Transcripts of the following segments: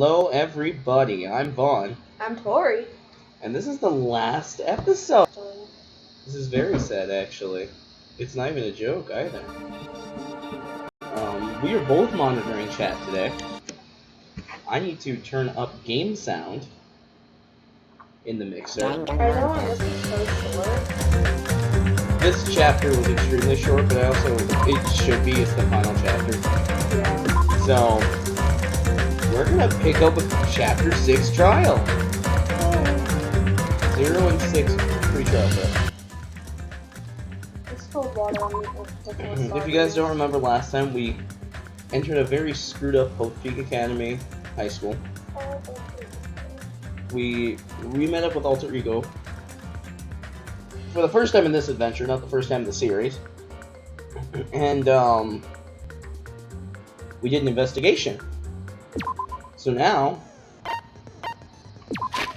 Hello everybody, I'm Vaughn. I'm Tori. And this is the last episode. This is very sad actually. It's not even a joke either. We are both monitoring chat today. I need to turn up game sound in the mixer. I know this is so short. This chapter was extremely short, but it should be, it's the final chapter. Yeah. So, we're gonna pick up with chapter 6 trial. 0 and 6 pre-trial prep. It's spilled water on me. If you guys don't remember last time, we entered a very screwed up post-peak academy high school. We met up with Alter Ego for the first time in this adventure, not the first time in the series. And we did an investigation. So now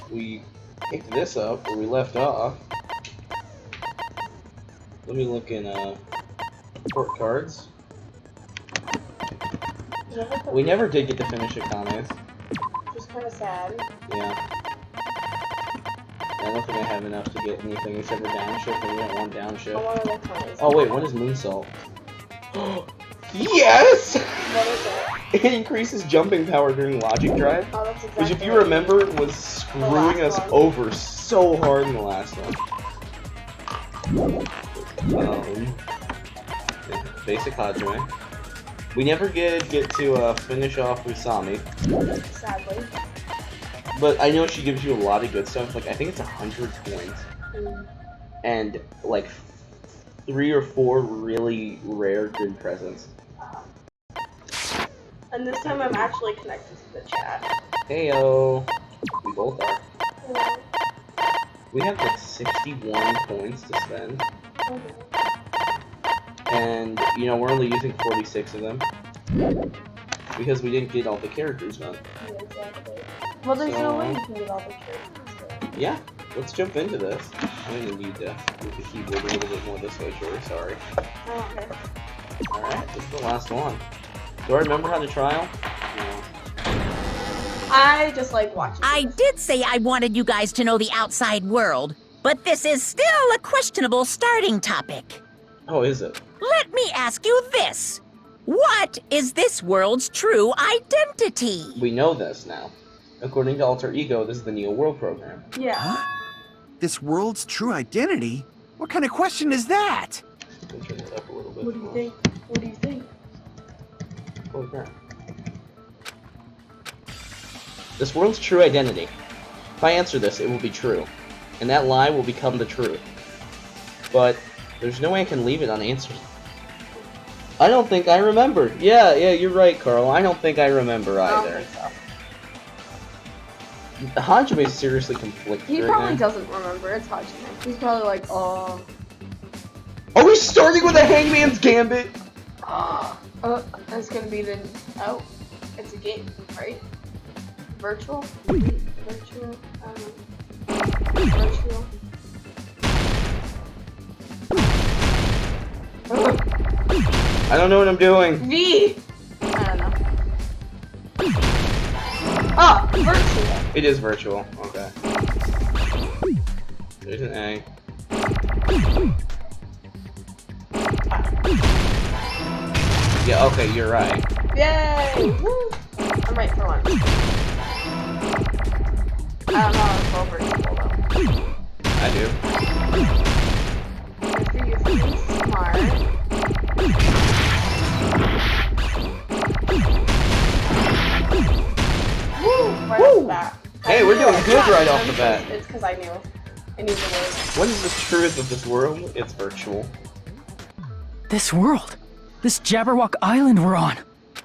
we picked this up where we left off. Let me look in report cards. We never did get to finish it, comments. Just kind of sad. Yeah. I don't think I have enough to get anything except for downshift, and we don't want downshift. Oh wait, what is moonsault? Yes! What is it? It increases jumping power during logic drive, Oh, that's exactly which if you remember was screwing us over so hard in the last one. Basic Hajime. We never get to finish off Usami. Sadly. But I know she gives you a lot of good stuff. Like, I think it's 100 coins. And, like, 3 or 4 really rare good presents. And this time I'm actually connected to the chat. Heyo! We both are. Yeah. We have, like, 61 coins to spend. And, you know, we're only using 46 of them. Because we didn't get all the characters done. Yeah, exactly. Well, there's no way you can get all the characters done. Yeah, let's jump into this. I'm gonna need to move the keyboard a little bit more this way, sure, sorry. Oh, okay. Alright, this is the last one. Do I remember how to trial? No. I just like watching I did say I wanted you guys to know the outside world, but this is still a questionable starting topic. Oh, is it? Let me ask you this. What is this world's true identity? We know this now. According to Alter Ego, this is the Neo World program. Yeah. Huh? This world's true identity? What kind of question is that? Let me turn it up a little bit. What do you think? What do you think? Holy crap. This world's true identity. If I answer this, it will be true. And that lie will become the truth. But there's no way I can leave it unanswered. I don't think I remember. Yeah, you're right, Carl. I don't think I remember either. I don't think so. Hajime is seriously conflicted. He right probably now. doesn't remember. It's Hajime. He's probably like, oh. Are we starting with a Hangman's Gambit? That's gonna be the. Oh, it's a game, right? Virtual? Virtual? I don't know. Virtual. I don't know what I'm doing. V! I don't know. Oh, virtual. It is virtual. Okay. There's an A. Yeah, okay, you're right. Yay! Woo! I'm right for one. I don't know how to spell virtual though. I do. Good for you for being smart. Woo! Right off the bat. Hey, we're doing good right off the bat. It's because I knew. I knew the word. What is the truth of this world? It's virtual. This world. This Jabberwock Island we're on.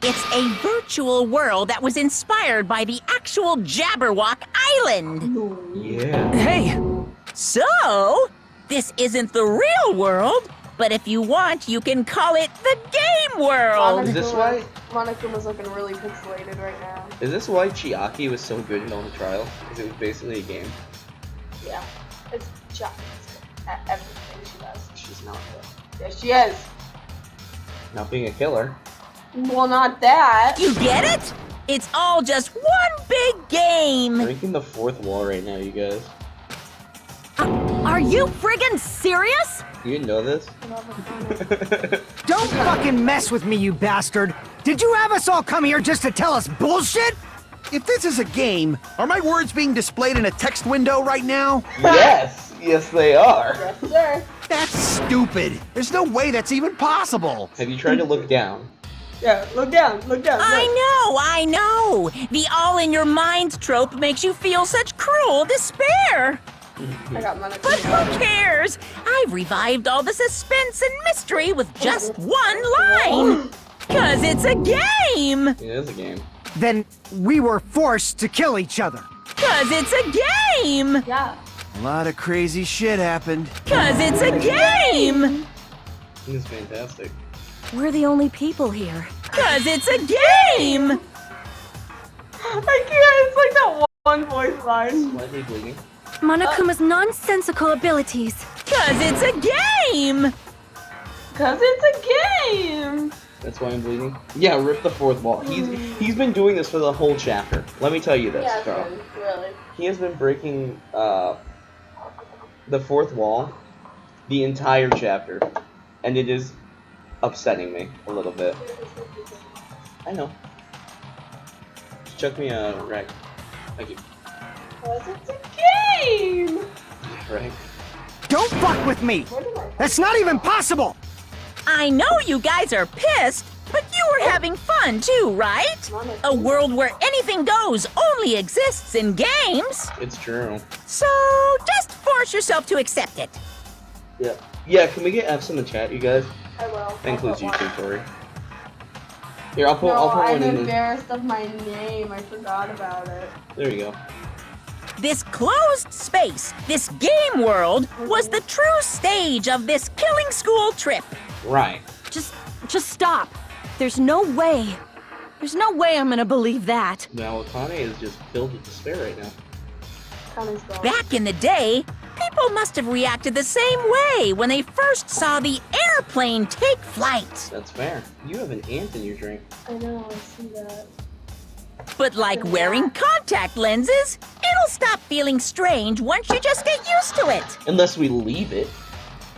It's a virtual world that was inspired by the actual Jabberwock Island. Yeah. Hey! So, this isn't the real world, but if you want, you can call it the game world. Is this why? Monakuma's looking really pixelated right now. Is this why Chiaki was so good in all the trials? Because it was basically a game. Yeah. It's Japanese at everything she does. She's not though. Yes, she is. Not being a killer. Well, not that. You get it? It's all just one big game. Breaking the fourth wall right now, you guys. Are you friggin' serious? You didn't know this? Don't fucking mess with me, you bastard! Did you have us all come here just to tell us bullshit? If this is a game, are my words being displayed in a text window right now? Yes! Yes, they are. Yes, sir. That's stupid. There's no way that's even possible. Have you tried to look down? Yeah, look down, look down. I know. The all in your mind trope makes you feel such cruel despair. I got money. But who cares? I've revived all the suspense and mystery with just one line. 'Cause it's a game. It is a game. Then we were forced to kill each other. 'Cause it's a game. Yeah. A lot of crazy shit happened. 'Cause it's a game. It's fantastic. We're the only people here. 'Cause it's a game. I can't. It's like that one voice line. Slightly bleeding. Monokuma's nonsensical abilities. 'Cause it's a game. 'Cause it's a game. That's why I'm bleeding. Yeah, rip the fourth wall. He's been doing this for the whole chapter. Let me tell you this, Yeah, Carl. really. He has been breaking the fourth wall the entire chapter, and it is upsetting me a little bit. I know. Just chuck me a rag. Thank you. 'Cause it's a game. Right. Don't fuck with me! That's not even possible! I know you guys are pissed, but you were having fun too, right? A world where anything goes only exists in games. It's true. So just force yourself to accept it. Yeah. Yeah, can we get F's in the chat, you guys? I will. That includes I'll you put too, one. Tori. Here, I'll put No, one I'm in the... embarrassed of my name. I forgot about it. There you go. This closed space, this game world, was the true stage of this killing school trip. Right. Just stop. There's no way. There's no way I'm gonna believe that. Now, Akane is just filled with despair right now. Connor's gone. Back in the day, people must have reacted the same way when they first saw the airplane take flight. That's fair. You have an ant in your drink. I know, I see that. But like wearing contact lenses, it'll stop feeling strange once you just get used to it. Unless we leave it.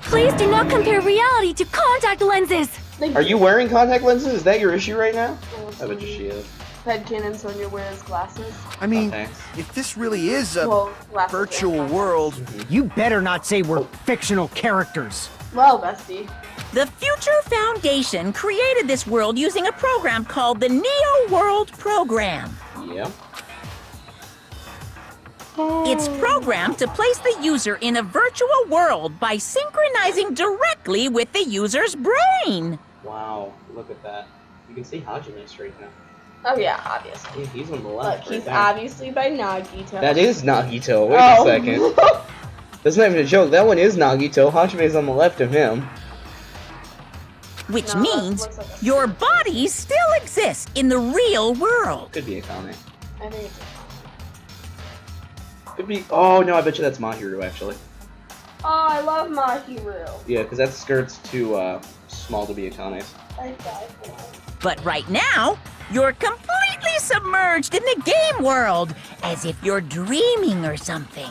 Please do not compare reality to contact lenses. Are you wearing contact lenses? Is that your issue right now? I bet you she is. Headcanon Sonia wears glasses. I mean, Thanks. if this really is a Well, glasses virtual and world, you better not say we're fictional characters. Well, bestie. The Future Foundation created this world using a program called the Neo World Program. Yeah. It's programmed to place the user in a virtual world by synchronizing directly with the user's brain. Wow. Look at that. You can see Hajime's right now. Oh yeah, obviously. Yeah, he's on the Look, left. he's right there. obviously by Nagito. That is Nagito. Wait Oh. a second. That's not even a joke. That one is Nagito. Hajime's on the left of him. Which No, that means looks like a- your bodies still exist in the real world. Could be a comment. I think it's Could be. Oh no, I bet you that's Mahiru actually. Oh, I love Mahiru. Yeah, because that skirt's too small to be Akane's. I die for that. But right now, you're completely submerged in the game world, as if you're dreaming or something.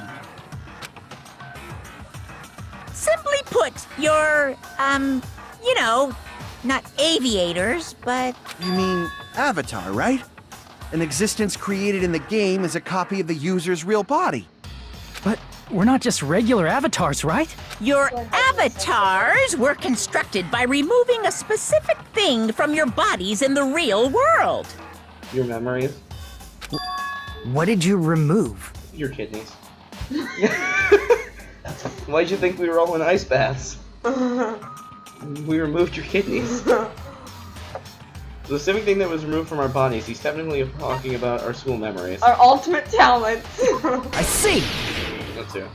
Simply put, you're, you know, not aviators, but You mean Avatar, right? An existence created in the game is a copy of the user's real body. But we're not just regular avatars, right? your avatars were constructed by removing a specific thing from your bodies in the real world. Your memories, What did you remove? your kidneys. Why'd you think we were all in ice baths? We removed your kidneys. The specific thing that was removed from our bodies, he's technically talking about our school memories. Our ultimate talent. I see! That's true.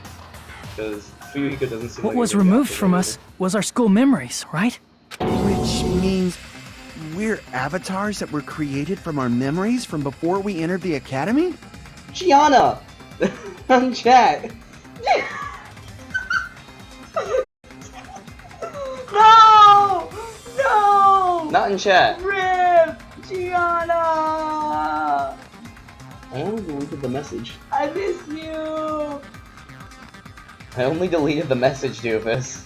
Because Fuyuhiko doesn't seem What like a was good removed guy from either. us was our school memories, right? Which means we're avatars that were created from our memories from before we entered the academy? Gianna! On chat! No! No! Not in chat. Rip! Gianna! deleted the message. I miss you. I only deleted the message, Doofus.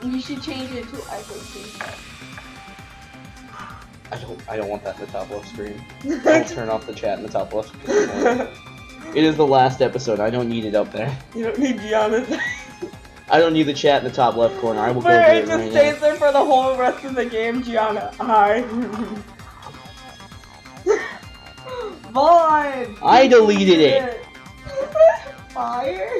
You should change it to I can see that. I don't want that in the top left screen. I'll turn off the chat in the top left screen. It is the last episode. I don't need it up there. You don't need Gianna's. I don't need the chat in the top left corner. I will go But do it it just right stays now. there for the whole rest of the game, Gianna. Hi. Vaughn! I deleted it. Fire?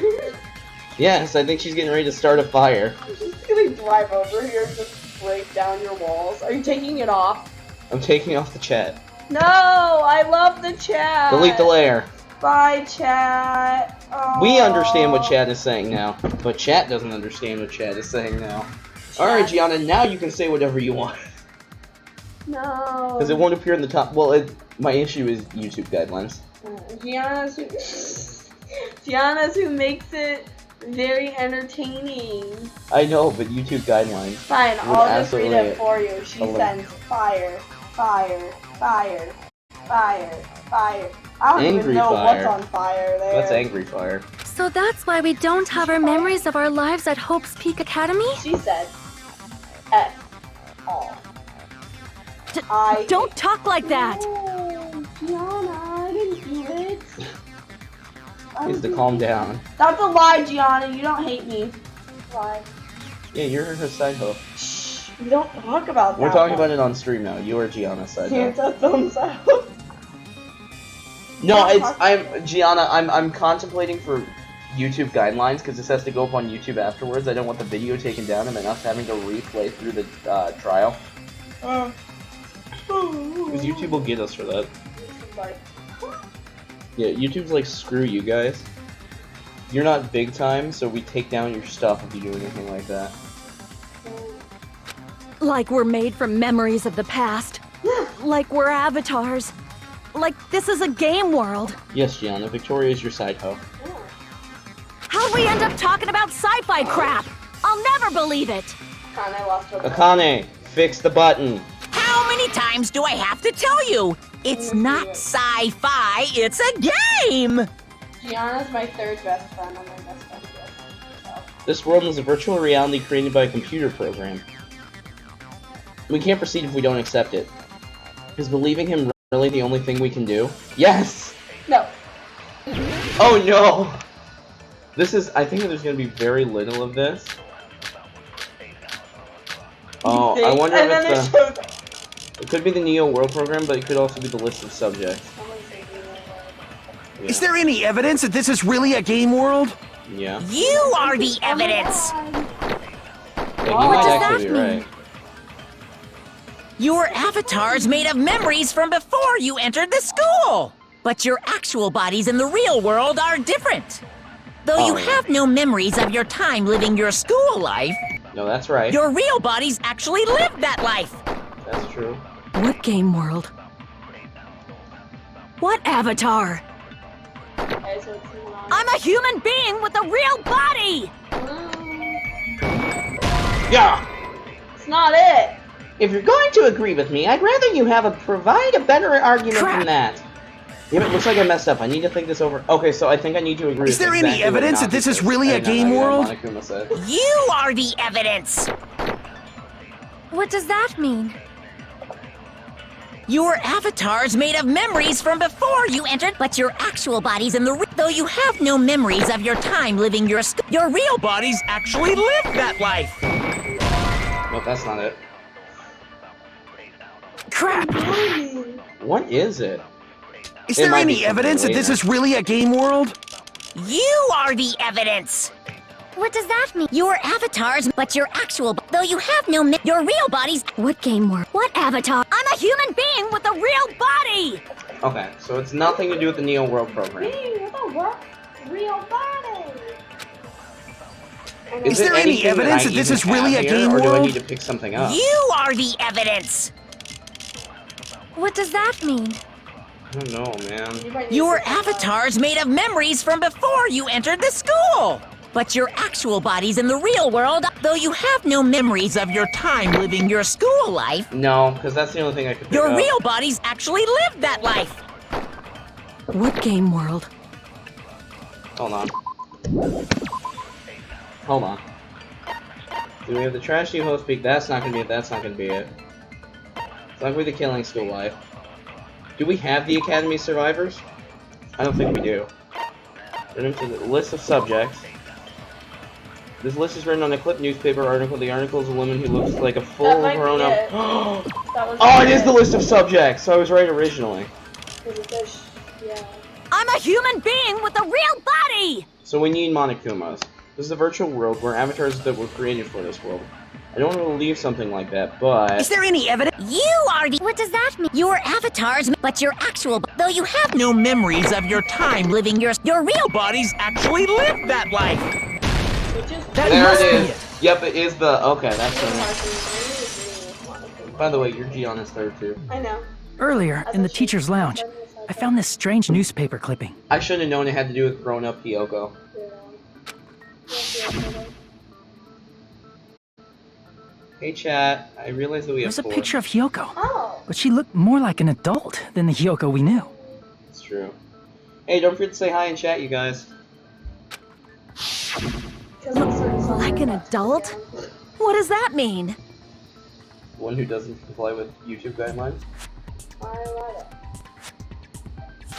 Yes, I think she's getting ready to start a fire. She's gonna drive over here and just break down your walls. Are you taking it off? I'm taking off the chat. No! I love the chat! Delete the layer. Bye, chat. We Aw. understand what chat is saying now, but chat doesn't understand what chat is saying now. Alright, Gianna, now you can say whatever you want. No. Because it won't appear in the top. Well, my issue is YouTube guidelines. Gianna's who makes it very entertaining. I know, but YouTube guidelines. Fine, would I'll just read absolutely it for you. She eliminate- sends fire, fire, fire, fire, fire. I don't Angry even know fire. what's on fire there. That's angry fire. So that's why we don't have our memories of our lives at Hope's Peak Academy? She said, F all. I Don't talk like that! Oh, Gianna, I didn't do it. Needs to calm down. That's a lie, Gianna. You don't hate me. Lie. Yeah, you're her side hoe. Shh. We don't talk about that. We're talking about it on stream now. You are Gianna's side hoe. Santa thumbs up. No, I'm Gianna. I'm contemplating for YouTube guidelines because this has to go up on YouTube afterwards. I don't want the video taken down and then us having to replay through the trial. Because YouTube will get us for that. Yeah, YouTube's like, screw you guys. You're not big time, so we take down your stuff if you do anything like that. Like we're made from memories of the past. Like we're avatars. Like this is a game world. Yes, Gianna, Victoria is your side hoe. How'd we end up talking about sci-fi crap? I'll never believe it. I lost her. Akane, fix the button. How many times do I have to tell you? It's not sci-fi, it's a game! Gianna's my third best friend. I'm my best friend. So. This world is a virtual reality created by a computer program. We can't proceed if we don't accept it. Is believing him really the only thing we can do? Yes! No. Oh no! I think there's gonna be very little of this. Oh, I wonder And if then it's it shows. it could be the Neo World Program, but it could also be the list of subjects. Is there any evidence that this is really a game world? Yeah. You are the evidence! Yeah, he What might does actually that be mean? right. Your avatar's made of memories from before you entered the school! But your actual bodies in the real world are different. Though you Oh. have no memories of your time living your school life, No, that's right. your real bodies actually lived that life. That's true. What game world? What avatar? I'm a human being with a real body! Yeah! It's not it. If you're going to agree with me, I'd rather you provide a better argument Crap. than that. Yeah, it looks like I messed up. I need to think this over. Okay, so I think I need to agree Is with there any exactly what evidence that Nazi this is says. really I a did not game know world? Monokuma said. You are the evidence. What does that mean? Your avatar's made of memories from before you entered, but your actual bodies in the though you have no memories of your time living your real bodies actually lived that life. Nope, that's not it. Crap! What is it? Is It there might be any evidence that something this is really a game world? You are the evidence. What does that mean? Your avatars, but your actual though you have no your real bodies. What game world? What avatar? I'm a human being with a real body! Okay, so it's nothing to do with the Neo World Program. Real body. Is there any anything evidence I that this even is really have a here, game or do I world? need to pick something up? You are the evidence. What does that mean? I don't know, man. Your avatar's made of memories from before you entered the school. But your actual bodies in the real world, though you have no memories of your time living your school life, No, because that's the only thing I could pick your up. real bodies actually lived that life. What game world? Hold on. Hold on. Do we have the trash new host peak? That's not gonna be it. That's not gonna be it. It's not gonna be the killing school life. Do we have the Academy survivors? I don't think we do. Written into the list of subjects. This list is written on a clipped newspaper article. The article is a woman who looks like a full grown up. Oh, it is the list of subjects! So I was right originally. Yeah. I'm a human being with a real body! So we need Monokumas. This is a virtual world where avatars that were created for this world. I don't want to believe something like that, but... Is there any evidence? You are the. What does that mean? You're avatars, but your actual. Though you have no memories of your time living your real Bodies actually live that life. That there must it be is. it. Yep, it is the... Okay, that's it. By the way, your Gion is third too. I know. Earlier, in the teacher's lounge, I found this strange newspaper clipping. I should have known it had to do with grown-up Kyoko. Hey chat, I realized that we have There's a 4. picture of Hyoko, Oh. but she looked more like an adult than the Hyoko we knew. It's true. Hey, don't forget to say hi in chat, you guys. Like an adult? What does that mean? One who doesn't comply with YouTube guidelines.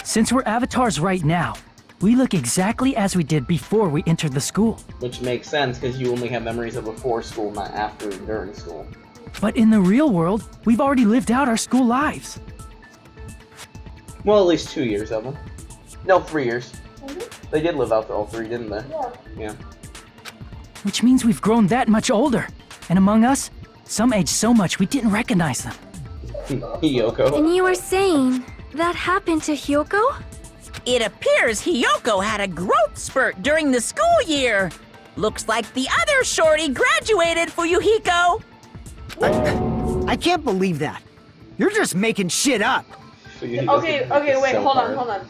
Since we're avatars right now, we look exactly as we did before we entered the school. Which makes sense, because you only have memories of before school, not after and during school. But in the real world, we've already lived out our school lives. Well, at least 2 years of them. No, 3 years. They did live out all 3, didn't they? Yeah. Which means we've grown that much older. And among us, some aged so much we didn't recognize them. Hyoko. And you were saying that happened to Hyoko? It appears Hyoko had a growth spurt during the school year. Looks like the other shorty graduated, Fuyuhiko. I can't believe that. You're just making shit up. Okay, wait, hold on.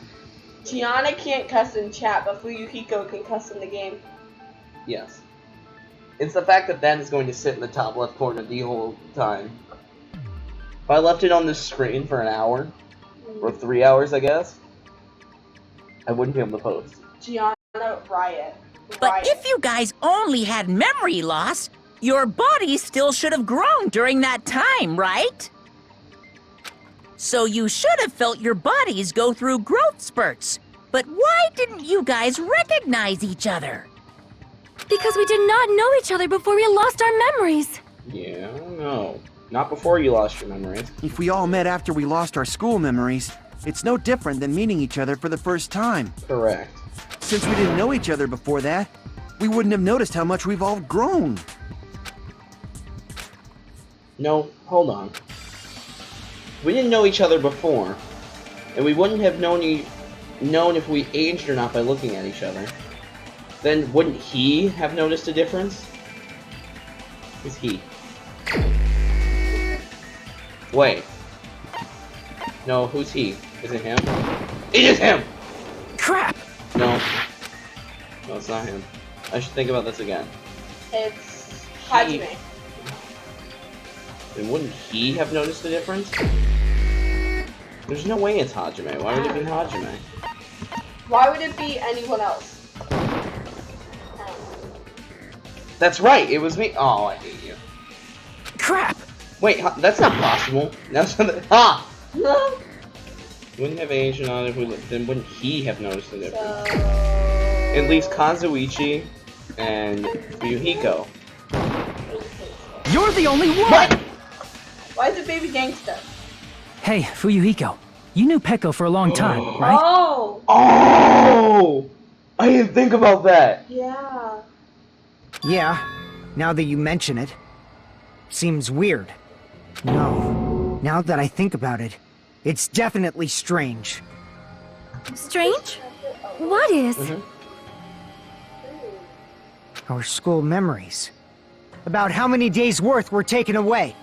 Gianna can't cuss in chat, but Fuyuhiko can cuss in the game. Yes. It's the fact that that is going to sit in the top left corner the whole time. If I left it on this screen for an hour, or 3 hours, I guess, I wouldn't be able to post. Gianna, riot. But if you guys only had memory loss, your body still should have grown during that time, right? So you should have felt your bodies go through growth spurts. But why didn't you guys recognize each other? Because we did not know each other before we lost our memories. Yeah, no. Not before you lost your memories. If we all met after we lost our school memories, it's no different than meeting each other for the first time. Correct. Since we didn't know each other before that, we wouldn't have noticed how much we've all grown. No, hold on. We didn't know each other before, and we wouldn't have known if we aged or not by looking at each other. Then wouldn't he have noticed a difference? Who's he? Wait. No, who's he? Is it him? It is him! Crap! No. No, it's not him. I should think about this again. It's Hajime. Then wouldn't he have noticed the difference? There's no way it's Hajime. Why would it be Hajime? Why would it be anyone else? That's right, it was me. Oh, I hate you. Crap! Wait, that's not possible. That's not. Ha! Wouldn't have aged on if we then wouldn't he have noticed the difference? At least Kazuichi and Fuyuhiko. You're the only one! What? Why is it Baby Gangsta? Hey, Fuyuhiko, you knew Peko for a long time, right? Oh! Oh! I didn't think about that. Yeah. Yeah, now that you mention it. Seems weird. No, now that I think about it, it's definitely strange. Strange? What is? Our school memories. About how many days' worth were taken away.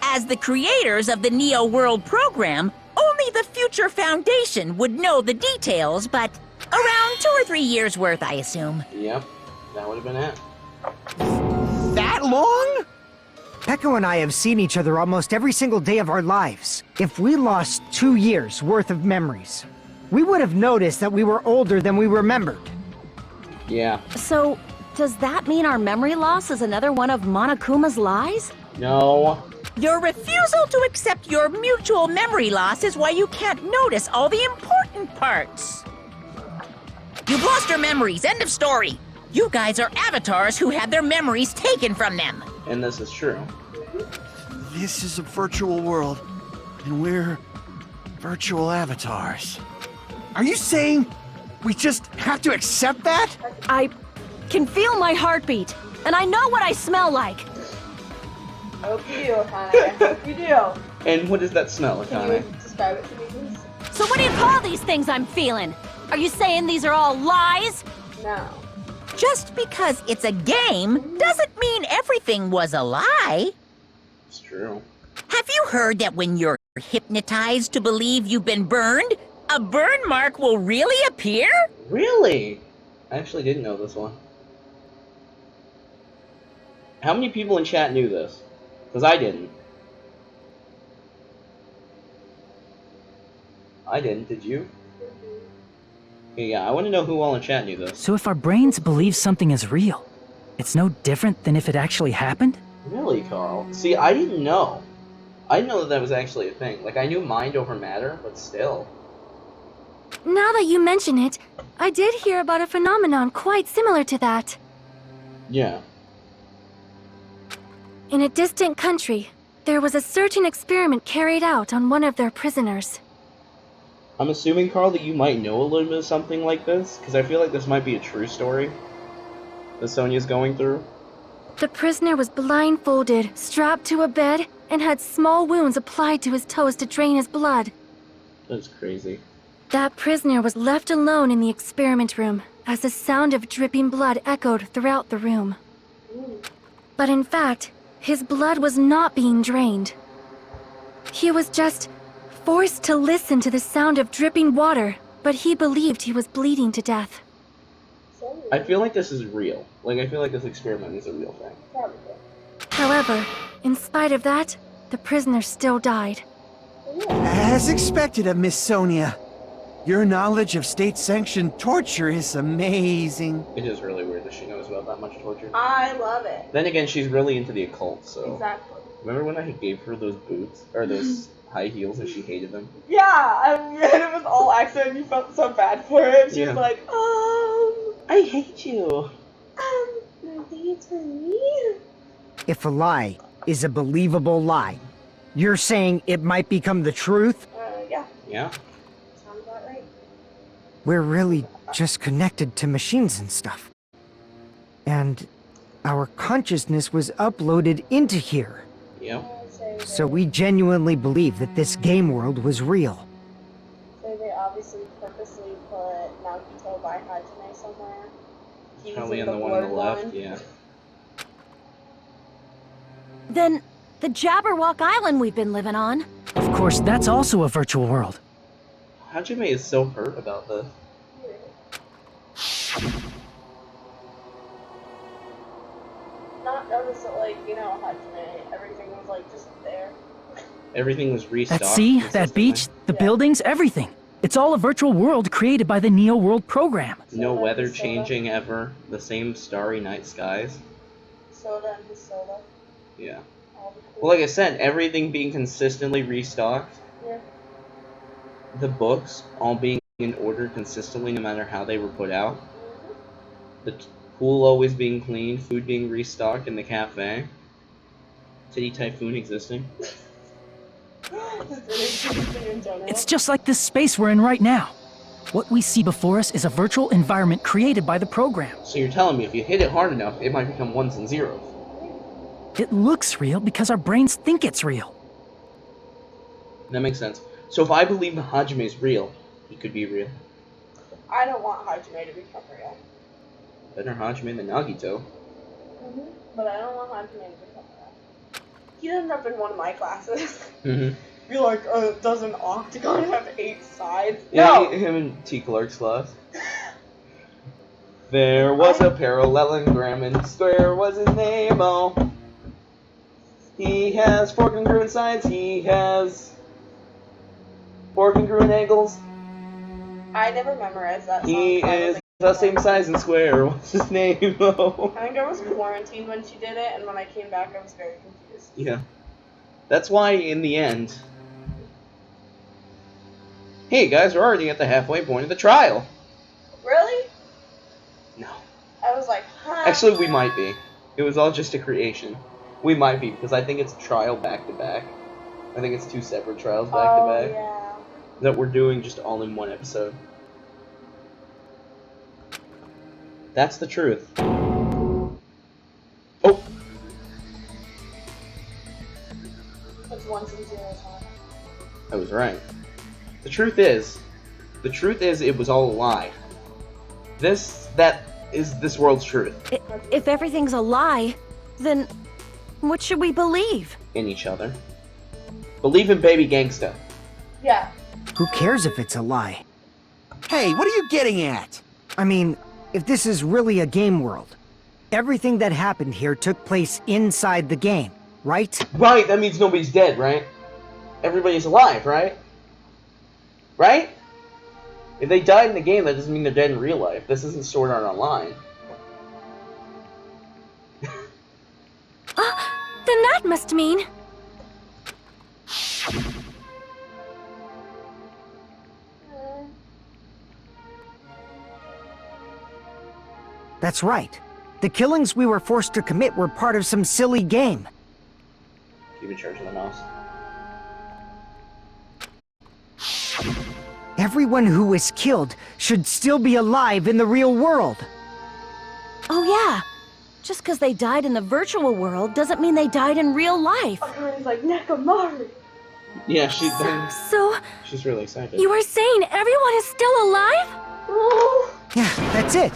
As the creators of the Neo World program, only the future foundation would know the details, but around 2 or 3 years worth, I assume. Yep, that would have been it. That long? Peko and I have seen each other almost every single day of our lives. If we lost 2 years worth of memories, we would have noticed that we were older than we remembered. Yeah. So, does that mean our memory loss is another one of Monokuma's lies? No. Your refusal to accept your mutual memory loss is why you can't notice all the important parts. You've lost your memories, end of story. You guys are avatars who had their memories taken from them. And this is true. This is a virtual world, and we're virtual avatars. Are you saying we just have to accept that? I can feel my heartbeat, and I know what I smell like. I hope you do, Akane. I hope you do. And what does that smell, Can Akane? you describe it to me, please? So what do you call these things I'm feeling? Are you saying these are all lies? No. Just because it's a game doesn't mean everything was a lie. It's true. Have you heard that when you're hypnotized to believe you've been burned, a burn mark will really appear? Really? I actually didn't know this one. How many people in chat knew this? Because I didn't. I didn't, did you? Okay, yeah, I want to know who all in chat knew this. So if our brains believe something is real, it's no different than if it actually happened? Really, Carl? See, I didn't know. I didn't know that was actually a thing. Like, I knew mind over matter, but still. Now that you mention it, I did hear about a phenomenon quite similar to that. Yeah. In a distant country, there was a certain experiment carried out on one of their prisoners. I'm assuming, Carl, that you might know a little bit of something like this, because I feel like this might be a true story that Sonia's going through. The prisoner was blindfolded, strapped to a bed, and had small wounds applied to his toes to drain his blood. That's crazy. That prisoner was left alone in the experiment room, as the sound of dripping blood echoed throughout the room. But in fact, his blood was not being drained. He was just forced to listen to the sound of dripping water, but he believed he was bleeding to death. I feel like this is real. Like, I feel like this experiment is a real thing. Probably. However, in spite of that, the prisoner still died. As expected of Miss Sonia. Your knowledge of state-sanctioned torture is amazing. It is really weird that she knows about that much torture. I love it. Then again, she's really into the occult, so... Exactly. Remember when I gave her those boots? Or those high heels and she hated them? Yeah, and it was all accident. You felt so bad for it. She Yeah. was like, I hate you. I think it's for me. If a lie is a believable lie, you're saying it might become the truth? Yeah, Yeah? sounds about right. We're really just connected to machines and stuff. And our consciousness was uploaded into here. Yep. So we genuinely believe that this game world was real. So they obviously purposely put Nagito by Hajime somewhere. He's Probably in on the one on the blurred left, one. yeah. Then, the Jabberwock Island we've been living on. Of course, that's also a virtual world. Hajime is so hurt about this. Not notice that, like, you know, Hajime, everything was, like, just there. Everything was restocked. That sea, that consistently. beach, the Yeah. buildings, everything. It's all a virtual world created by the Neo World program. No Soda weather and soda. changing ever. The same starry night skies. Soda and his soda. Yeah. All the cool. Well, like I said, everything being consistently restocked. Yeah. The books all being in order consistently no matter how they were put out. The pool always being cleaned, food being restocked in the cafe. Titty Typhoon existing. It's really interesting in general. It's just like this space we're in right now. What we see before us is a virtual environment created by the program. So you're telling me if you hit it hard enough, it might become ones and zeros. It looks real because our brains think it's real. That makes sense. So if I believe Hajime is real, he could be real. I don't want Hajime to become real. Better Hajime than Nagito. But I don't want Hajime to become real. He ended up in one of my classes. Mm-hmm. You're like, does an octagon have 8 sides? Yeah, No! him and T. Clark's class. There was a parallelogram and square was his name, oh. He has 4 congruent sides, he has 4 congruent angles. I never memorized that song. He so I is wasn't the same size and square. What's his name, though? I think I was quarantined when she did it, and when I came back, I was very confused. Yeah. That's why, in the end... Hey, guys, we're already at the halfway point of the trial. Really? No. I was like, huh? Actually, we might be. It was all just a creation. We might be, because I think it's a trial back-to-back. I think it's 2 separate trials back-to-back. Yeah. That we're doing just all in one episode. That's the truth. Oh! It's ones and zeros, huh? I was right. The truth is it was all a lie. That is this world's truth. If everything's a lie, then what should we believe? In each other. Believe in Baby Gangsta. Yeah. Who cares if it's a lie? Hey, what are you getting at? I mean, if this is really a game world, everything that happened here took place inside the game, right? Right, that means nobody's dead, right? Everybody's alive, right? Right? If they died in the game, that doesn't mean they're dead in real life. This isn't Sword Art Online. Then that must mean... That's right. The killings we were forced to commit were part of some silly game. Keep in charge of the mouse. Everyone who was killed should still be alive in the real world. Oh yeah. Just because they died in the virtual world doesn't mean they died in real life. Akari's like, Nekomari! Yeah, So, she's really excited. you are saying everyone is still alive? Oh. Yeah, that's it.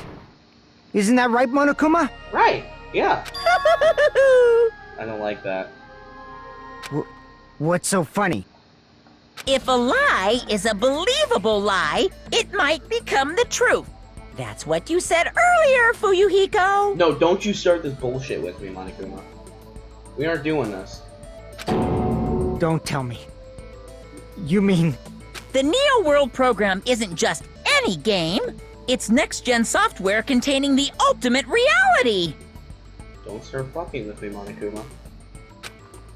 Isn't that right, Monokuma? Right, yeah. I don't like that. What's so funny? If a lie is a believable lie, it might become the truth. That's what you said earlier, Fuyuhiko. No, don't you start this bullshit with me, Monokuma. We aren't doing this. Don't tell me. You mean... The Neo World program isn't just any game. It's next-gen software containing the ultimate reality. Don't start fucking with me, Monokuma.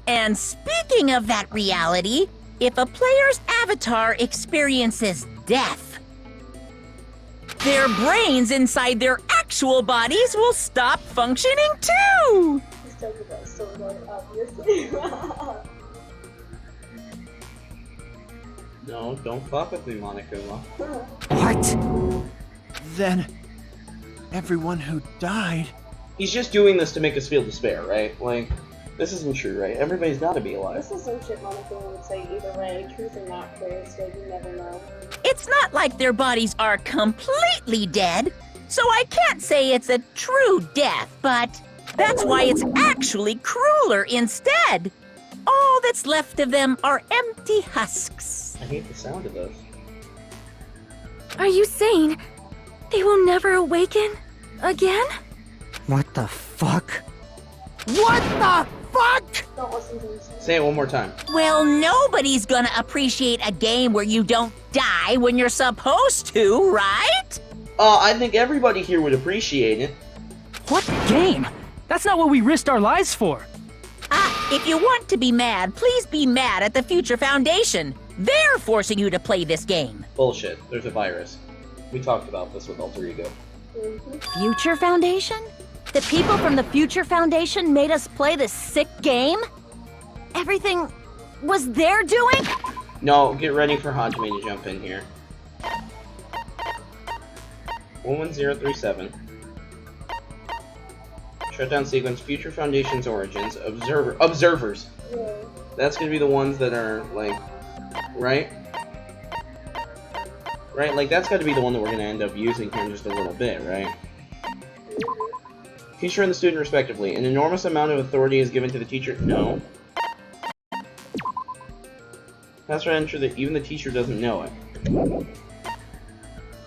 And speaking of that reality, if a player's avatar experiences death, their brains inside their actual bodies will stop functioning too! He's talking about Sword Art, obviously. No, don't fuck with me, Monokuma. What? Then, everyone who died... He's just doing this to make us feel despair, right? Like, this isn't true, right? Everybody's gotta be alive. This is some shit Monokuma would say either way. Truth or not clear, so you never know. It's not like their bodies are completely dead, so I can't say it's a true death, but that's why it's actually crueler instead. All that's left of them are empty husks. I hate the sound of this. Are you saying they will never awaken again? What the fuck? What the fuck? Don't listen to this. Say it one more time. Well, nobody's gonna appreciate a game where you don't die when you're supposed to, right? I think everybody here would appreciate it. What game? That's not what we risked our lives for. If you want to be mad, please be mad at the Future Foundation. They're forcing you to play this game. Bullshit. There's a virus. We talked about this with Alter Ego. Future Foundation? The people from the Future Foundation made us play this sick game? Everything was their doing? No, get ready for Hajime to jump in here. 11037. Shutdown sequence, Future Foundation's origins, observers. Yeah. That's gonna be the ones that are, like, right? Right, like, that's gotta be the one that we're gonna end up using here in just a little bit, right? Teacher and the student, respectively. An enormous amount of authority is given to the teacher. No. Password enter that even the teacher doesn't know it.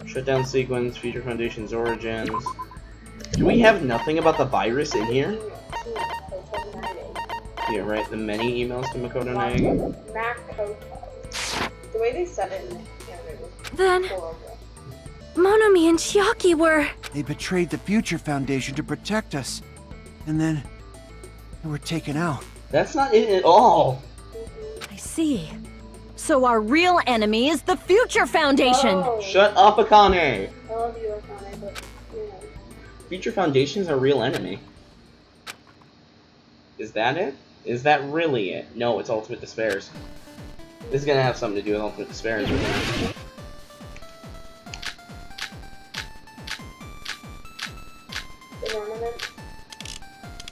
Shutdown sequence, Future Foundation's origins. Do we have nothing about the virus in here? Yeah, right. The many emails to Makoto Naegi. Makoto. The way they said it in the anime was Then, horrible. Monomi and Chiaki were... They betrayed the Future Foundation to protect us. And then they were taken out. That's not it at all. I see. So our real enemy is the Future Foundation. Oh, Shut up, Akane. I love you, Akane, but you know. Future Foundation's a real enemy. Is that it? Is that really it? No, it's Ultimate Despairs. This is gonna have something to do with Ultimate Despairs. The ornament.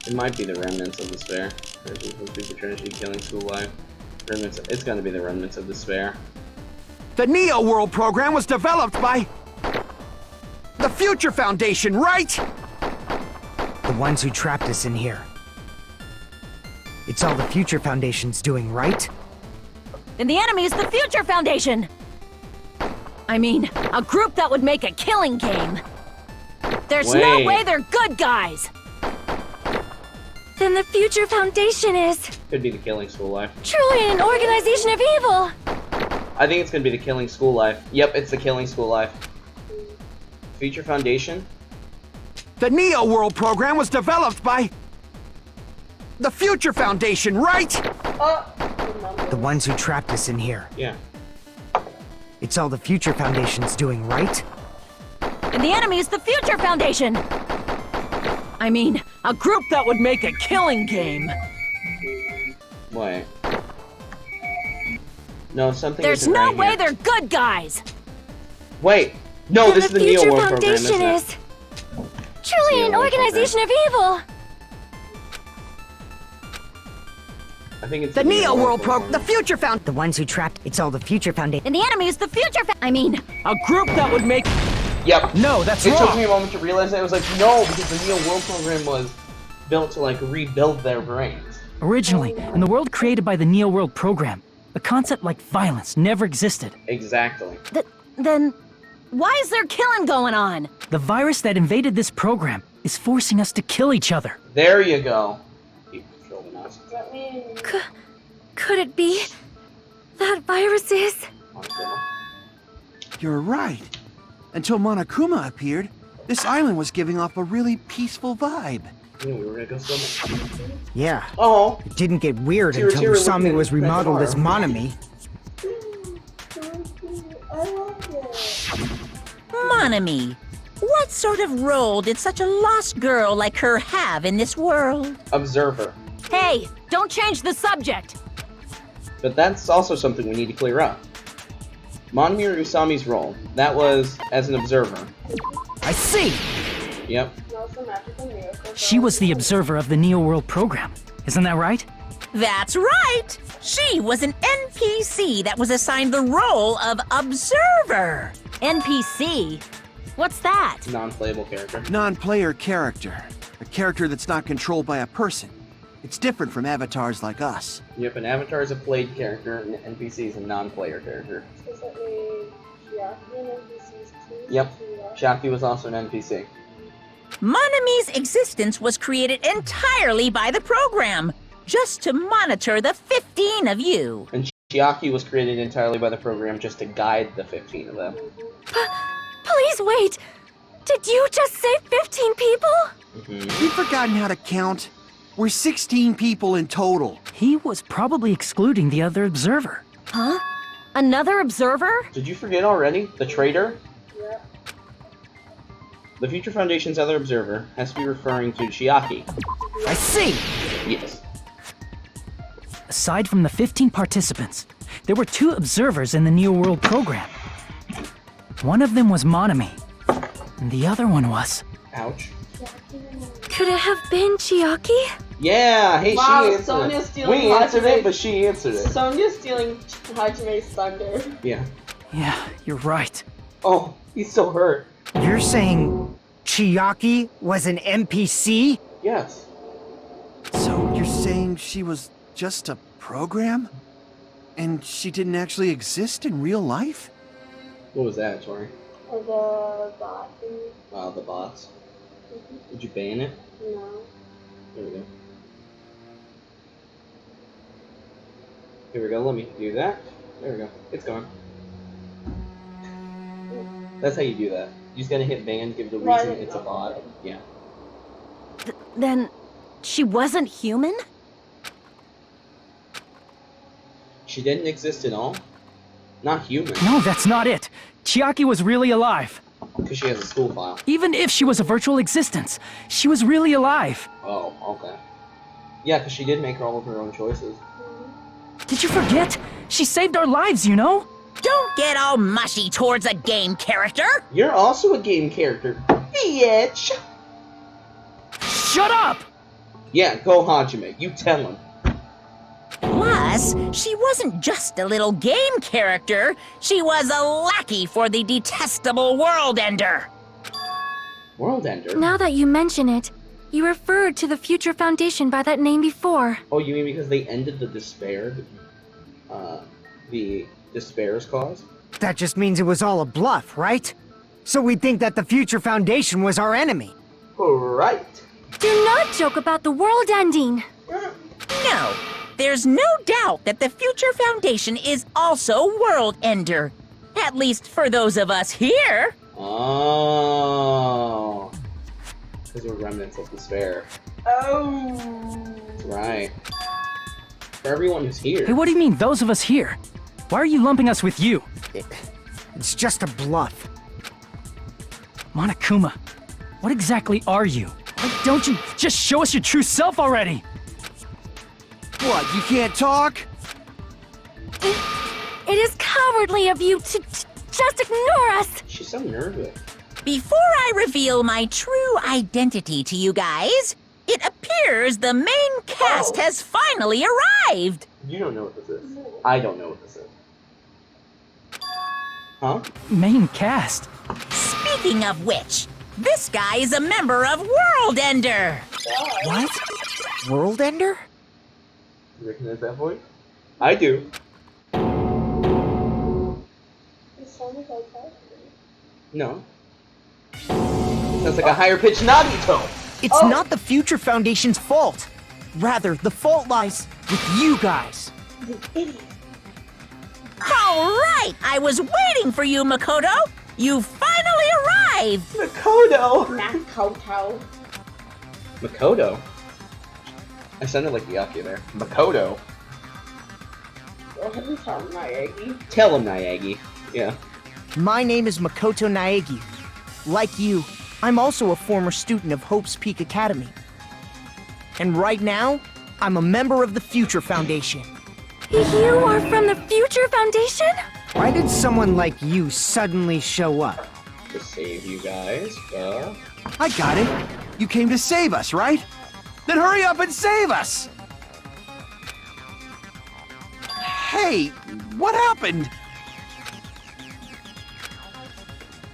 It might be the remnants of despair. Super Trinity, Killing School Life. Remnants. It's gonna be the remnants of despair. The Neo World program was developed by the Future Foundation, right? The ones who trapped us in here. It's all the Future Foundation's doing, right? And the enemy is the Future Foundation. I mean, a group that would make a killing game. There's no Wait. way they're good guys. Then the Future Foundation is Could be the Killing School Life. truly an organization of evil! I think it's gonna be the Killing School Life. Yep, it's the Killing School Life. Future Foundation? The Neo World program was developed by the Future Foundation, right? The ones who trapped us in here. Yeah. It's all the Future Foundation's doing, right? And the enemy is the Future Foundation. I mean, a group that would make a killing game. Wait. No, something There's isn't no right way here. they're good guys. Wait! No, Then this is the Neo Future World program, Foundation isn't it? is truly Neo an World organization of evil! I think it's The Neo World program. the Future Found. The ones who trapped. It's all the Future Foundation. And the enemy is the Future I mean, a group that would make... Yep. No, that's It took wrong. me a moment to realize that. It was like, no, because the Neo World program was built to, like, rebuild their brains. Originally, in the world created by the Neo World program, a concept like violence never existed. Exactly. Then, why is there killing going on? The virus that invaded this program is forcing us to kill each other. There you go. Keep controlling us. Does that mean Could it be that virus is... You're right. Until Monokuma appeared, this island was giving off a really peaceful vibe. Yeah, we were gonna go swimming. Yeah, Oh, it didn't get weird Tira until Tira Usami looking was at remodeled that as farm. Monomi. I like it. Monami, what sort of role did such a lost girl like her have in this world? observer. Hey, don't change the subject. But that's also something we need to clear up. Monomi Usami's role, that was as an observer. I see. Yep. Also magical miracle. She was the observer of the Neo World program. Isn't that right? That's right! She was an NPC that was assigned the role of observer. NPC? What's that? Non-playable character. Non-player character. A character that's not controlled by a person. It's different from avatars like us. Yep, an avatar is a played character, and an NPC is a non-player character. Does that mean Chiaki and NPCs too? Yep. Chiaki? Shaki was also an NPC. Monami's existence was created entirely by the program, just to monitor the 15 of you. And Chiaki was created entirely by the program just to guide the 15 of them. Please wait! Did you just say 15 people? We've forgotten how to count. We're 16 people in total. He was probably excluding the other observer. Huh? Another observer? Did you forget already? The traitor? Yeah. The Future Foundation's other observer has to be referring to Chiaki. I see. Yes. Aside from the 15 participants, there were 2 observers in the Neo World program. One of them was Monami, and the other one was... Ouch. Could it have been Chiaki? Yeah, hey, Wow, she answered Sonya's it. stealing We answered Hajime's- it, but she answered it. Sonya's stealing Hajime's thunder. Yeah. Yeah, you're right. Oh, he's so hurt. You're saying Chiaki was an NPC? Yes. So you're saying she was just a program? And she didn't actually exist in real life? What was that, Tori? Or the bot thing? Wow, the bots. Did you ban it? No. Here we go. Here we go, let me do that. There we go. It's gone. That's how you do that. You just gotta hit ban, give the Why reason did it's a you- bot. Yeah. Then she wasn't human? She didn't exist at all? Not human. No, that's not it. Chiaki was really alive. Because she has a school file. Even if she was a virtual existence, she was really alive. Oh, okay. Yeah, because she did make all of her own choices. Did you forget? She saved our lives, you know? Don't get all mushy towards a game character. You're also a game character, bitch! Shut up! Yeah, go Hajime. You tell him. Plus, she wasn't just a little game character. She was a lackey for the detestable World Ender. World Ender? Now that you mention it, you referred to the Future Foundation by that name before. Oh, you mean because they ended the Despair's cause? That just means it was all a bluff, right? So we'd think that the Future Foundation was our enemy. Right. Do not joke about the world ending. No, there's no doubt that the Future Foundation is also World Ender. At least for those of us here. Oh. Because we're remnants of despair. Oh. That's right. For everyone who's here. Hey, what do you mean, those of us here? Why are you lumping us with you? It's just a bluff. Monokuma, what exactly are you? Why don't you just show us your true self already? What, you can't talk? It is cowardly of you to just ignore us. She's so nervous. Before I reveal my true identity to you guys, it appears the main cast has finally arrived. You don't know what this is. I don't know what this is. Huh? Main cast? Speaking of which, this guy is a member of World Ender. What? World Ender? You recognize that voice? I do. It sounded like that. No. Sounds like a higher pitched Nagito. It's not the Future Foundation's fault. Rather, the fault lies with you guys. All right, I was waiting for you, Makoto. You finally arrived. Makoto. Makoto. Makoto? I sounded like Yakuya there. Makoto. Go ahead and tell Naegi. Tell him, Naegi. Yeah. My name is Makoto Naegi. Like you, I'm also a former student of Hope's Peak Academy. And right now, I'm a member of the Future Foundation. You are from the Future Foundation? Why did someone like you suddenly show up? To save you guys, duh. I got it. You came to save us, right? Then hurry up and save us! Hey, what happened?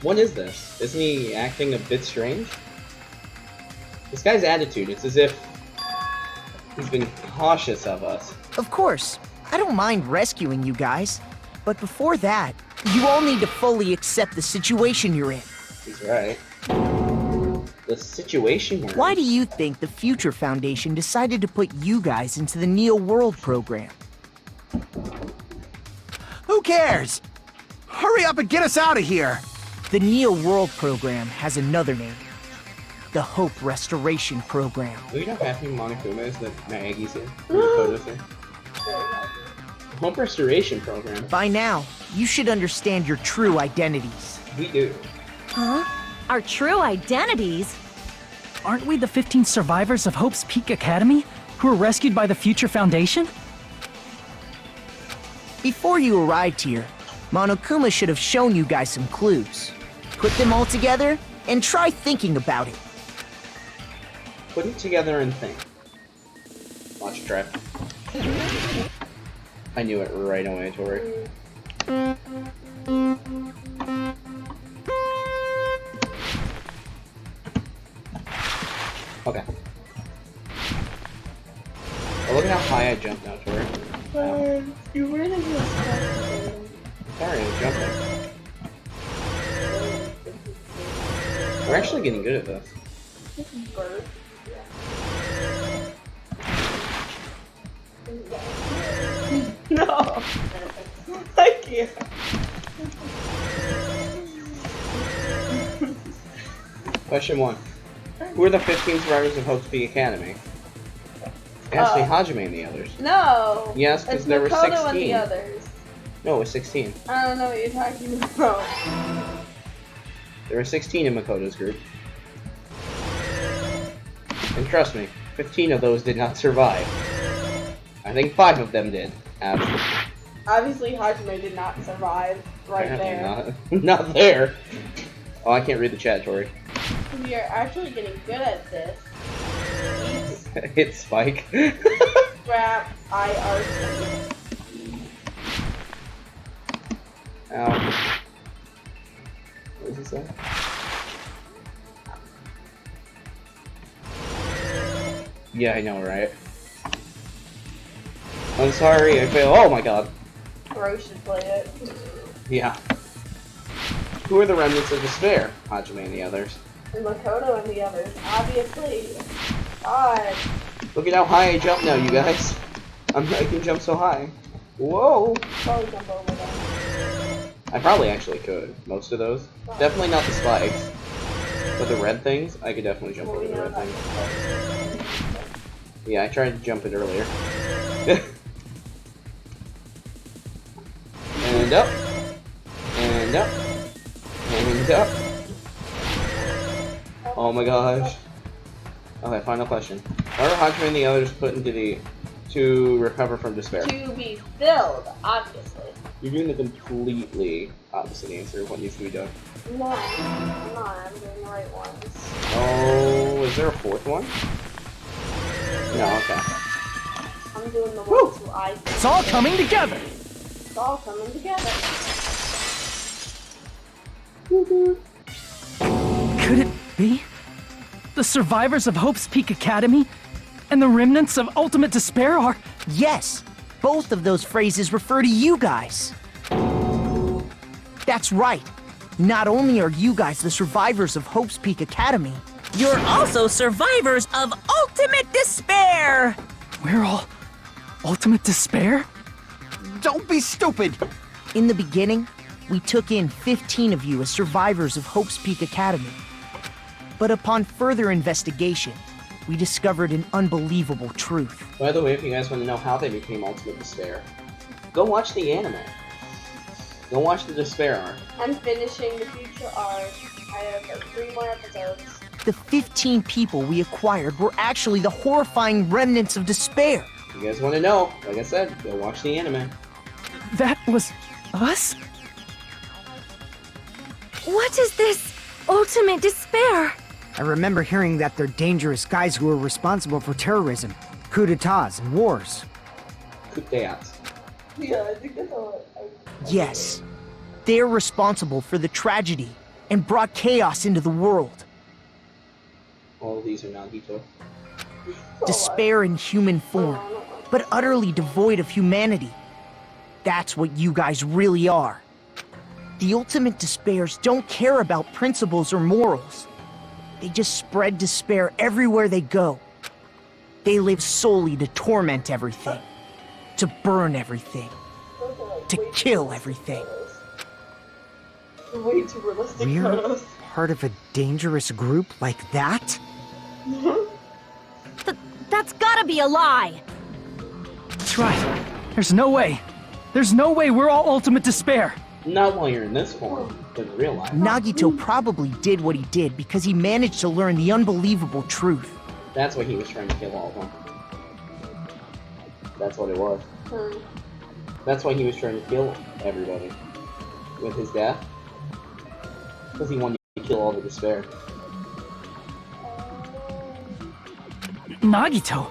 What is this? Isn't he acting a bit strange? This guy's attitude, it's as if he's been cautious of us. Of course, I don't mind rescuing you guys. But before that, you all need to fully accept the situation you're in. He's right. The situation we're in. Why do you think the Future Foundation decided to put you guys into the Neo World program? Who cares? Hurry up and get us out of here! The Neo World program has another name. The Hope Restoration Program. Do you know how happy Monokuma is that Naegi's here? Or Makoto's here? Home Restoration Program. By now, you should understand your true identities. We do. Huh? Our true identities? Aren't we the 15 survivors of Hope's Peak Academy who were rescued by the Future Foundation? Before you arrived here, Monokuma should have shown you guys some clues. Put them all together and try thinking about it. Put it together and think. Watch try. I knew it right away, Tori. Okay. Oh, look at how high I jumped now, Tori. You really just Sorry, I was jumping. We're actually getting good at this. bird. No! I can't. Question 1. Who are the 15 survivors of Hope's Peak Academy? It has to be Hajime and the others. No. Yes, because It's there were Makoto 16. and the others. No, it was 16. I don't know what you're talking about. There were 16 in Makoto's group. And trust me, 15 of those did not survive. I think 5 of them did. Obviously, Hajime did not survive right there. Not there. Oh, I can't read the chat, Tori. We are actually getting good at this. Hit Spike. Scrap IRC. Ow. What does it say? Yeah, I know, right? I'm sorry, I failed. Oh my god. Bro should play it. Yeah. Who are the remnants of despair? Hajime and the others. And Makoto and the others, obviously. God. Look at how high I jump now, you guys. I can jump so high. Whoa! Probably jump over them. I probably actually could. Most of those. Definitely not the spikes. But the red things, I could definitely jump over the red things. Yeah, I tried to jump it earlier. And up. And up. And up. Oh my gosh. Okay, final question. Why are Hajime and the others put into to recover from despair? To be filled, obviously. You're doing the completely opposite answer of what needs to be done. No, I'm not. I'm doing the right ones. Oh, is there a 4th one? No, okay. I'm doing the ones who I think. It's all coming together. It's all coming together. Could it be? The survivors of Hope's Peak Academy and the remnants of Ultimate Despair are... Yes, both of those phrases refer to you guys. That's right. Not only are you guys the survivors of Hope's Peak Academy, You're also survivors of Ultimate Despair! we're all Ultimate Despair? Don't be stupid! in the beginning, we took in 15 of you as survivors of Hope's Peak Academy. But upon further investigation, we discovered an unbelievable truth. By the way, if you guys want to know how they became Ultimate Despair, go watch the anime. Go watch the Despair arc. I'm finishing the future arc. I have 3 more episodes. The 15 people we acquired were actually the horrifying remnants of despair. If you guys want to know, like I said, go watch the anime. That was us? What is this ultimate despair? I remember hearing that they're dangerous guys who are responsible for terrorism, coups d'etats, and wars. Coup d'etats. Yeah, I think that's all. Yes, they're responsible for the tragedy and brought chaos into the world. All of these are Nagito. Despair in human form, but utterly devoid of humanity. That's what you guys really are. The Ultimate Despairs don't care about principles or morals. They just spread despair everywhere they go. They live solely to torment everything, to burn everything, to kill everything. Way too realistic We're photos. part of a dangerous group like that? That's gotta be a lie! That's right. There's no way. There's no way we're all Ultimate Despair. Not while you're in this form, but in real life. Nagito probably did what he did because he managed to learn the unbelievable truth. That's why he was trying to kill all of them. That's what it was. That's why he was trying to kill everybody. With his death. Because he wanted to kill all the despair. Nagito,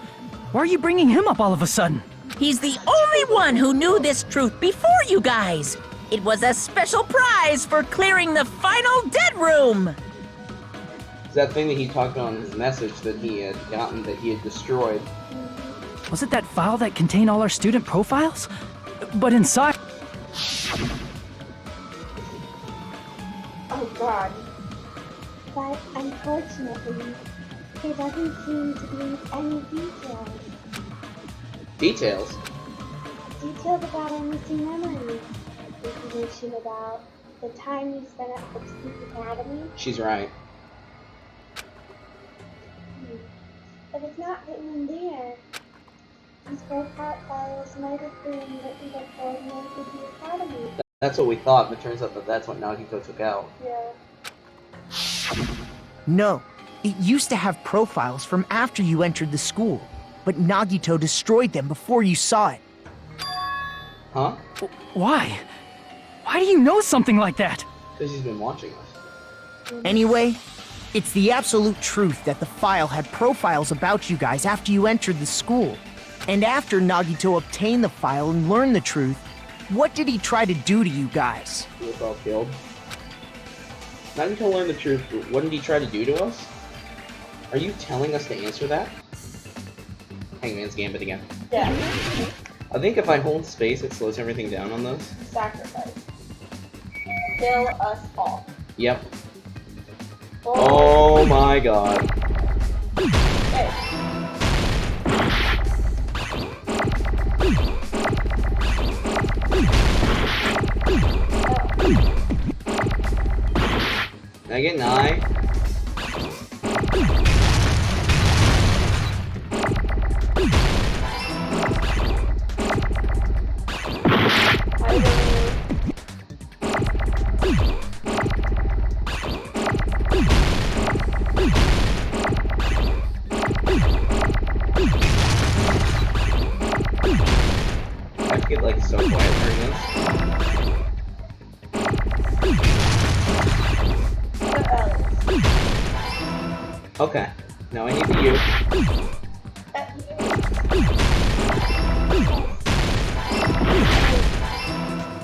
why are you bringing him up all of a sudden? He's the only one who knew this truth before you guys. It was a special prize for clearing the final dead room. It's that thing that he talked about in his message that he had gotten, that he had destroyed. Was it that file that contained all our student profiles? But inside... Oh god. But unfortunately, there doesn't seem to be any details. Details? Details about our missing memories. Information about the time you spent at Hope's Peak Academy. She's right. but it's not written in there. These profile files might have been written by coordinate with the Academy. That's what we thought, but it turns out that that's what Nagito took out. Yeah. No, it used to have profiles from after you entered the school, but Nagito destroyed them before you saw it. Huh? Why? Why do you know something like that? Because he's been watching us. Anyway, it's the absolute truth that the file had profiles about you guys after you entered the school. And after Nagito obtained the file and learned the truth, what did he try to do to you guys? He was all killed. Nagito learned the truth, but what did he try to do to us? Are you telling us to answer that? Hangman's Gambit again. Yeah. I think if I hold space, it slows everything down on those. Sacrifice. Kill us all. Yep. Oh my god. Hey. Can I get an eye? I get like so quiet during this. Okay, now I need to use.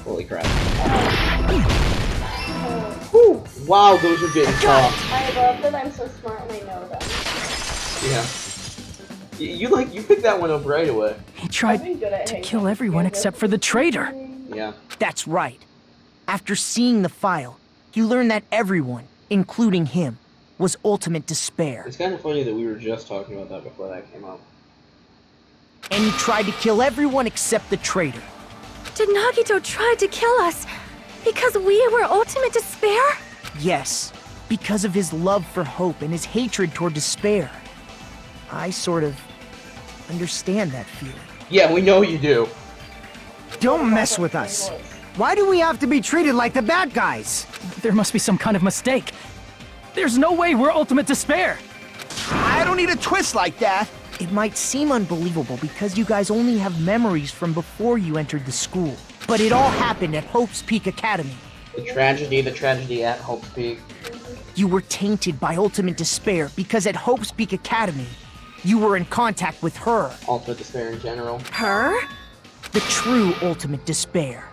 Holy crap. Whew. Wow, those are getting tough. I love that I'm so smart and I know them. Yeah. You picked that one up right away. He tried I've been good at to hanging kill out everyone together. except for the traitor. Yeah. That's right. After seeing the file, you learned that everyone, including him, was ultimate despair. It's kind of funny that we were just talking about that before that came up. And he tried to kill everyone except the traitor. Did Nagito try to kill us because we were ultimate despair? Yes, because of his love for hope and his hatred toward despair. I sort of understand that feeling. Yeah, we know you do. Don't mess with us. Why do we have to be treated like the bad guys? There must be some kind of mistake. There's no way we're ultimate despair. I don't need a twist like that. It might seem unbelievable because you guys only have memories from before you entered the school. But it all happened at Hope's Peak Academy. The tragedy at Hope's Peak. You were tainted by ultimate despair because at Hope's Peak Academy, you were in contact with her. Ultimate despair in general. Her? The true ultimate despair.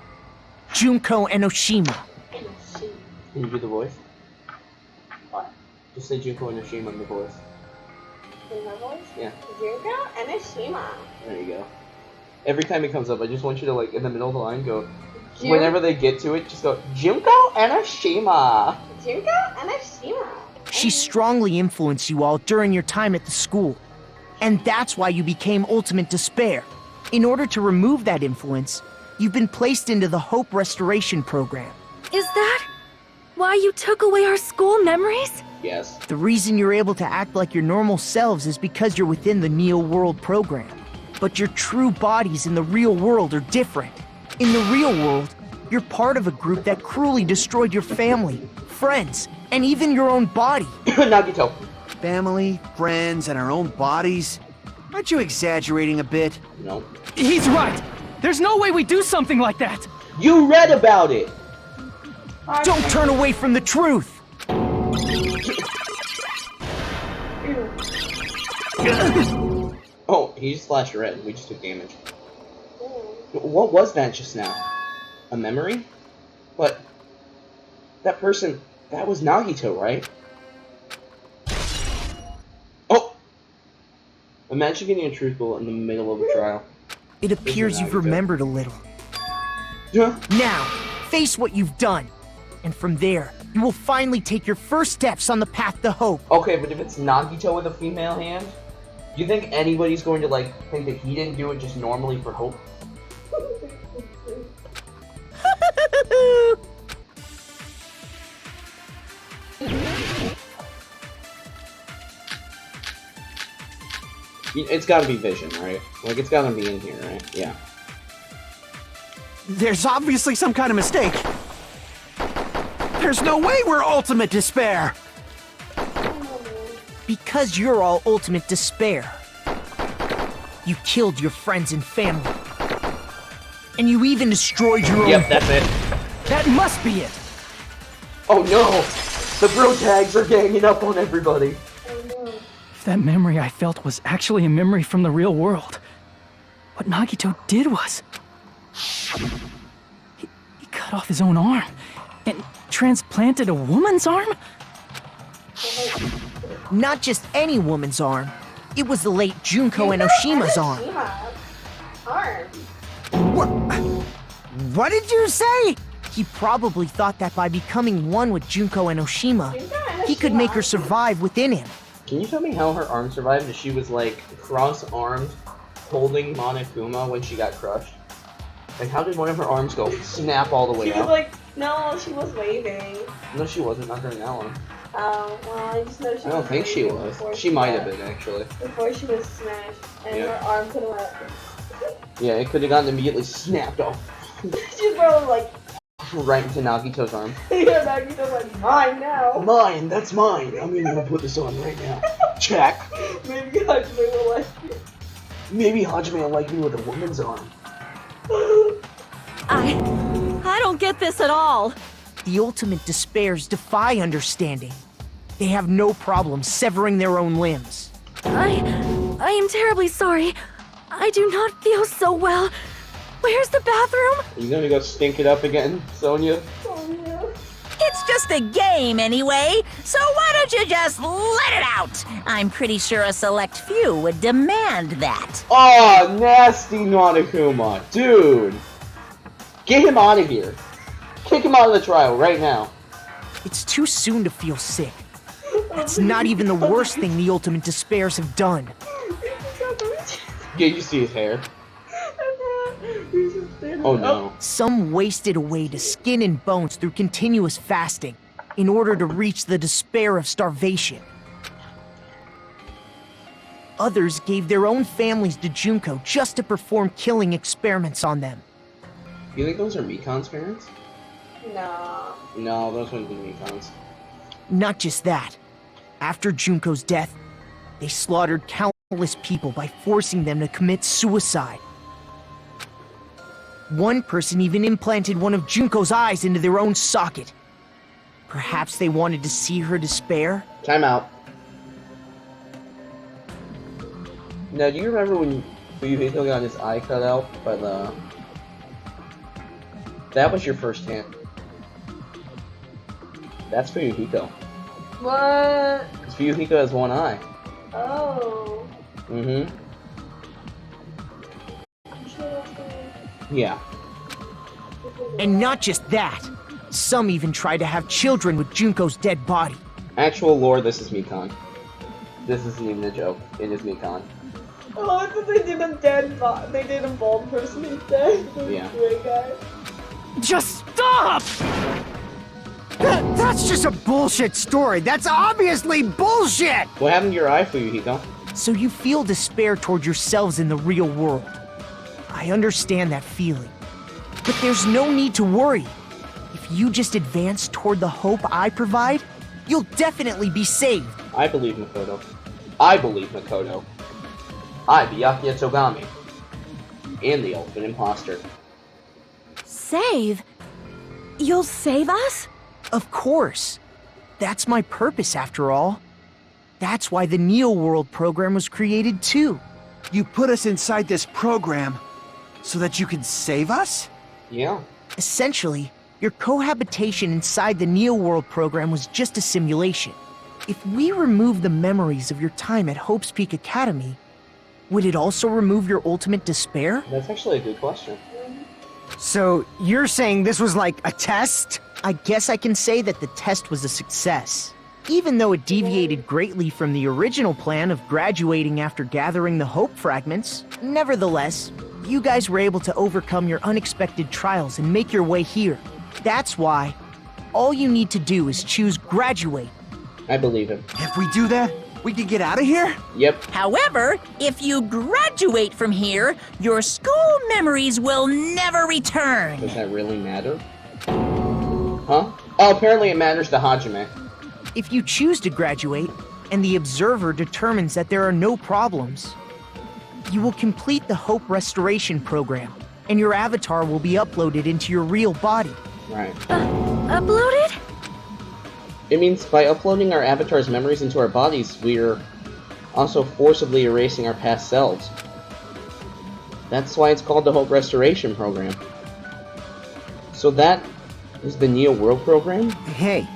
Junko Enoshima. Can you do the voice? What? Just say Junko Enoshima in the voice. In her voice? Yeah. Junko Enoshima. There you go. Every time it comes up, I just want you to, like, in the middle of the line, go... Jun- Whenever they get to it, just go, Junko Enoshima! Junko Enoshima. She strongly influenced you all during your time at the school. And that's why you became ultimate despair. In order to remove that influence, you've been placed into the Hope Restoration Program. Is that why you took away our school memories? Yes. The reason you're able to act like your normal selves is because you're within the Neo World program. But your true bodies in the real world are different. In the real world, you're part of a group that cruelly destroyed your family, friends, and even your own body. Nagito. Family, friends, and our own bodies? Aren't you exaggerating a bit? No. He's right. There's no way we do something like that. You read about it! Don't turn away from the truth! Oh, he just flashed red. We just took damage. What was that just now? A memory? But... that person... that was Nagito, right? Oh! Imagine getting a truth bullet in the middle of a trial. It appears you've remembered a little. Yeah. Now, face what you've done. And from there, you will finally take your first steps on the path to hope. Okay, but if it's Nagito with a female hand, do you think anybody's going to, like, think that he didn't do it just normally for hope? It's gotta be Vision, right? Like, it's gotta be in here, right? Yeah. There's obviously some kind of mistake. There's no way we're Ultimate Despair! Because you're all ultimate despair. You killed your friends and family. And you even destroyed your own... Yep, that's it. That must be it! Oh no! The bro tags are ganging up on everybody. If that memory I felt was actually a memory from the real world, what Nagito did was... He cut off his own arm and transplanted a woman's arm? Not just any woman's arm. It was the late Junko Enoshima's arm. What did you say? He probably thought that by becoming one with Junko Enoshima, he could make her survive within him. Can you tell me how her arm survived? If she was like cross-armed, holding Monokuma when she got crushed? Like, how did one of her arms go snap all the way She was up? like, no, she was waving. No, she wasn't. Not during that one. Well, I just know she I don't was think she waving was. before She might have got- been, actually. Before she was smashed, and Yeah. her arm could have went. Yeah, it could have gotten immediately snapped off She's probably like, right into Nagito's arm. yeah, Nagito's like, mine now. Mine, that's mine. I'm gonna put this on right now. Check. Maybe Hajime will like it. Maybe Hajime will like me with a woman's arm. I don't get this at all. The ultimate despairs defy understanding. They have no problem severing their own limbs. I am terribly sorry. I do not feel so well. Where's the bathroom? Are you gonna go stink it up again, Sonya? It's just a game anyway, so why don't you just let it out? I'm pretty sure a select few would demand that. Oh, nasty Monokuma. Dude. Get him out of here. Kick him out of the trial right now. It's too soon to feel sick. That's not even the worst thing the ultimate despairs have done. Yeah, you see his hair. Oh no. Some wasted away to skin and bones through continuous fasting in order to reach the despair of starvation. Others gave their own families to Junko just to perform killing experiments on them. You think those are Mikon's parents? Nah. No, those wouldn't be Mikon's. Not just that. After Junko's death, they slaughtered countless people by forcing them to commit suicide. One person even implanted one of Junko's eyes into their own socket. Perhaps they wanted to see her despair? Time out. Now, do you remember when Fuyuhiko got his eye cut out by the... That was your first hint. That's Fuyuhiko. What? Because Fuyuhiko has one eye. Oh. Mm-hmm. I'm sure that's the... Yeah. And not just that. Some even tried to have children with Junko's dead body. Actual lore, this is Mikon. This isn't even a joke. It is Mikon. Oh, I thought they did a dead they did a bald person instead. Yeah. Gray guy. Just stop! That's just a bullshit story. That's obviously bullshit! What happened to your eye, Fuyuhiko? So you feel despair toward yourselves in the real world. I understand that feeling. But there's no need to worry. If you just advance toward the hope I provide, you'll definitely be saved. I believe Makoto. I believe Makoto. I, Byakuya Togami. And the ultimate imposter. Save? You'll save us? Of course. That's my purpose, after all. That's why the Neo World program was created, too. You put us inside this program so that you can save us? Yeah. Essentially, your cohabitation inside the Neo World program was just a simulation. If we remove the memories of your time at Hope's Peak Academy, would it also remove your ultimate despair? That's actually a good question. So, you're saying this was like a test? I guess I can say that the test was a success. Even though it deviated greatly from the original plan of graduating after gathering the Hope fragments, nevertheless, you guys were able to overcome your unexpected trials and make your way here. That's why all you need to do is choose graduate. I believe him. If we do that, We could get out of here? Yep. However, if you graduate from here, your school memories will never return. Does that really matter? Huh? Oh, apparently it matters to Hajime. If you choose to graduate, and the observer determines that there are no problems, you will complete the Hope Restoration Program, and your avatar will be uploaded into your real body. Right. Uploaded? It means by uploading our avatar's memories into our bodies, we're also forcibly erasing our past selves. That's why it's called the Hope Restoration Program. So that is the Neo World Program? Hey,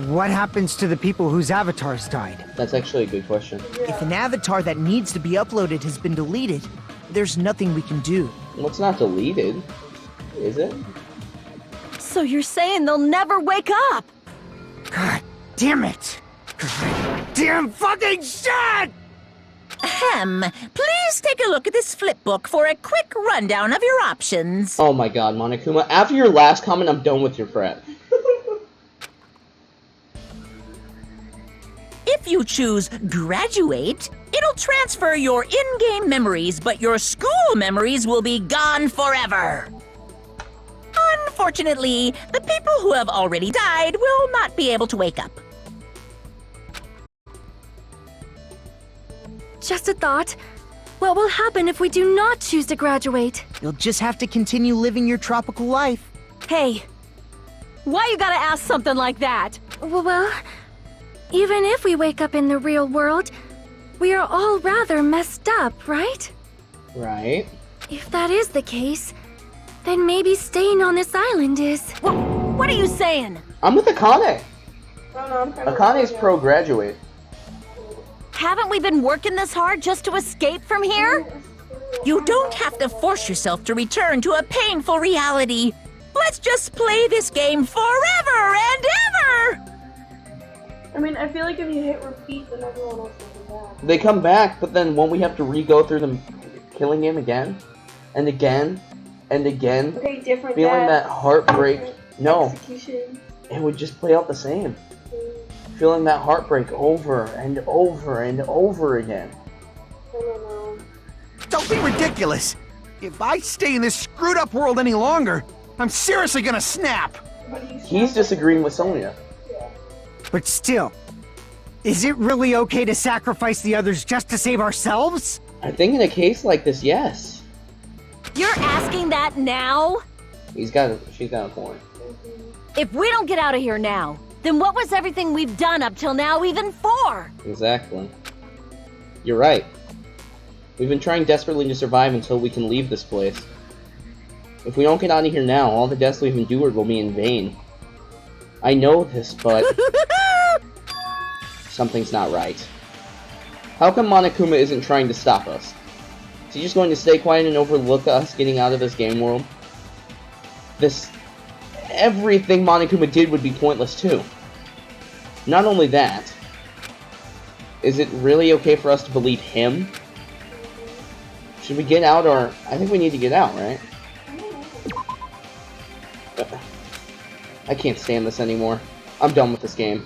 what happens to the people whose avatars died? That's actually a good question. If an avatar that needs to be uploaded has been deleted, there's nothing we can do. Well, it's not deleted, is it? So you're saying they'll never wake up? God damn it! God damn fucking shit! Ahem. Please take a look at this flip book for a quick rundown of your options. Oh my god, Monokuma. After your last comment, I'm done with your crap. If you choose graduate, it'll transfer your in-game memories, but your school memories will be gone forever. Unfortunately, the people who have already died will not be able to wake up. Just a thought. What will happen if we do not choose to graduate? You'll just have to continue living your tropical life. Hey, why you gotta ask something like that? Well, even if we wake up in the real world, we are all rather messed up, right? Right. If that is the case, then maybe staying on this island is... What are you saying? I'm with Akane. I don't know, I'm kind of Akane's pro-graduate. Haven't we been working this hard just to escape from here? You don't have to force yourself to return to a painful reality. Let's just play this game forever and ever! I mean, I feel like if you hit repeat, then everyone else will be back. They come back, but then won't we have to re-go through them killing him again? And again? And again? Okay, different Feeling that deaths, heartbreak? different No. executions. It would just play out the same. Feeling that heartbreak over and over and over again. I don't know. Don't be ridiculous! If I stay in this screwed up world any longer, I'm seriously gonna snap! But He's disagreeing with Sonia. But still, is it really okay to sacrifice the others just to save ourselves? I think in a case like this, yes. You're asking that now? She's got a point. If we don't get out of here now, then what was everything we've done up till now even for? Exactly. You're right. We've been trying desperately to survive until we can leave this place. If we don't get out of here now, all the deaths we've endured will be in vain. I know this, but... something's not right. How come Monokuma isn't trying to stop us? Is he just going to stay quiet and overlook us getting out of this game world? Everything Monokuma did would be pointless too. Not only that, is it really okay for us to believe him? Should we get out or... I think we need to get out, right? I can't stand this anymore. I'm done with this game.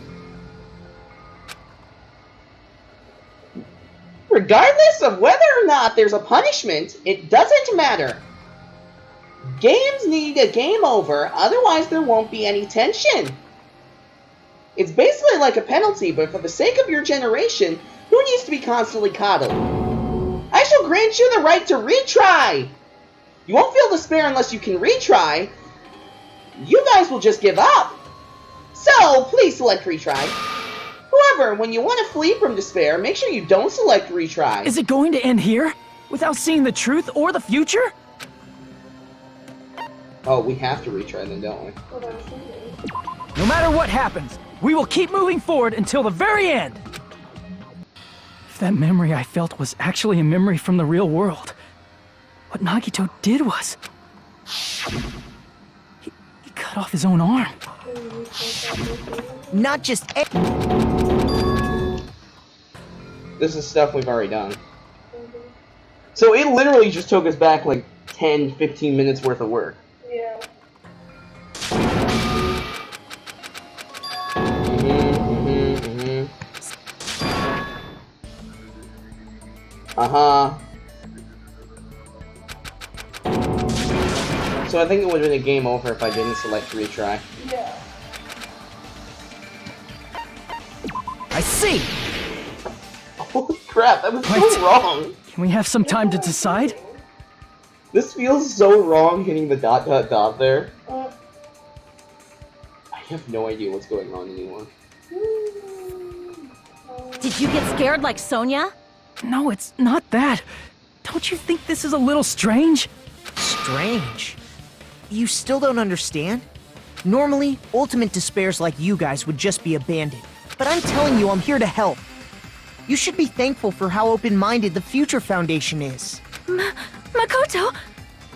Regardless of whether or not there's a punishment, it doesn't matter. Games need a game over, otherwise there won't be any tension. It's basically like a penalty, but for the sake of your generation, who needs to be constantly coddled? I shall grant you the right to retry! You won't feel despair unless you can retry. You guys will just give up. So, please select retry. However, when you want to flee from despair, make sure you don't select retry. Is it going to end here? Without seeing the truth or the future? Oh, we have to retry then, don't we? No matter what happens, we will keep moving forward until the very end! If that memory I felt was actually a memory from the real world, what Nagito did was... He cut off his own arm. Not just... This is stuff we've already done. So it literally just took us back like 10, 15 minutes worth of work. Yeah. Uh-huh. So I think it would have been a game over if I didn't select retry. Yeah. I see! Holy crap, that was Right. so wrong! Can we have some time to decide? This feels so wrong hitting the ... there. I have no idea what's going on anymore. Did you get scared like Sonia? No, it's not that. Don't you think this is a little strange? Strange. You still don't understand? Normally, ultimate despairs like you guys would just be abandoned. But I'm telling you, I'm here to help. You should be thankful for how open-minded the Future Foundation is. Makoto,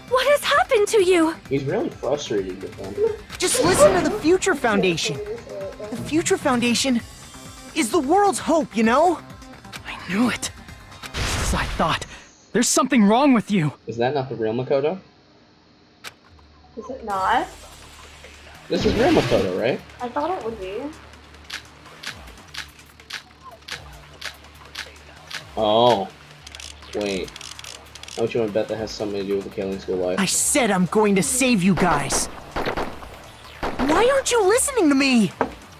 what has happened to you? He's really frustrated with them. Just listen to the Future Foundation. The Future Foundation is the world's hope, you know? I knew it. Just as I thought. There's something wrong with you. Is that not the real Makoto? Is it not? This is real Makoto, right? I thought it would be. Oh. Wait. Don't you want to bet that has something to do with the killing school life? I said I'm going to save you guys. Why aren't you listening to me?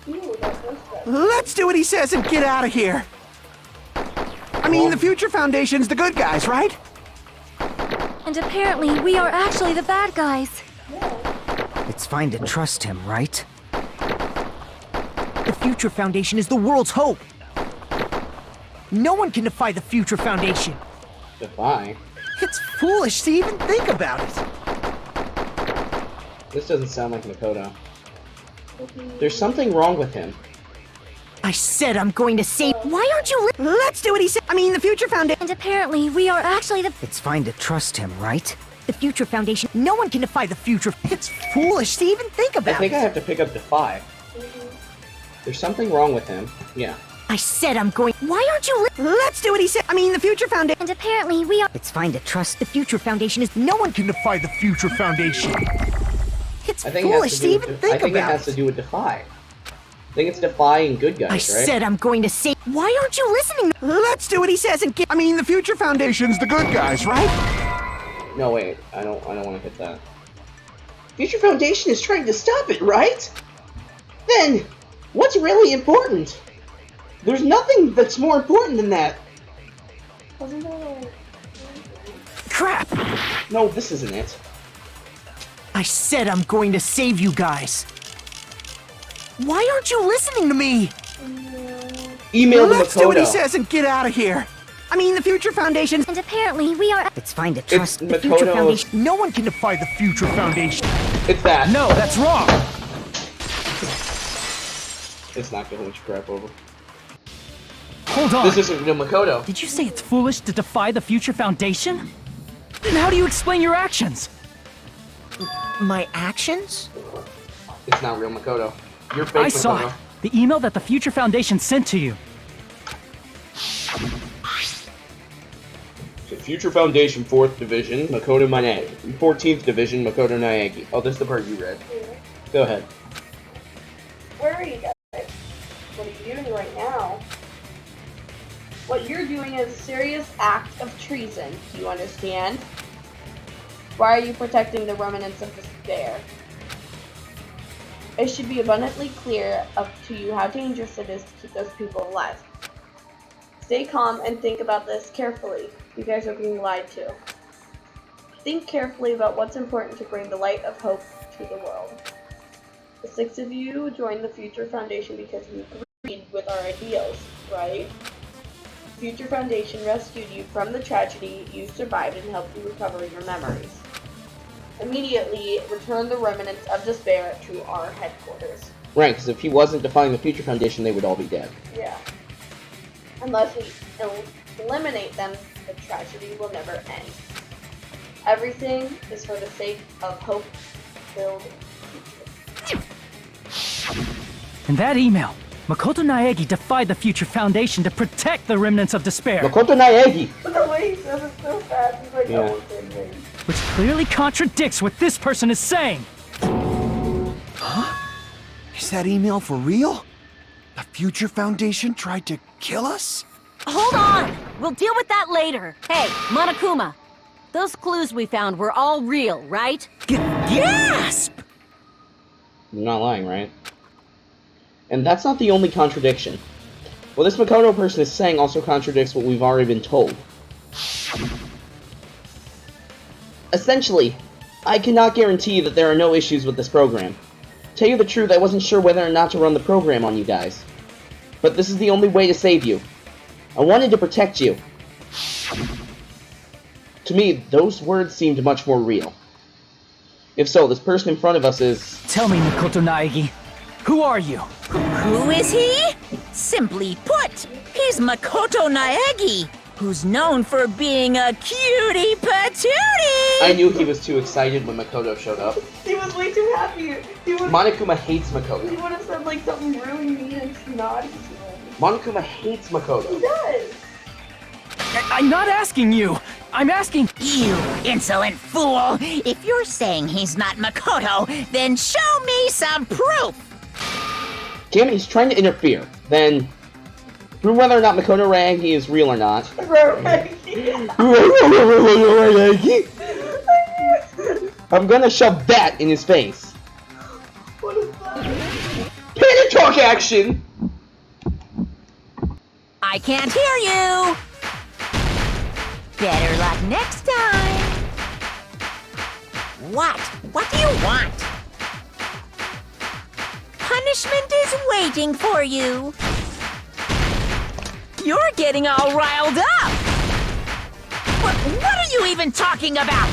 Ooh, that was good. Let's do what he says and get out of here. I mean, the Future Foundation's the good guys, right? And apparently, we are actually the bad guys. It's fine to trust him, right? The Future Foundation is the world's hope. No one can defy the Future Foundation. Defy? It's foolish to even think about it. This doesn't sound like Makoto. There's something wrong with him. I said I'm going to save. Why aren't you Let's do what he said. I mean, the Future Foundation. And apparently, we are actually the... It's fine to trust him, right? The Future Foundation. No one can defy the Future. It's foolish to even think I about think it. I have to pick up Defy. There's something wrong with him. Yeah. I said I'm going. Why aren't you Let's do what he said. I mean, the Future Foundation. And apparently, we are... It's fine to trust the Future Foundation is. No one can defy the Future Foundation. It's I think it foolish has to to do even with, think I think it about has to do with Defy. I think it's defying good guys, I right? said I'm going to save. Why aren't you listening? Let's do what he says and get. I mean, the Future Foundation's the good guys, right? No, wait. I don't want to hit that. Future Foundation is trying to stop it, right? Then, what's really important? There's nothing that's more important than that. Wasn't there Crap! No, this isn't it. I said I'm going to save you guys. Why aren't you listening to me? Email the Let's do what he Makoto. says and get out of here. I mean, the Future Foundation. And apparently, we are... It's fine to trust It's the Future Makoto's- Foundation. No one can defy the Future Foundation. It's that. No, that's wrong! It's not going to crap over. Hold on. This isn't real Makoto. Did you say it's foolish to defy the Future Foundation? Then how do you explain your actions? My actions? It's not real Makoto. You're fake I saw Makoto. it. The email that the Future Foundation sent to you. The Future Foundation 4th Division, Makoto Mane. 14th Division, Makoto Naegi. Oh, this is the part you read. Go ahead. Where are you guys? What are you doing right now? What you're doing is a serious act of treason. Do you understand? Why are you protecting the remnants of despair? It should be abundantly clear up to you how dangerous it is to keep those people alive. Stay calm and think about this carefully. You guys are being lied to. Think carefully about what's important to bring the light of hope to the world. The 6 of you joined the Future Foundation because you agreed with our ideals, right? Future Foundation rescued you from the tragedy you survived and helped you recover your memories. Immediately, return the remnants of despair to our headquarters. Right, because if he wasn't defying the Future Foundation, they would all be dead. Yeah. Unless we eliminate them, the tragedy will never end. Everything is for the sake of hope-filled future. In that email, Makoto Naegi defied the Future Foundation to protect the remnants of despair, Makoto Naegi! The way he says it so fast, he's like, Yeah. oh, okay, maybe. which clearly contradicts what this person is saying. Is that email for real? The Future Foundation tried to kill us? Hold on! We'll deal with that later. Hey, Monokuma. Those clues we found were all real, right? Gasp! You're not lying, right? And that's not the only contradiction. What this Makoto person is saying also contradicts what we've already been told. Essentially, I cannot guarantee that there are no issues with this program. To tell you the truth, I wasn't sure whether or not to run the program on you guys. But this is the only way to save you. I wanted to protect you. To me, those words seemed much more real. If so, this person in front of us is... Tell me, Makoto Naegi, who are you? Who is he? Simply put, he's Makoto Naegi, who's known for being a cutie patootie! I knew he was too excited when Makoto showed up. He was way too happy. Monokuma hates Makoto. He would have said like something really mean and snotty to him. Monokuma hates Makoto. He does. I'm not asking you. I'm asking... You insolent fool! If you're saying he's not Makoto, then show me some proof! Damn it, he's trying to interfere. Then, prove whether or not Makoto Naegi is real or not. I'm gonna shove that in his face. What is that? Panic talk action! I can't hear you! Better luck next time! What? What do you want? Punishment is waiting for you! You're getting all riled up! What are you even talking about?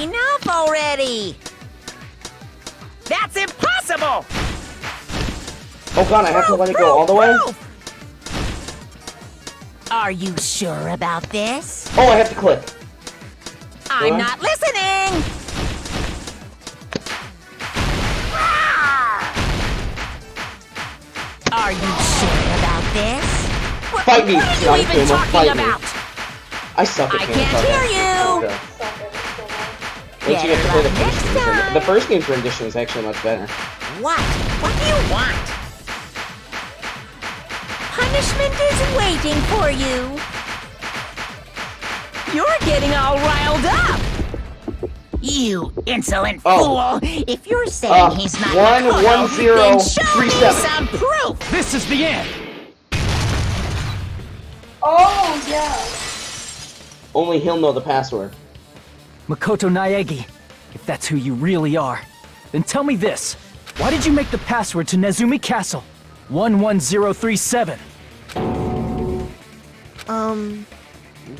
Enough already! That's impossible! Oh god, I have to let it go all the way? Are you sure about this? Oh, I have to click. I'm What? not listening! Are you sure about this? Fight me, What are you even Monokuma, talking fight me. about? I suck at I panic can't talk hear action. you. Okay. Suck it so much. Once you get to play the Better first luck game, next the first game's rendition is actually much better. What? What do you want? Punishment is waiting for you. You're getting all riled up. You insolent Oh. fool! If you're saying he's not Makoto, 11037. then show me some proof. This is the end! Oh, yeah. Only he'll know the password. Makoto Naegi, if that's who you really are, then tell me this. Why did you make the password to Nezumi Castle? 11037.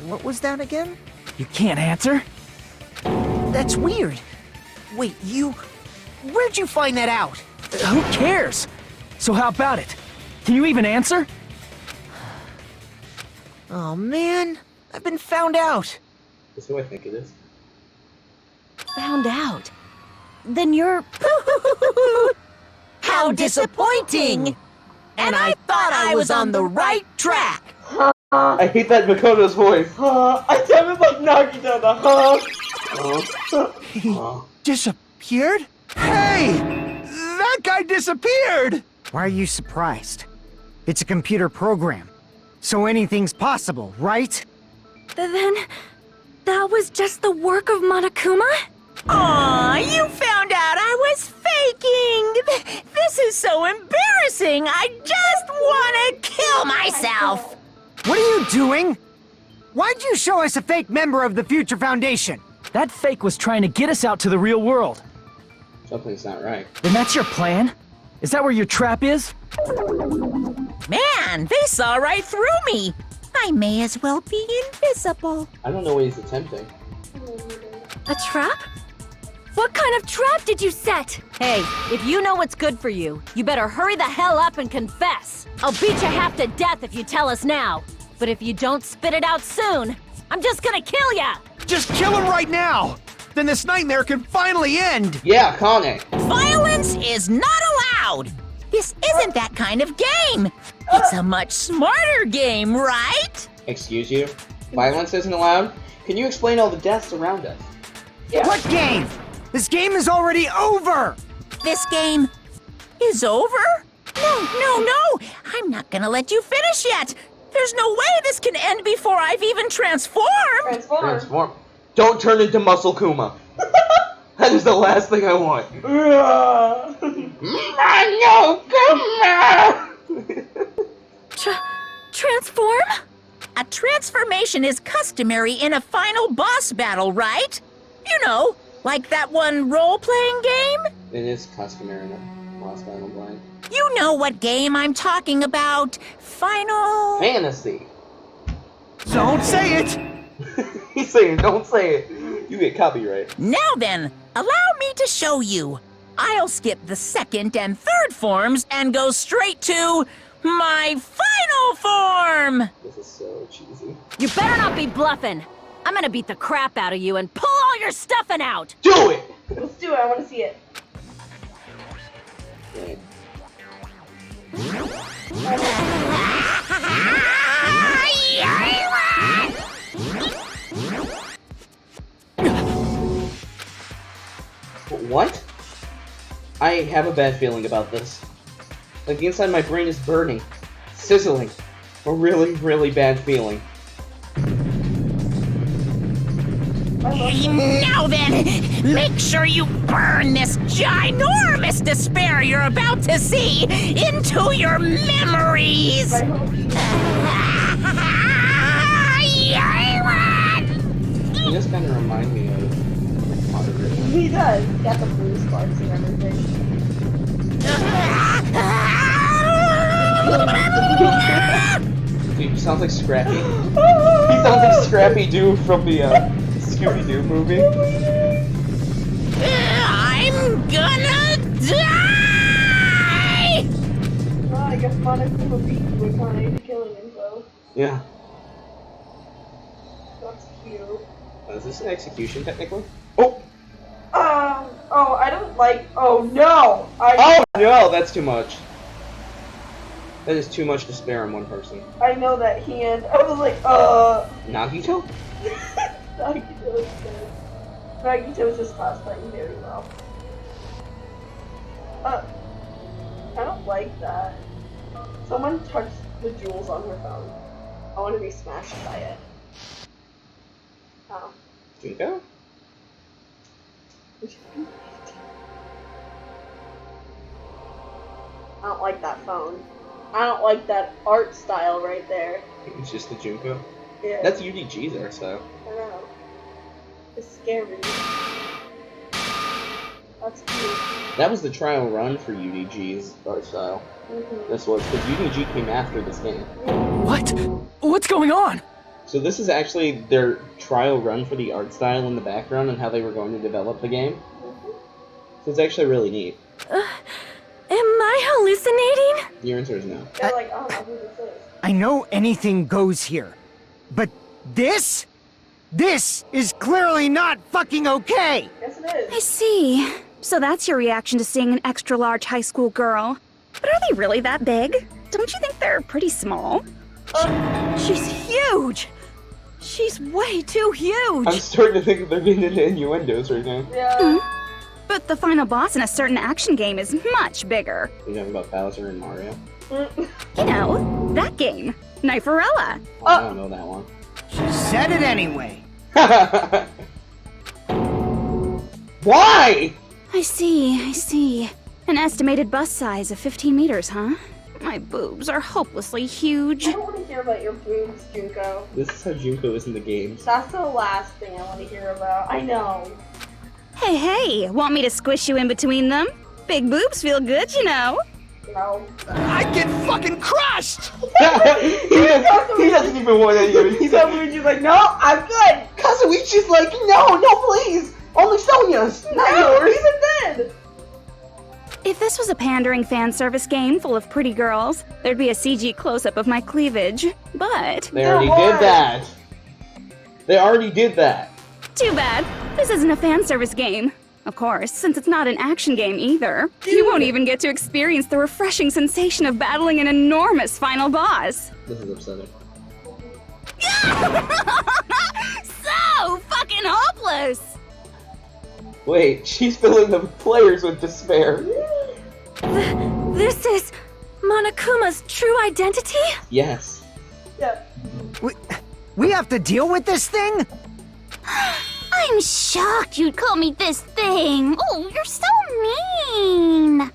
What was that again? You can't answer? That's weird. Wait, where'd you find that out? Who cares? So how about it? Can you even answer? Oh man, I've been found out. That's who I think it is. Found out. Then you're... How disappointing! And I thought I was on the right track. I hate that Makoto's voice. I sounded like Nagita the He disappeared? Hey! That guy disappeared! Why are you surprised? It's a computer program, so anything's possible, right? Then, that was just the work of Monokuma? Aw, you found out I was faking! This is so embarrassing! I just want to kill myself! What are you doing? Why'd you show us a fake member of the Future Foundation? That fake was trying to get us out to the real world. Something's not right. Then that's your plan? Is that where your trap is? Man, they saw right through me! I may as well be invisible. I don't know what he's attempting. A trap? What kind of trap did you set? Hey, if you know what's good for you, you better hurry the hell up and confess. I'll beat you half to death if you tell us now. But if you don't spit it out soon, I'm just gonna kill ya! Just kill him right now! Then this nightmare can finally end! Yeah, Kane. Violence is not allowed! This isn't that kind of game! It's a much smarter game, right? Excuse you? Violence isn't allowed? Can you explain all the deaths around us? What game? This game is already over! This game is over? No, I'm not gonna let you finish yet! There's no way this can end before I've even transformed! Transform. Don't turn into Muscle Kuma. That is the last thing I want. Transform? A transformation is customary in a final boss battle, right? You know, like that one role-playing game? It is customary in a boss battle, Blind. You know what game I'm talking about. Final... Fantasy. Don't say it! He's saying, don't say it. You get copyright. Now then, allow me to show you. I'll skip the second and third forms and go straight to my final form! This is so cheesy. You better not be bluffing. I'm gonna beat the crap out of you and pull all your stuffing out. Do it! Let's do it. I want to see it. Wait. What? I have a bad feeling about this. Like the inside of my brain is burning, sizzling. A really, really bad feeling. Now then, make sure you burn this ginormous despair you're about to see into your memories! You just kind of remind me of Potter Ritual. He does. He's got the blue sparks and everything. Dude, he sounds like Scrappy. He sounds like Scrappy Doo from the Scooby-Doo movie. I'm gonna die! Well, I guess Monokuma beat you with Kane killing him, though. Yeah. That's cute. Is this an execution, technically? Oh! Oh, I don't like. Oh no! Oh no, that's too much. That is too much to spare in one person. I know that hand. I was like, Nagito? Nagito is good. Nagito is just cosplaying very well. I don't like that. Someone touched the jewels on her phone. I want to be smashed by it. Oh. Junko? I don't like that phone. I don't like that art style right there. It's just the Junko? Yeah. That's UDG's art style. I know. It's scary. That's cute. That was the trial run for UDG's art style. This was, because UDG came after this game. What? What's going on? So this is actually their trial run for the art style in the background and how they were going to develop the game. So it's actually really neat. Am I hallucinating? Your answer is no. They're like, I don't know who this is. I know anything goes here. But this? This is clearly not fucking okay! Yes, it is. I see. So that's your reaction to seeing an extra-large high school girl. But are they really that big? Don't you think they're pretty small? She's huge! She's way too huge! I'm starting to think that they're getting into innuendos right now. Yeah. But the final boss in a certain action game is much bigger. You're talking about Bowser and Mario? You know, that game. Kniferella. Oh, I don't know that one. She said it anyway. Why? I see. An estimated bust size of 15 meters, huh? My boobs are hopelessly huge. I don't want to hear about your boobs, Junko. This is how Junko is in the games. That's the last thing I want to hear about. I know. Hey, want me to squish you in between them? Big boobs feel good, you know. No. I get fucking crushed! he doesn't even want to hear it. He's like, Kazuichi's like, no, I'm good. Kazuichi's like, no, please! Only Sonya's, not yours! He's in bed. If this was a pandering fan service game full of pretty girls, there'd be a CG close-up of my cleavage. But They already did that. They already did that. too bad. This isn't a fan service game. Of course, since it's not an action game either. You won't even get to experience the refreshing sensation of battling an enormous final boss. This is upsetting. So fucking hopeless! Wait, she's filling the players with despair. This is Monokuma's true identity? Yes. Yeah. We have to deal with this thing? I'm shocked you'd call me this thing. Oh, you're so mean.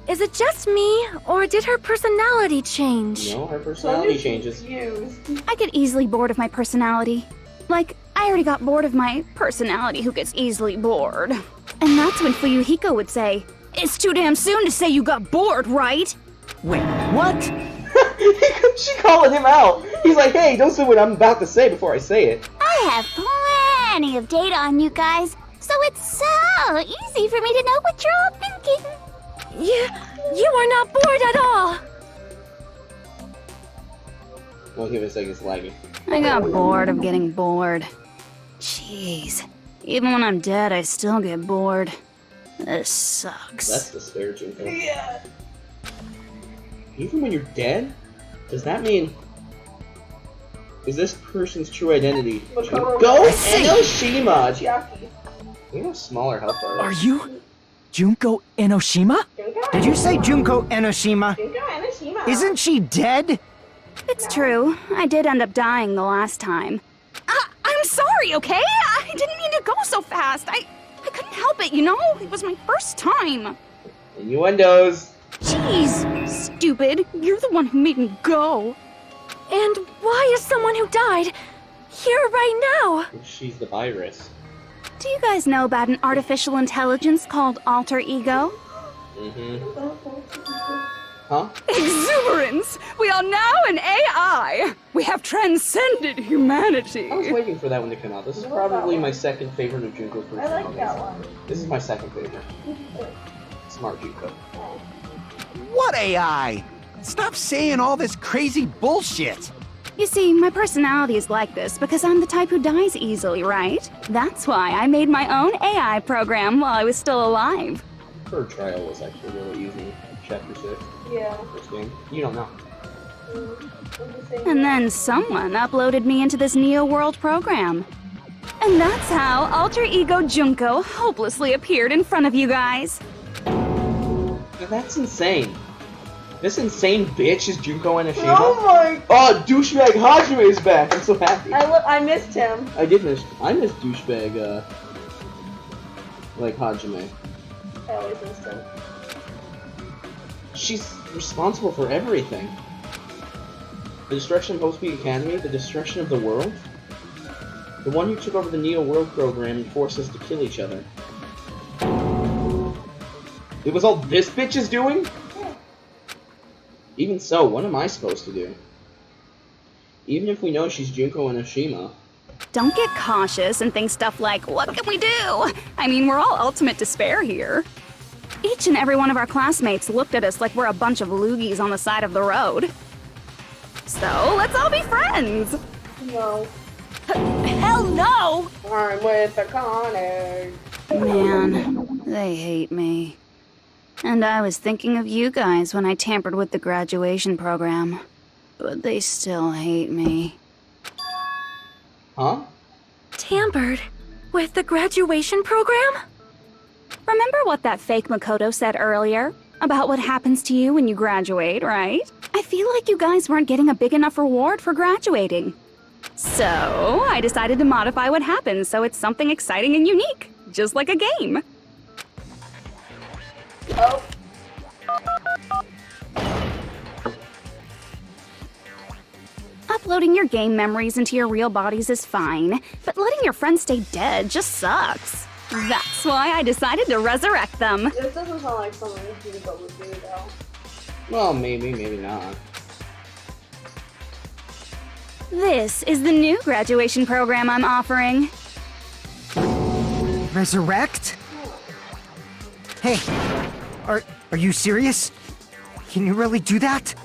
Is it just me, or did her personality change? No, her personality changes. Confused. I get easily bored of my personality. Like, I already got bored of my personality who gets easily bored. And that's when Fuyuhiko would say, "It's too damn soon to say you got bored, right?" Wait, what? She calling him out. He's like, hey, don't say what I'm about to say before I say it. I have plenty of data on you guys, so it's so easy for me to know what you're all thinking. You are not bored at all. Well, give it a second, it's laggy. I got bored of getting bored. Jeez. Even when I'm dead, I still get bored. This sucks. That's the spare Junko. Yeah. Even when you're dead? Does that mean... Is this person's true identity Makoto Junko see. Enoshima? Chiaki. We have smaller health bars. Are you Junko Enoshima? Did you say Junko Enoshima? Junko Enoshima. Isn't she dead? It's true. I did end up dying the last time. I'm sorry, okay? I didn't mean to go so fast. I couldn't help it, you know? It was my first time. Innuendos. Jeez, stupid. You're the one who made me go. And why is someone who died here right now? She's the virus. Do you guys know about an artificial intelligence called alter ego? Huh? Exuberance! We are now an AI! We have transcended humanity! I was waiting for that one to come out. This is probably my second favorite of Junko's I like that one. This is my second favorite. Smart Junko. What AI? Stop saying all this crazy bullshit. You see, my personality is like this because I'm the type who dies easily, right? That's why I made my own AI program while I was still alive. Her trial was actually really easy. Chapter 6. Yeah. First game. You don't know. And then someone uploaded me into this Neo World program. And that's how Alter Ego Junko hopelessly appeared in front of you guys. That's insane. This insane bitch is Junko Enoshima. Oh my! Oh, douchebag Hajime is back. I'm so happy. I missed him. I missed douchebag, like Hajime. I always missed him. She's responsible for everything. The destruction of Hope Speed Academy, the destruction of the world. The one who took over the Neo World program and forced us to kill each other. It was all this bitch is doing? Yeah. Even so, what am I supposed to do? Even if we know she's Junko Enoshima. Don't get cautious and think stuff like, what can we do? I mean, we're all ultimate despair here. Each and every one of our classmates looked at us like we're a bunch of loogies on the side of the road. So, let's all be friends! No. Hell no! I'm with the Connors. Man, they hate me. And I was thinking of you guys when I tampered with the graduation program. But they still hate me. Huh? Tampered with the graduation program? Remember what that fake Makoto said earlier? About what happens to you when you graduate, right? I feel like you guys weren't getting a big enough reward for graduating. So, I decided to modify what happens so it's something exciting and unique. Just like a game. Oh. Uploading your game memories into your real bodies is fine, but letting your friends stay dead just sucks. That's why I decided to resurrect them. This doesn't sound like something Junko would do, though. Well, maybe, maybe not. This is the new graduation program I'm offering. Resurrect? Hey, are you serious? Can you really do that?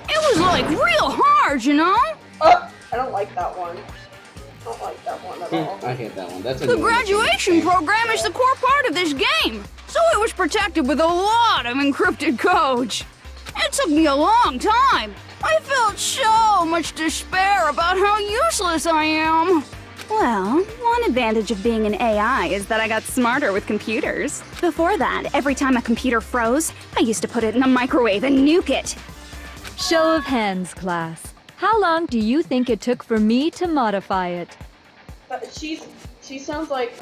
It was like real hard, you know? I don't like that one. I don't like that one at all. I hate that one. That's a The new one. graduation program is the core part of this game, so it was protected with a lot of encrypted code. It took me a long time. I felt so much despair about how useless I am. Well, one advantage of being an AI is that I got smarter with computers. Before that, every time a computer froze, I used to put it in the microwave and nuke it. Show of hands, class. How long do you think it took for me to modify it? But she sounds like,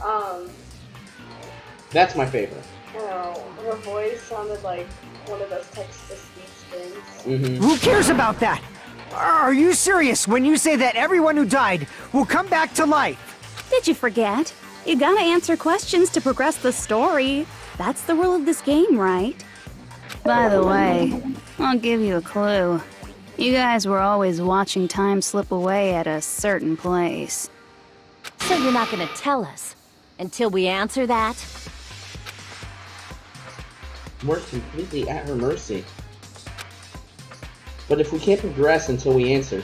That's my favorite. I don't know, her voice sounded like one of those text-to-speech things. Mm-hmm. Who cares about that? Are you serious when you say that everyone who died will come back to life? Did you forget? You gotta answer questions to progress the story. That's the rule of this game, right? By the way, I'll give you a clue. You guys were always watching time slip away at a certain place. So you're not gonna tell us until we answer that? We're completely at her mercy. But if we can't progress until we answer,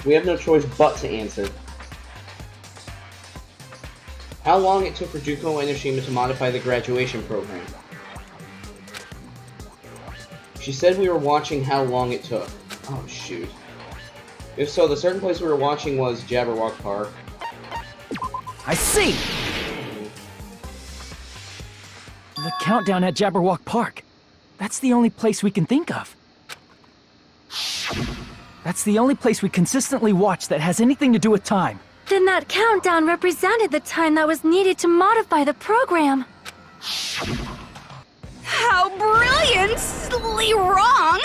we have no choice but to answer. How long it took for Juko and Inoshima to modify the graduation program? She said we were watching how long it took. Oh, shoot. If so, the certain place we were watching was Jabberwock Park. I see! The countdown at Jabberwock Park. That's the only place we can think of. That's the only place we consistently watch that has anything to do with time. Then that countdown represented the time that was needed to modify the program. How brilliantly wrong!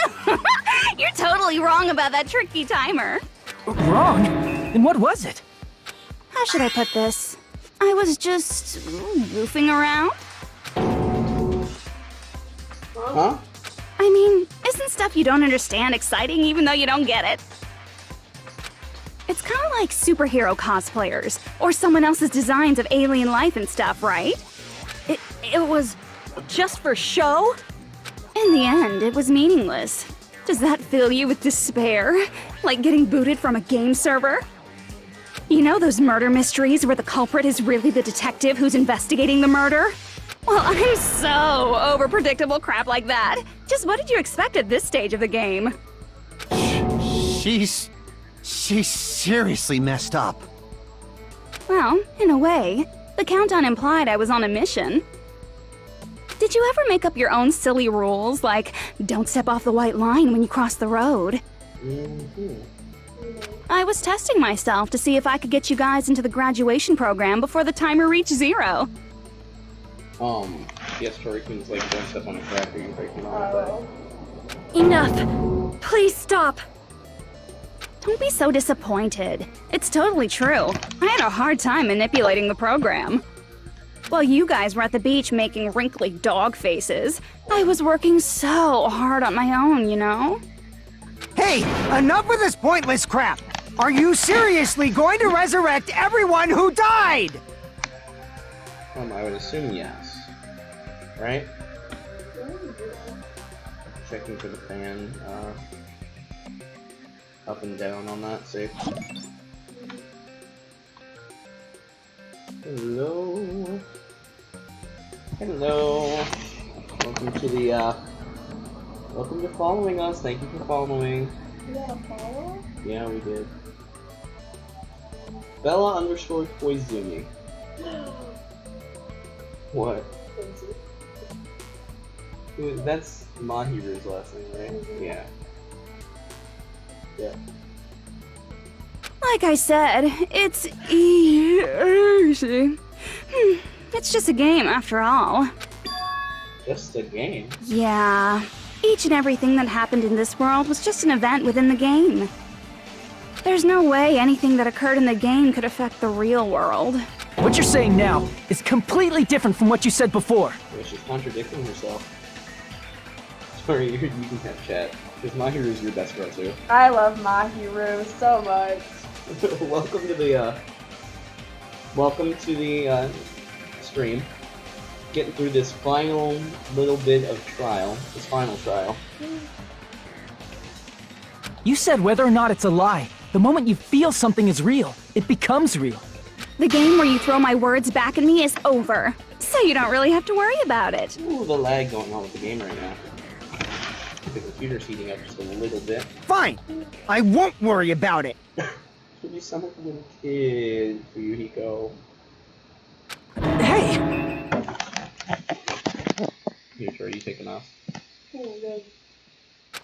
You're totally wrong about that tricky timer. Wrong? Then what was it? How should I put this? I was just goofing around. Huh? I mean, isn't stuff you don't understand exciting even though you don't get it? It's kind of like superhero cosplayers, or someone else's designs of alien life and stuff, right? It was just for show? In the end, it was meaningless. Does that fill you with despair? Like getting booted from a game server? You know those murder mysteries where the culprit is really the detective who's investigating the murder? Well, I'm so over predictable crap like that. Just what did you expect at this stage of the game? She's seriously messed up. Well, in a way, the countdown implied I was on a mission. Did you ever make up your own silly rules, like don't step off the white line when you cross the road? Mm-hmm. I was testing myself to see if I could get you guys into the graduation program before the timer reached 0. Yes, Torikun's like one step on a cracker, you're breaking off. Enough! Please stop! Don't be so disappointed. It's totally true. I had a hard time manipulating the program. While you guys were at the beach making wrinkly dog faces, I was working so hard on my own, you know? Hey, enough with this pointless crap! Are you seriously going to resurrect everyone who died? I would assume yes. Right? Checking for the fan, up and down on that, see? Hello? Hello? Welcome to following us, thank you for following. You got a follow? Yeah, we did. Bella_Koizumi. What? That's Mahiru's last name, right? Mm-hmm. Yeah. Yeah. Like I said, it's easy. It's just a game after all. Just a game. Yeah. Each and everything that happened in this world was just an event within the game. There's no way anything that occurred in the game could affect the real world. What you're saying now is completely different from what you said before. Yeah, she's contradicting herself. Sorry, you can have chat. Because Mahiru's your best friend too. I love Mahiru so much. Welcome to the stream. Getting through this final little bit of trial. This final trial. You said whether or not it's a lie. The moment you feel something is real, it becomes real. The game where you throw my words back at me is over, so you don't really have to worry about it. Ooh, the lag going on with the game right now. The computer's heating up just a little bit. Fine! I won't worry about it! You sound like a little kid, Fuyuhiko. Hey! Here, Troy, you taking off? Oh, good.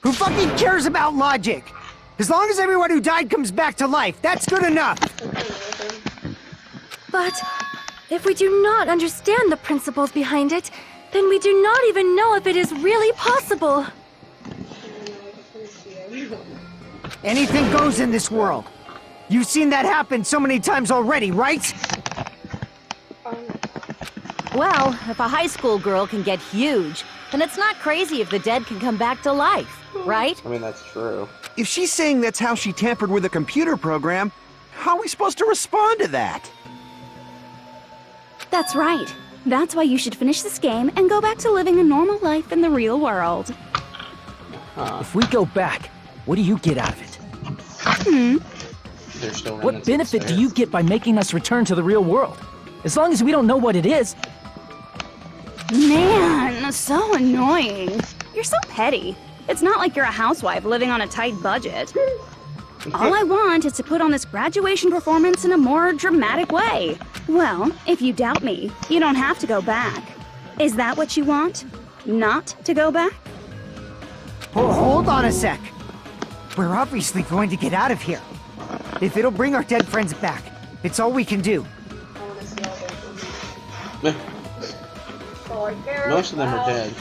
Who fucking cares about logic? As long as everyone who died comes back to life, that's good enough. But if we do not understand the principles behind it, then we do not even know if it is really possible. Anything goes in this world. You've seen that happen so many times already, right? Well, if a high school girl can get huge, then it's not crazy if the dead can come back to life, right? I mean, that's true. If she's saying that's how she tampered with a computer program, how are we supposed to respond to that? That's right. That's why you should finish this game and go back to living a normal life in the real world. If we go back, what do you get out of it? There's still What remnants of benefit do despair. you get by making us return to the real world? As long as we don't know what it is. Man, so annoying. You're so petty. It's not like you're a housewife living on a tight budget. All I want is to put on this graduation performance in a more dramatic way. Well, if you doubt me, you don't have to go back. Is that what you want? Not to go back? Oh, hold on a sec. We're obviously going to get out of here. If it'll bring our dead friends back, it's all we can do. I want to see all their movies. All I care Most of them are about- dead.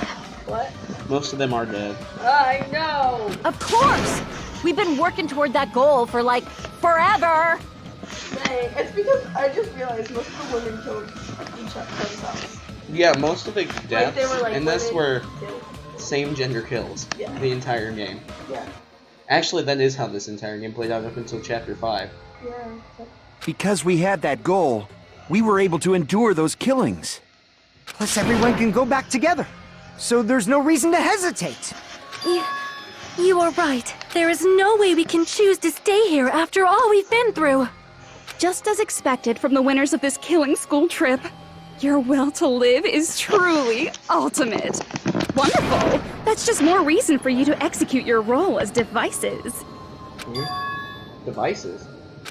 What? Most of them are dead. I know! Of course! We've been working toward that goal for like forever! Dang, it's because I just realized most of the women killed each other themselves. Yeah, most of the deaths they were, like, in this women were killed. same gender kills. Yeah. The entire game. Yeah. Actually, that is how this entire game played out up until chapter 5. Yeah. Because we had that goal, we were able to endure those killings. Plus everyone can go back together. So there's no reason to hesitate. You are right. There is no way we can choose to stay here after all we've been through. Just as expected from the winners of this killing school trip, your will to live is truly ultimate. Wonderful! That's just more reason for you to execute your role as devices. Devices?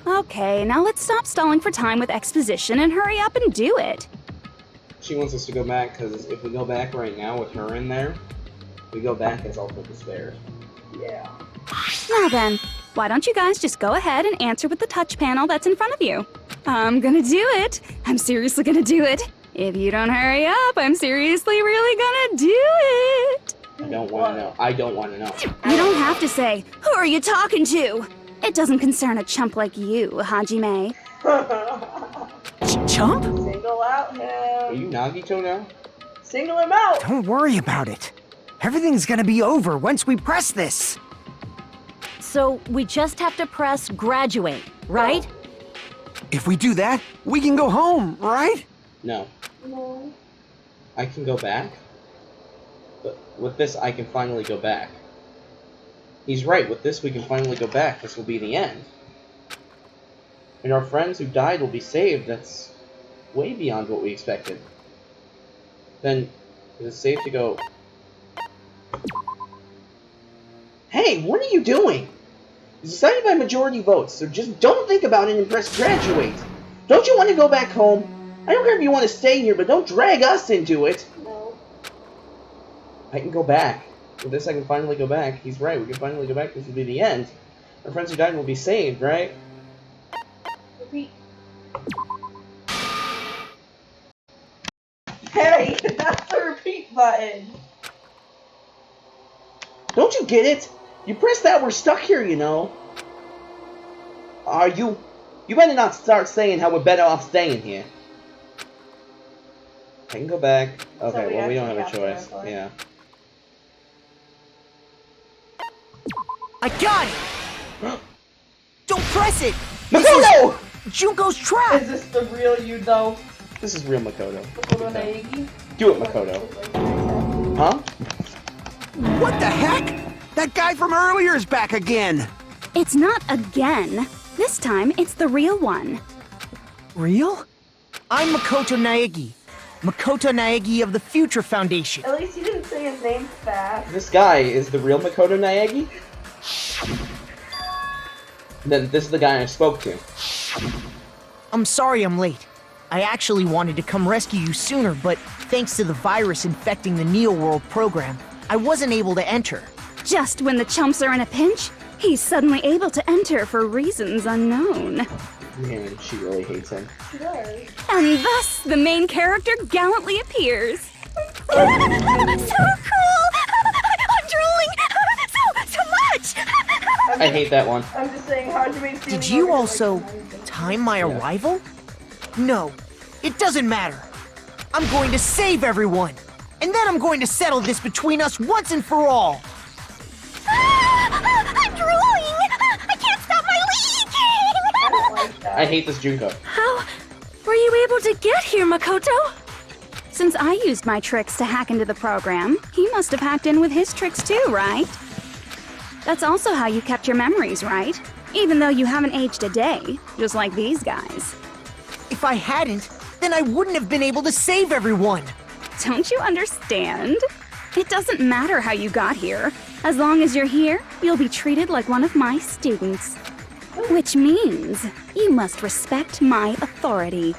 Okay, now let's stop stalling for time with exposition and hurry up and do it. She wants us to go back, because if we go back right now with her in there, we go back as Ultimate Despair. Yeah. Now then, why don't you guys just go ahead and answer with the touch panel that's in front of you? I'm gonna do it. I'm seriously gonna do it. If you don't hurry up, I'm seriously really gonna do it. I don't want to know. I don't want to know. You don't have to say, who are you talking to? It doesn't concern a chump like you, Hajime. Chump? Single out Are him. you Nagito now? Single him out! Don't worry about it. Everything's gonna be over once we press this. So we just have to press graduate, right? If we do that, we can go home, right? No. No. I can go back. But with this, I can finally go back. He's right. With this, we can finally go back. This will be the end. And our friends who died will be saved. That's way beyond what we expected. Then, is it safe to go... Hey, what are you doing? It's decided by majority votes, so just don't think about it and press graduate. Don't you want to go back home? I don't care if you want to stay here, but don't drag us into it. No. I can go back. With this, I can finally go back. He's right. We can finally go back. This will be the end. Our friends who died will be saved, right? Repeat. Hey, that's the repeat button. Don't you get it? You press that, we're stuck here, you know. Are you? You better not start saying how we're better off staying here. I can go back. Okay, we well, we don't have a actually have choice. to go back. Yeah. I got it! Don't press it! Makoto! Junko's trap! Is this the real you though? This is real Makoto. Makoto Naegi? Do it, Makoto. Huh? What the heck? That guy from earlier is back again! It's not again. This time, it's the real one. Real? I'm Makoto Naegi. Makoto Naegi of the Future Foundation. At least you didn't say his name fast. This guy is the real Makoto Naegi? Then this is the guy I spoke to. I'm sorry I'm late. I actually wanted to come rescue you sooner, but thanks to the virus infecting the Neo World program, I wasn't able to enter. Just when the chumps are in a pinch, he's suddenly able to enter for reasons unknown. Man, she really hates him. She does. And thus, the main character gallantly appears. So cool! I'm drooling! So much! I hate that one. I'm just saying, how'd you make Did you also time my arrival? No, it doesn't matter. I'm going to save everyone. And then I'm going to settle this between us once and for all. I'm drooling! I can't stop my leaking! I hate this Junko. How were you able to get here, Makoto? Since I used my tricks to hack into the program, he must have hacked in with his tricks too, right? That's also how you kept your memories, right? Even though you haven't aged a day, just like these guys. If I hadn't, then I wouldn't have been able to save everyone. Don't you understand? It doesn't matter how you got here. As long as you're here, you'll be treated like one of my students. Which means you must respect my authority.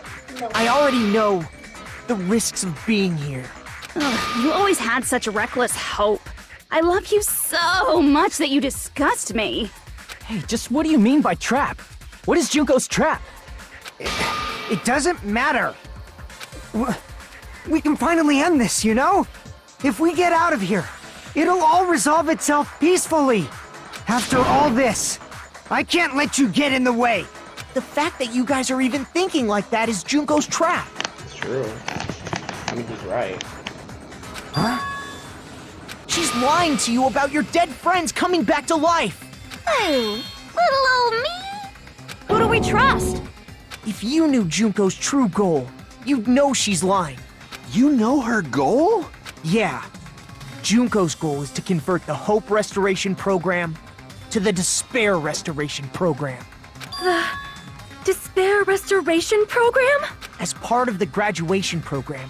I already know the risks of being here. Ugh, you always had such reckless hope. I love you so much that you disgust me. Hey, just what do you mean by trap? What is Junko's trap? It doesn't matter. We can finally end this, you know? If we get out of here, it'll all resolve itself peacefully. After all this, I can't let you get in the way. The fact that you guys are even thinking like that is Junko's trap. It's true. I mean, he's right. Huh? She's lying to you about your dead friends coming back to life. Oh, little old me? Who do we trust? If you knew Junko's true goal, you'd know she's lying. You know her goal? Yeah. Junko's goal is to convert the Hope Restoration Program to the Despair Restoration Program. The Despair Restoration Program? As part of the graduation program,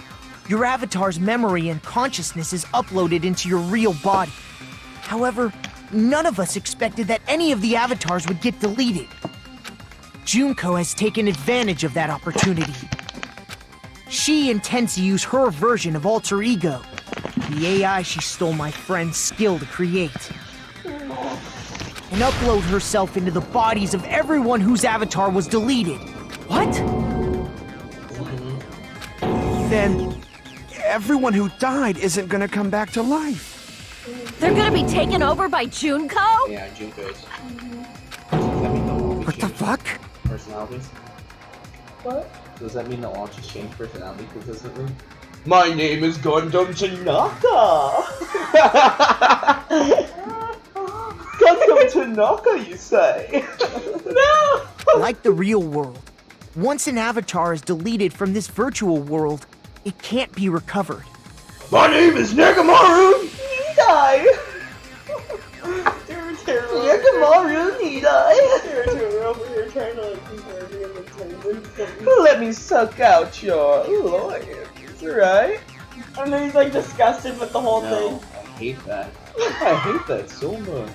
your avatar's memory and consciousness is uploaded into your real body. However, none of us expected that any of the avatars would get deleted. Junko has taken advantage of that opportunity. She intends to use her version of Alter Ego, the AI she stole my friend's skill to create, and upload herself into the bodies of everyone whose avatar was deleted. What? Then everyone who died isn't gonna come back to life. They're gonna be taken over by Junko? Yeah, Junko is. Does that mean they'll all be What the changed fuck? personalities? What? Does that mean they'll all just change personality consistently? My name is Gundam Tanaka! Gundam Tanaka, you say? No! Like the real world, once an avatar is deleted from this virtual world, it can't be recovered. My name is Nekomaru Nidai! Nekomaru Nidai! We're over here trying to like compare the intentions. Let me suck out your loins, right? And then he's like disgusted with the whole No, I hate that. I hate that so much.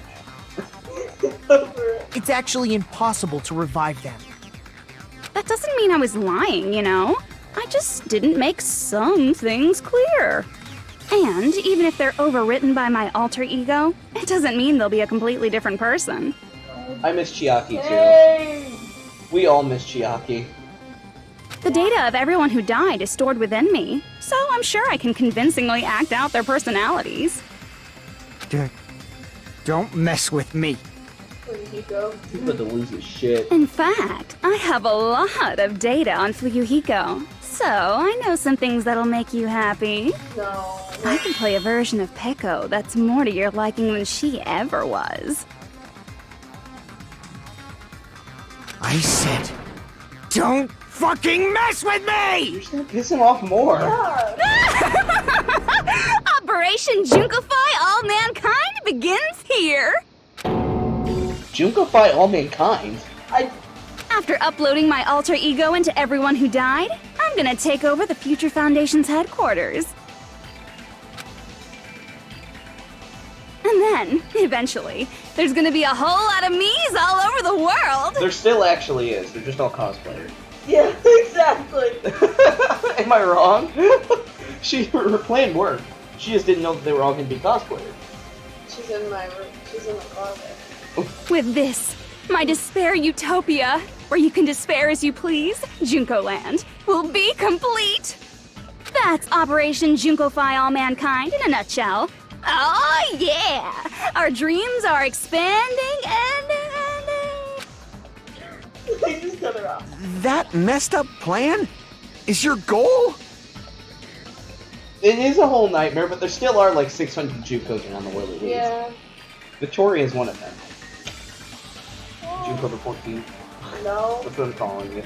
thing. Over it. It's actually impossible to revive them. That doesn't mean I was lying, you know? I just didn't make some things clear. And even if they're overwritten by my alter ego, it doesn't mean they'll be a completely different person. I miss Chiaki too. Hey! We all miss Chiaki. The data of everyone who died is stored within me, so I'm sure I can convincingly act out their personalities. Don't mess with me. Where did he go? He's about to lose his shit. In fact, I have a lot of data on Fuyuhiko, so I know some things that'll make you happy. No. I can play a version of Peko that's more to your liking than she ever was. I said, don't fucking mess with me! You're just gonna piss him off more. Operation Junkify All Mankind begins here! Junkify all mankind? After uploading my alter ego into everyone who died, I'm gonna take over the Future Foundation's headquarters. And then, eventually, there's gonna be a whole lot of me's all over the world! There still actually is. They're just all cosplayers. Yeah, exactly. Am I wrong? Her plan worked. She just didn't know that they were all gonna be cosplayers. She's in my room. She's in the closet. With this, my despair utopia, where you can despair as you please, Junko Land, will be complete. That's Operation Junkofy all mankind in a nutshell. Oh yeah! Our dreams are expanding and They just cut her off. That messed up plan is your goal? It is a whole nightmare, but there still are like 600 Junkos around the world at least. Yeah. Victoria is one of them. Junko the 14th. No, That's what I'm calling you.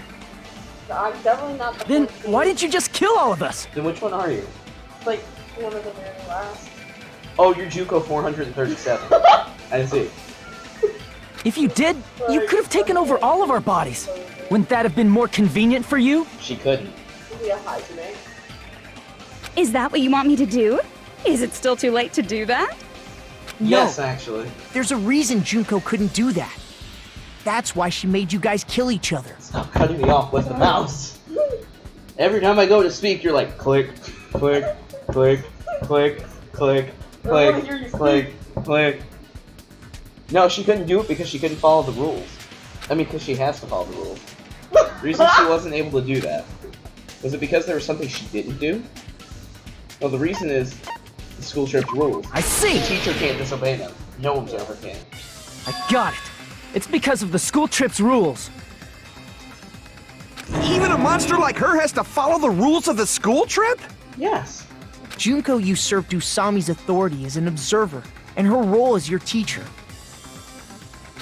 I'm definitely not the Then 14th. why didn't you just kill all of us? Then which one are you? Like, one of the very last. Oh, you're Junko 437. I see. If you did, you could have taken over all of our bodies. Wouldn't that have been more convenient for you? She couldn't. Be a high to me. is that what you want me to do? Is it still too late to do that? Yes, actually. There's a reason Junko couldn't do that. That's why she made you guys kill each other. Stop cutting me off with the mouse. Every time I go to speak, you're like click, click, click, click, click, click, click, click. No, she couldn't do it because she couldn't follow the rules. I mean, because she has to follow the rules. The reason she wasn't able to do that, was it because there was something she didn't do? No, the reason is the school trip's rules. I see! The teacher can't disobey them. No observer can. I got it. It's because of the school trip's rules. Even a monster like her has to follow the rules of the school trip? Yes. Junko usurped Usami's authority as an observer, and her role as your teacher.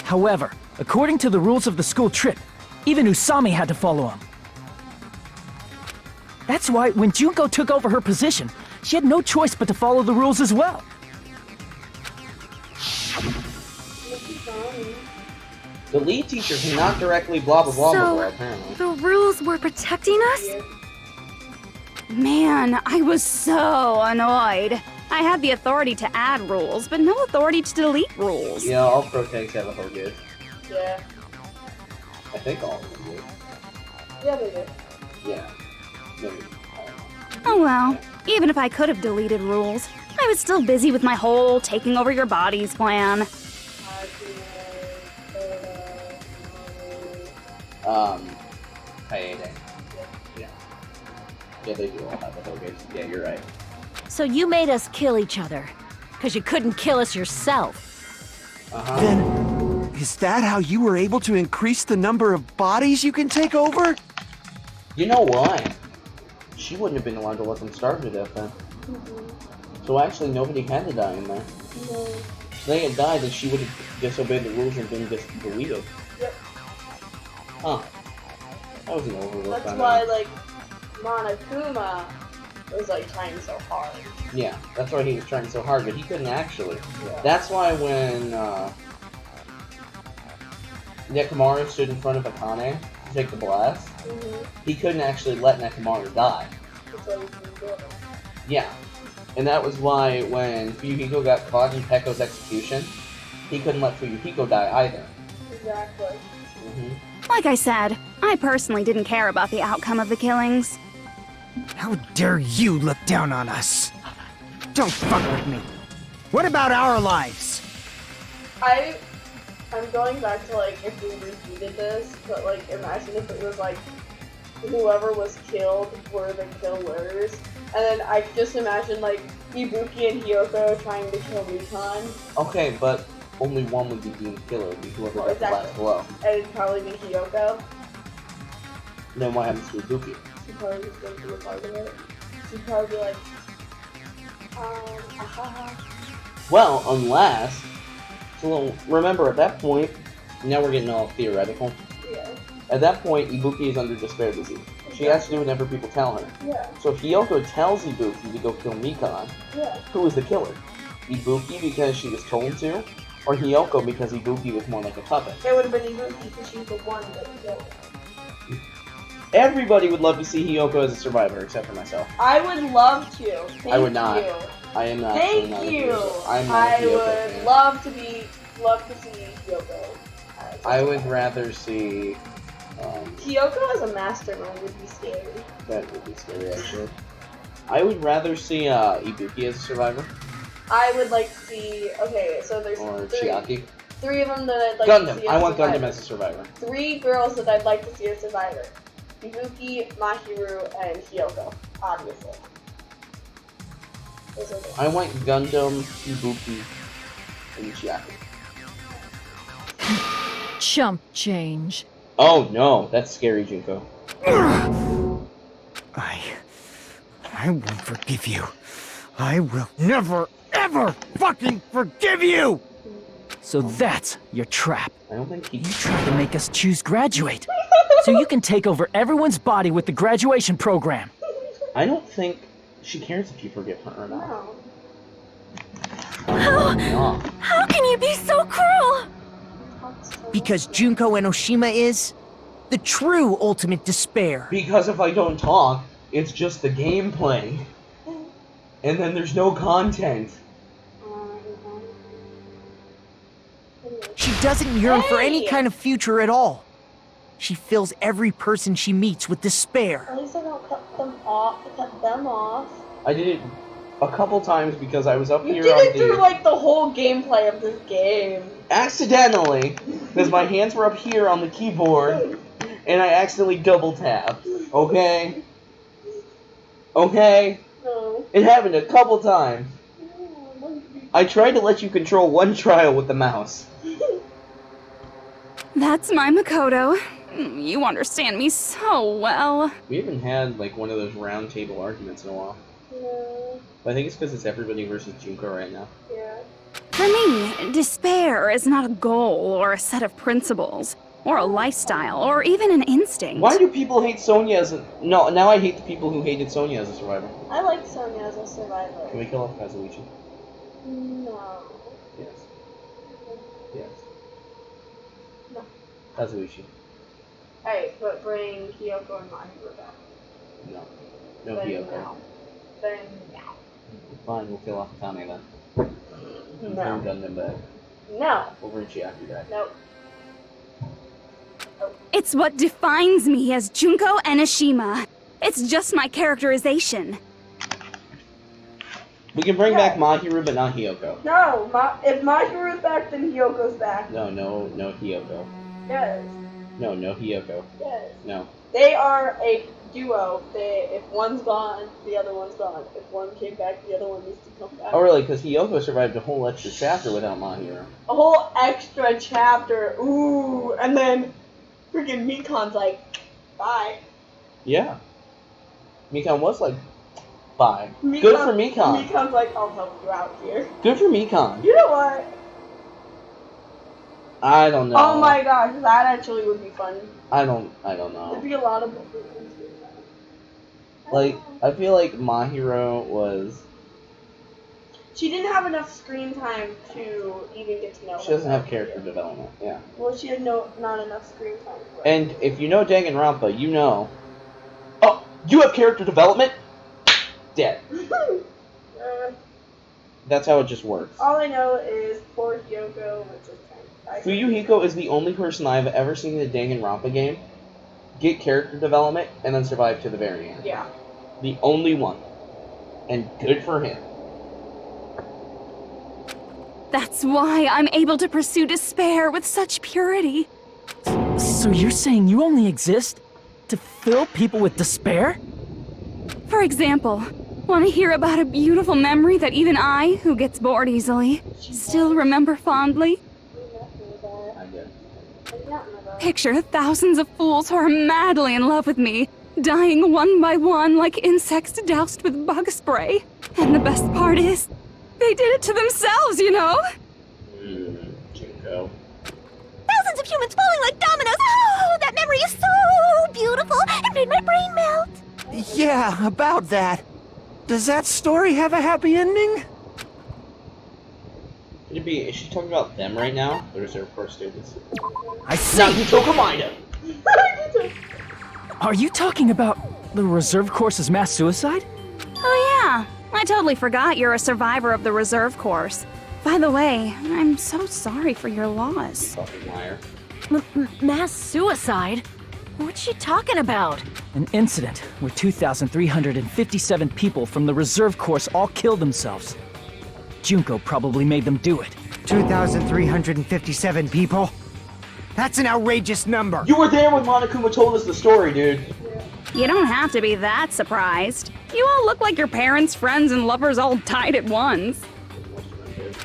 However, according to the rules of the school trip, even Usami had to follow them. That's why when Junko took over her position, she had no choice but to follow the rules as well. The lead teacher cannot directly blah blah blah blah blah, apparently. The rules were protecting us? Man, I was so annoyed. I had the authority to add rules, but no authority to delete rules. Yeah, all pro tags have a Hoge. Yeah. I think all of them do. Yeah, they do. Yeah. Maybe. Oh well, even if I could have deleted rules, I was still busy with my whole taking over your bodies plan. Kaede. Yeah. Yeah, they do all have a Hoge. Yeah, you're right. So you made us kill each other, because you couldn't kill us yourself. Uh-huh. Then, is that how you were able to increase the number of bodies you can take over? You know why? She wouldn't have been allowed to let them starve to death then. So actually nobody had to die in there. If they had died, then she would have disobeyed the rules and been deleted. Yep. Huh. That was an overlook. That's why, like, Monokuma was, like, trying so hard. Yeah, that's why he was trying so hard, but he couldn't actually. Yeah. That's why when Nekomaru stood in front of Akane to take the blast, he couldn't actually let Nekomaru die. That's why we couldn't do it. Yeah. And that was why when Fuyuhiko got caught in Pekko's execution, he couldn't let Fuyuhiko die either. Exactly. Like I said, I personally didn't care about the outcome of the killings. How dare you look down on us? Don't fuck with me. What about our lives? I'm going back to, like, if we repeated this, but, like, imagine if it was, like, whoever was killed were the killers, and then I just imagine, like, Ibuki and Hyoko trying to kill Mikon. Okay, but only one would be deemed killer, would be whoever got the Exactly. last blow. And it'd probably be Hyoko. Then what happens to Ibuki? She'd probably just go through a part of it. She'd probably be like, Well, unless... So remember, at that point, now we're getting all theoretical. Yeah. At that point, Ibuki is under despair disease. She has to do whatever people tell her. Yeah. So if Hyoko tells Ibuki to go kill Mikon, Yeah. who is the killer? Ibuki because she was told to? Or Hyoko because Ibuki was more like a puppet? It would have been Ibuki because she's the one that killed her. Everybody would love to see Hyoko as a survivor, except for myself. I would love to. Thank I would not. You. I am not. Thank not you. I'm not I a Hyoko would fan. love to see Hyoko. I would rather see... Hyoko as a mastermind would be scary. That would be scary, actually. I would rather see Ibuki as a survivor. I would like to see. Okay, so there's Or three Chiaki. of them that I'd like to Gundam. see. I as want Gundam survivors. as a survivor. 3 girls that I'd like to see as survivor: Ibuki, Mahiru, and Hyoko. Obviously. Those are the I want Gundam, Ibuki, and Chiaki. Chump change. Oh no, that's scary, Junko. I won't forgive you. I will never, ever fucking forgive you! So that's your trap. I don't think he. You tried to make us choose graduate. So you can take over everyone's body with the graduation program. I don't think she cares if you forgive her or not. No. No. How can you be so cruel? Because Junko Enoshima is the true ultimate despair. Because if I don't talk, it's just the gameplay. And then there's no content. She doesn't yearn for any Hey! kind of future at all. She fills every person she meets with despair. At least I don't cut them off. I did it a couple times because I was up You here did on it through like the whole gameplay of this game. accidentally, because my hands were up here on the keyboard, and I accidentally double tapped. Okay? Okay? No. It happened a couple times. I tried to let you control one trial with the mouse. That's my Makoto. You understand me so well. We haven't had like one of those round table arguments in a while. No. But I think it's because it's everybody versus Junko right now. Yeah. For me, despair is not a goal or a set of principles, or a lifestyle, or even an instinct. Why do people hate Sonya as a... No, now I hate the people who hated Sonya as a survivor. I like Sonya as a survivor. Can we kill off Kazuichi? No. Yes. Yes. No. Kazuichi. Alright, but bring Kyoko and Mahiru back. No. No Then Hyoko. no. Then no. Fine, we'll kill off Akane then. Bring No. Gundam back. No. We'll bring Chiaki back. Nope. It's what defines me as Junko Enoshima. It's just my characterization. We can bring Yeah. back Mahiru, but not Hyoko. No. If Mahiru's back, then Hyoko's back. No Hyoko. Yes. No Hyoko. Yes. No. They are a duo. If one's gone, the other one's gone. If one came back, the other one needs to come back. Oh, really? Because Hyoko survived a whole extra chapter without Mahiru. A whole extra chapter. Ooh. And then freaking Mikon's like, bye. Yeah. Mikan was like, bye. Good for Mikan. Mikon's like, I'll help you out here. Good for Mikan. You know what? I don't know. Oh my gosh, that actually would be fun. I don't There'd know. be a lot of Like, I feel like Mahiro was... She didn't have enough screen time to even get to know She doesn't her. have character development, yeah. Well, she had not enough screen time for it. And if you know Danganronpa, you know... Oh, you have character development? Dead. That's how it just works. All I know is poor Hyoko was just trying to Fuyuhiko is the only person I've ever seen in a Danganronpa game get character development and then survive to the very end. Yeah. The only one. And good for him. That's why I'm able to pursue despair with such purity. So you're saying you only exist to fill people with despair? For example, want to hear about a beautiful memory that even I, who gets bored easily, still remember fondly? I did. Picture thousands of fools who are madly in love with me, dying one by one like insects doused with bug spray. And the best part is, they did it to themselves, you know? Junko. Thousands of humans falling like dominoes. Oh, that memory is so beautiful. It made my brain melt. Yeah, about that. Does that story have a happy ending? Could it be, is she talking about them right now? Or is there Reserve Corps students? I see. Naruto Kamina! Are you talking about the Reserve Course's mass suicide? Oh yeah, I totally forgot you're a survivor of the reserve course. By the way, I'm so sorry for your loss. Fucking liar. Mass suicide? What's she talking about? An incident where 2,357 people from the reserve course all killed themselves. Junko probably made them do it. 2,357 people? That's an outrageous number. You were there when Monokuma told us the story, dude. You don't have to be that surprised. You all look like your parents, friends, and lovers all died at once.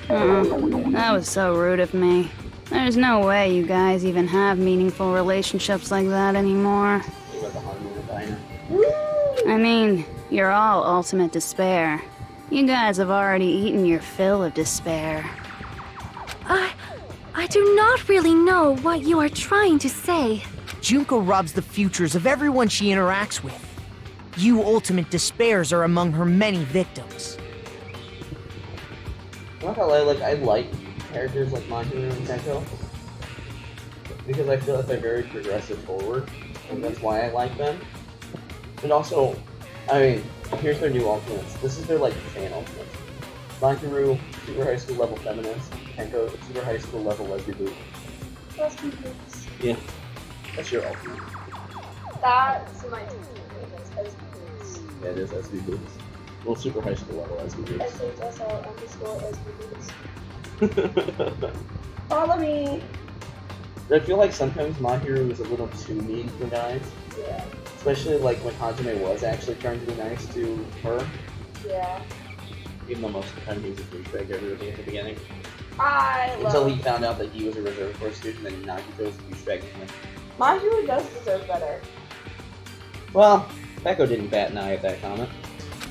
That was so rude of me. There's no way you guys even have meaningful relationships like that anymore. I mean, you're all ultimate despair. You guys have already eaten your fill of despair. I do not really know what you are trying to say. Junko robs the futures of everyone she interacts with. You ultimate despairs are among her many victims. I'm not gonna lie, like, I like characters like Mahiro and Tenko. Because I feel like they're very progressive forward, and that's why I like them. And also, I mean, here's their new ultimates. This is their, like, fan ultimates. Mahiro, super high school level feminist. Tenko, super high school level lesbian boot. Lesbian boots. Yeah. That's your ultimate. That's my SB boots. Yeah, it is SB boots. Well, super high school level SB boots. SHSL_SB boots. Follow me. I feel like sometimes Mahiro is a little too mean for guys. Yeah. Especially like when Hajime was actually trying to be nice to her. Yeah. Even though most of the time he was a douchebag everybody at the beginning. Until he found out that he was a reserve force student and Nagito was a douchebag. Mahiro does deserve better. Well, Peko didn't bat an eye at that comment.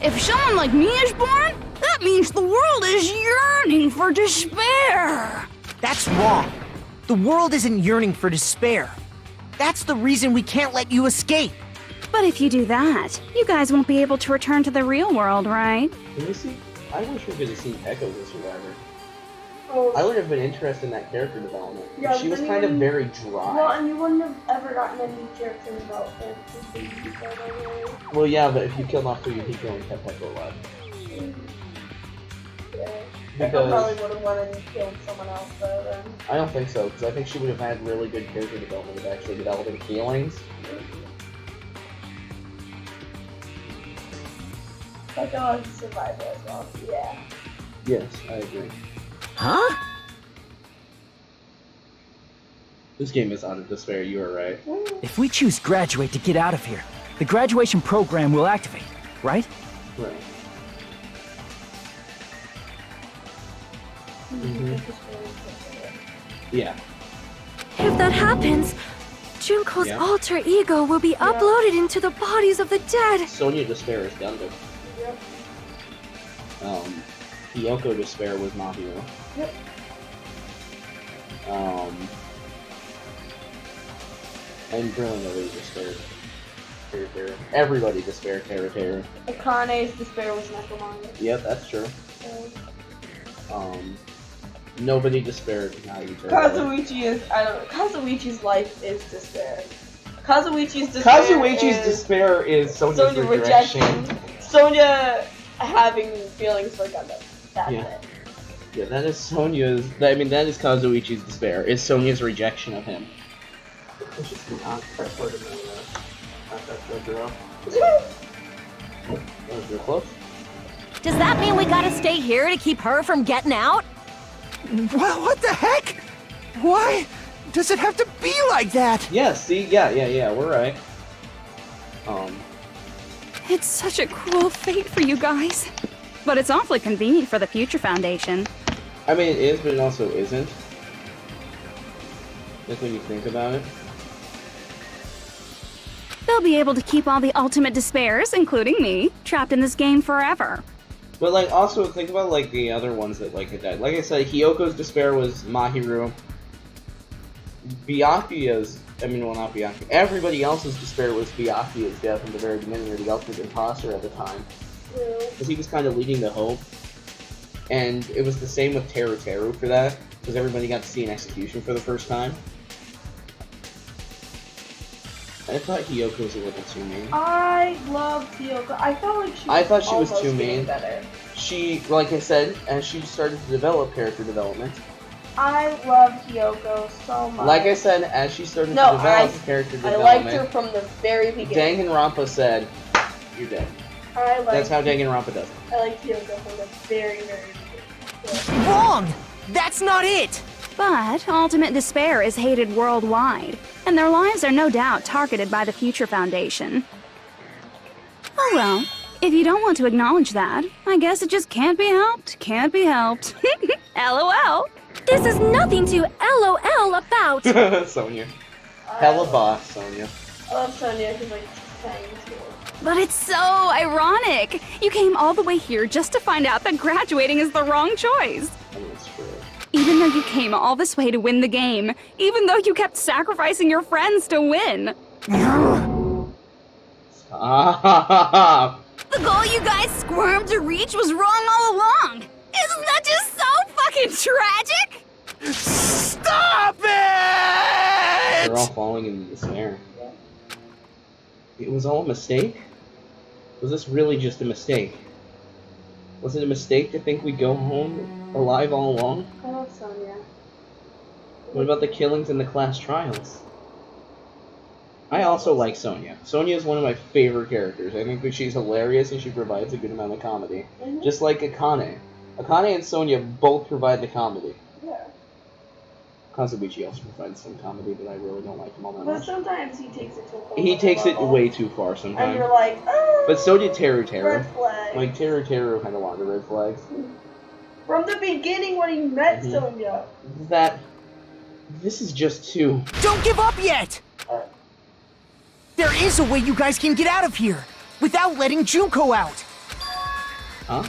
If someone like me is born, that means the world is yearning for despair. That's wrong. The world isn't yearning for despair. That's the reason we can't let you escape. But if you do that, you guys won't be able to return to the real world, right? Can we see? I wish we could have seen Peko as a survivor. Oh. I would have been interested in that character development. Yeah, she was then kind you of wouldn't- very dry. Well, and you wouldn't have ever gotten any character development. Well, yeah, but if you killed off Fuyuhiko and kept Peko alive. Yeah. Because- Peko probably would have went and killed someone else though then. I don't think so, because I think she would have had really good character development of actually developing feelings. Peko as a survivor as well. Yeah. Yes, I agree. Huh? This game is out of despair, you are right. If we choose graduate to get out of here, the graduation program will activate, right? Right. Yeah. If that happens, Junko's Yeah. alter ego will be uploaded into the bodies of the dead. Sonya Despair is Gundam. Yep. Hiyoko Despair was Mahiro. Yep. And Brilliant Elite Despair. Terra. Everybody Despair, Terra. Akane's despair was Necromanga. Yep, that's true. Nobody despaired, not you. Kazuichi is, I don't know, Kazuichi's life is despair. Kazuichi's despair Kazuichi's despair is Sonya's Sonya rejection. Sonya having feelings for Gundam. That's Yeah. it. Yeah, that is Sonya's. I mean, that is Kazuichi's despair. Is Sonya's rejection of him. Let's just not press for it. That was real close. Does that mean we gotta stay here to keep her from getting out? Well, what the heck? Why does it have to be like that? Yeah. See. Yeah. We're right. It's such a cruel fate for you guys. But it's awfully convenient for the Future Foundation. I mean, it is, but it also isn't. Like when you think about it. They'll be able to keep all the ultimate despairs, including me, trapped in this game forever. But like, also think about like the other ones that like had died. Like I said, Hiyoko's despair was Mahiro. Byakuya's, I mean, well, not Byakuya. Everybody else's despair was Byakuya's death in the very beginning, or the ultimate imposter at the time, because he was kind of leading the hope. And it was the same with Teru for that, because everybody got to see an execution for the first time. I thought Hiyoko was a little too mean. I loved Hiyoko. I felt like she was I thought she was almost too getting mean. better. She, like I said, as she started to develop character development. I loved Hiyoko so much. Like I said, as she started to No, develop character I development. liked her from the very beginning. Danganronpa said, "You're dead." I liked, That's how Danganronpa does it. I liked Hiyoko from the very, very beginning. Wrong! That's not it! But Ultimate Despair is hated worldwide, and their lives are no doubt targeted by the Future Foundation. Oh well, if you don't want to acknowledge that, I guess it just can't be helped. Can't be helped. LOL. This is nothing to LOL about. Sonya. Hella boss, Sonya. I love Sonya because like she's trying to. But it's so ironic. You came all the way here just to find out that graduating is the wrong choice. I mean, it's true. Even though you came all this way to win the game, even though you kept sacrificing your friends to win. Stop. The goal you guys squirmed to reach was wrong all along. Isn't that just so fucking tragic? Stop it! They're all falling into despair. It was all a mistake? Was this really just a mistake? Was it a mistake to think we'd go home alive all along? I love Sonya. What about the killings and the class trials? I also like Sonya. Sonya is one of my favorite characters. I think that she's hilarious and she provides a good amount of comedy. Just like Akane. Akane and Sonya both provide the comedy. Yeah. Kazuichi also provides some comedy, but I really don't like him all that But much. sometimes he takes it to a whole He other takes it level. way too far And sometimes. you're like, oh. But so did Teru Teru. Red flag. Like, Teru Teru had a lot of red flags. From the beginning when he met Mhm. Sonya. This is just too... Don't give up yet! There is a way you guys can get out of here, without letting Junko out! Huh?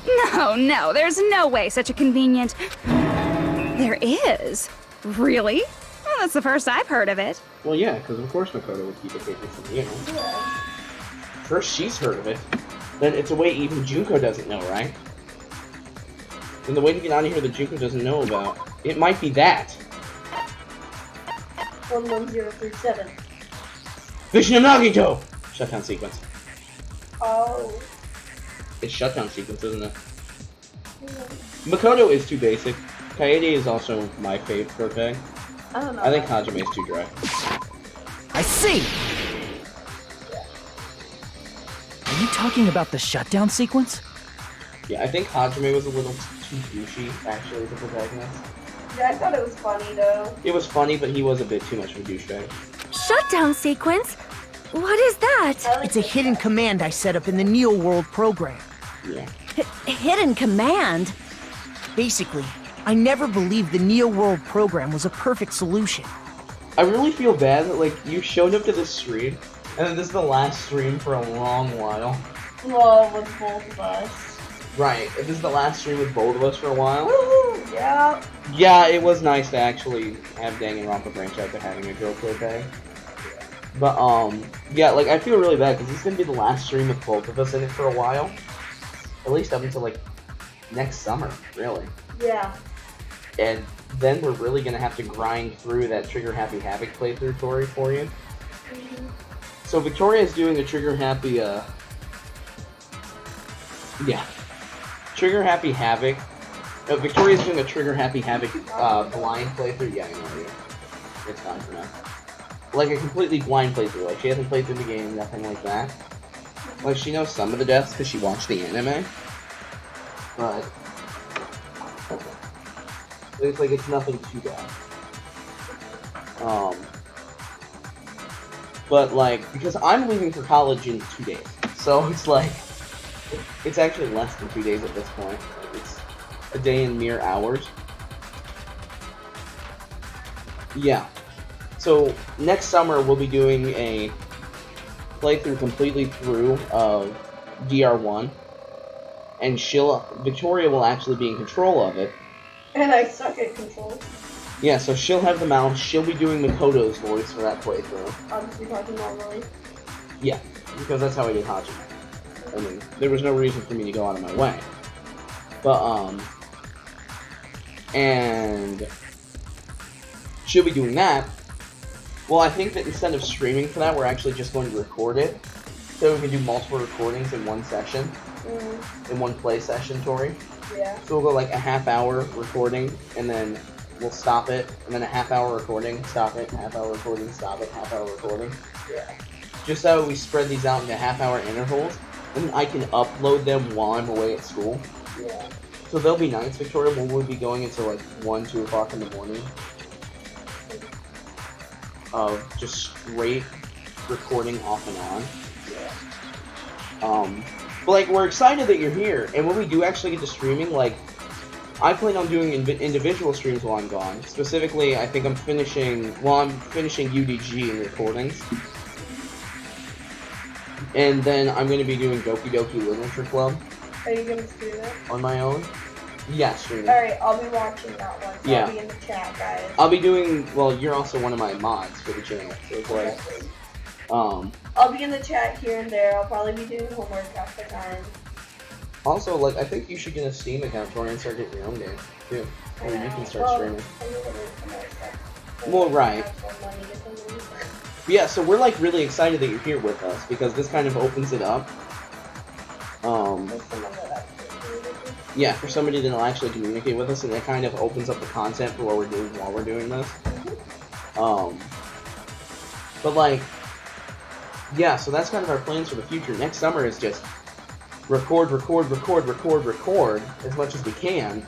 No, there's no way such a convenient... There is? Really? Well, that's the first I've heard of it. Well, yeah, because of course Makoto would keep it secret from you. First she's heard of it. Then it's a way even Junko doesn't know, right? And the way to get out of here that Junko doesn't know about, it might be that. 11037. Vision of Nagito! Shutdown sequence. Oh. It's shutdown sequence, isn't it? Makoto is too basic. Kaede is also my fave protege. I don't know. I think Hajime is too dry. I see! Are you talking about the shutdown sequence? Yeah, I think Hajime was a little too douchey, actually, as a protagonist. Yeah, I thought it was funny though. It was funny, but he was a bit too much of a douchebag. Shutdown sequence? What is that? It's a hidden command I set up in the Neo World program. Yeah. Hidden command? Basically, I never believed the Neo World program was a perfect solution. I really feel bad that, like, you showed up to this stream, and then this is the last stream for a long while. Well, with both of us. Right, this is the last stream with both of us for a while. Woohoo! Yeah. Yeah, it was nice to actually have Danganronpa branch out to having a girl protege. But, yeah, like, I feel really bad, because this is going to be the last stream with both of us in it for a while. At least up until, like, next summer, really. Yeah. And then we're really going to have to grind through that Trigger Happy Havoc playthrough, Tori, for you. So Victoria's doing a Trigger Happy, yeah. Trigger Happy Havoc. No, Victoria's doing a Trigger Happy Havoc, blind playthrough. Yeah, I know, yeah. It's fine for now. Like a completely blind playthrough. Like, she hasn't played through the game, nothing like that. Like, she knows some of the deaths because she watched the anime. But it's like, it's nothing too bad. But, like, because I'm leaving for college in 2 days. So it's like, it's actually less than 2 days at this point. Like, it's a day in mere hours. Yeah. So next summer we'll be doing a playthrough completely through of DR1. And Victoria will actually be in control of it. And I suck at control. Yeah, so she'll have the mouse, she'll be doing Makoto's voice for that playthrough. I'll just be talking normally. Yeah, because that's how I did Hajime. I mean, there was no reason for me to go out of my way. But, and she'll be doing that. Well, I think that instead of streaming for that, we're actually just going to record it. So we can do multiple recordings in one session. In one play session, Tori. Yeah. So we'll go like a half-hour recording, and then we'll stop it, and then a half-hour recording, stop it, half-hour recording, stop it, half-hour recording. Yeah. Just so we spread these out into half-hour intervals, and I can upload them while I'm away at school. Yeah. So there'll be nights, Victoria, when we'll be going until like 1, 2 o'clock in the morning. Of just straight recording off and on. But like, we're excited that you're here, and when we do actually get to streaming, like, I plan on doing individual streams while I'm gone. Specifically, I think I'm finishing UDG and recordings. And then I'm going to be doing Doki Doki Literature Club. Are you gonna stream it? On my own? Yeah, streaming. Alright, I'll be watching that one. So Yeah. I'll be in the chat, guys. I'll be doing, well, you're also one of my mods for the channel, so it's like, I'll be in the chat here and there. I'll probably be doing homework half the time. also, like, I think you should get a Steam account for it and start getting your own game, too. Or you can start streaming. Well, right. But yeah, so we're, like, really excited that you're here with us, because this kind of opens it up. Yeah, for somebody to actually communicate with us, and it kind of opens up the content for what we're doing while we're doing this. But like, yeah, so that's kind of our plans for the future. Next summer is just record as much as we can.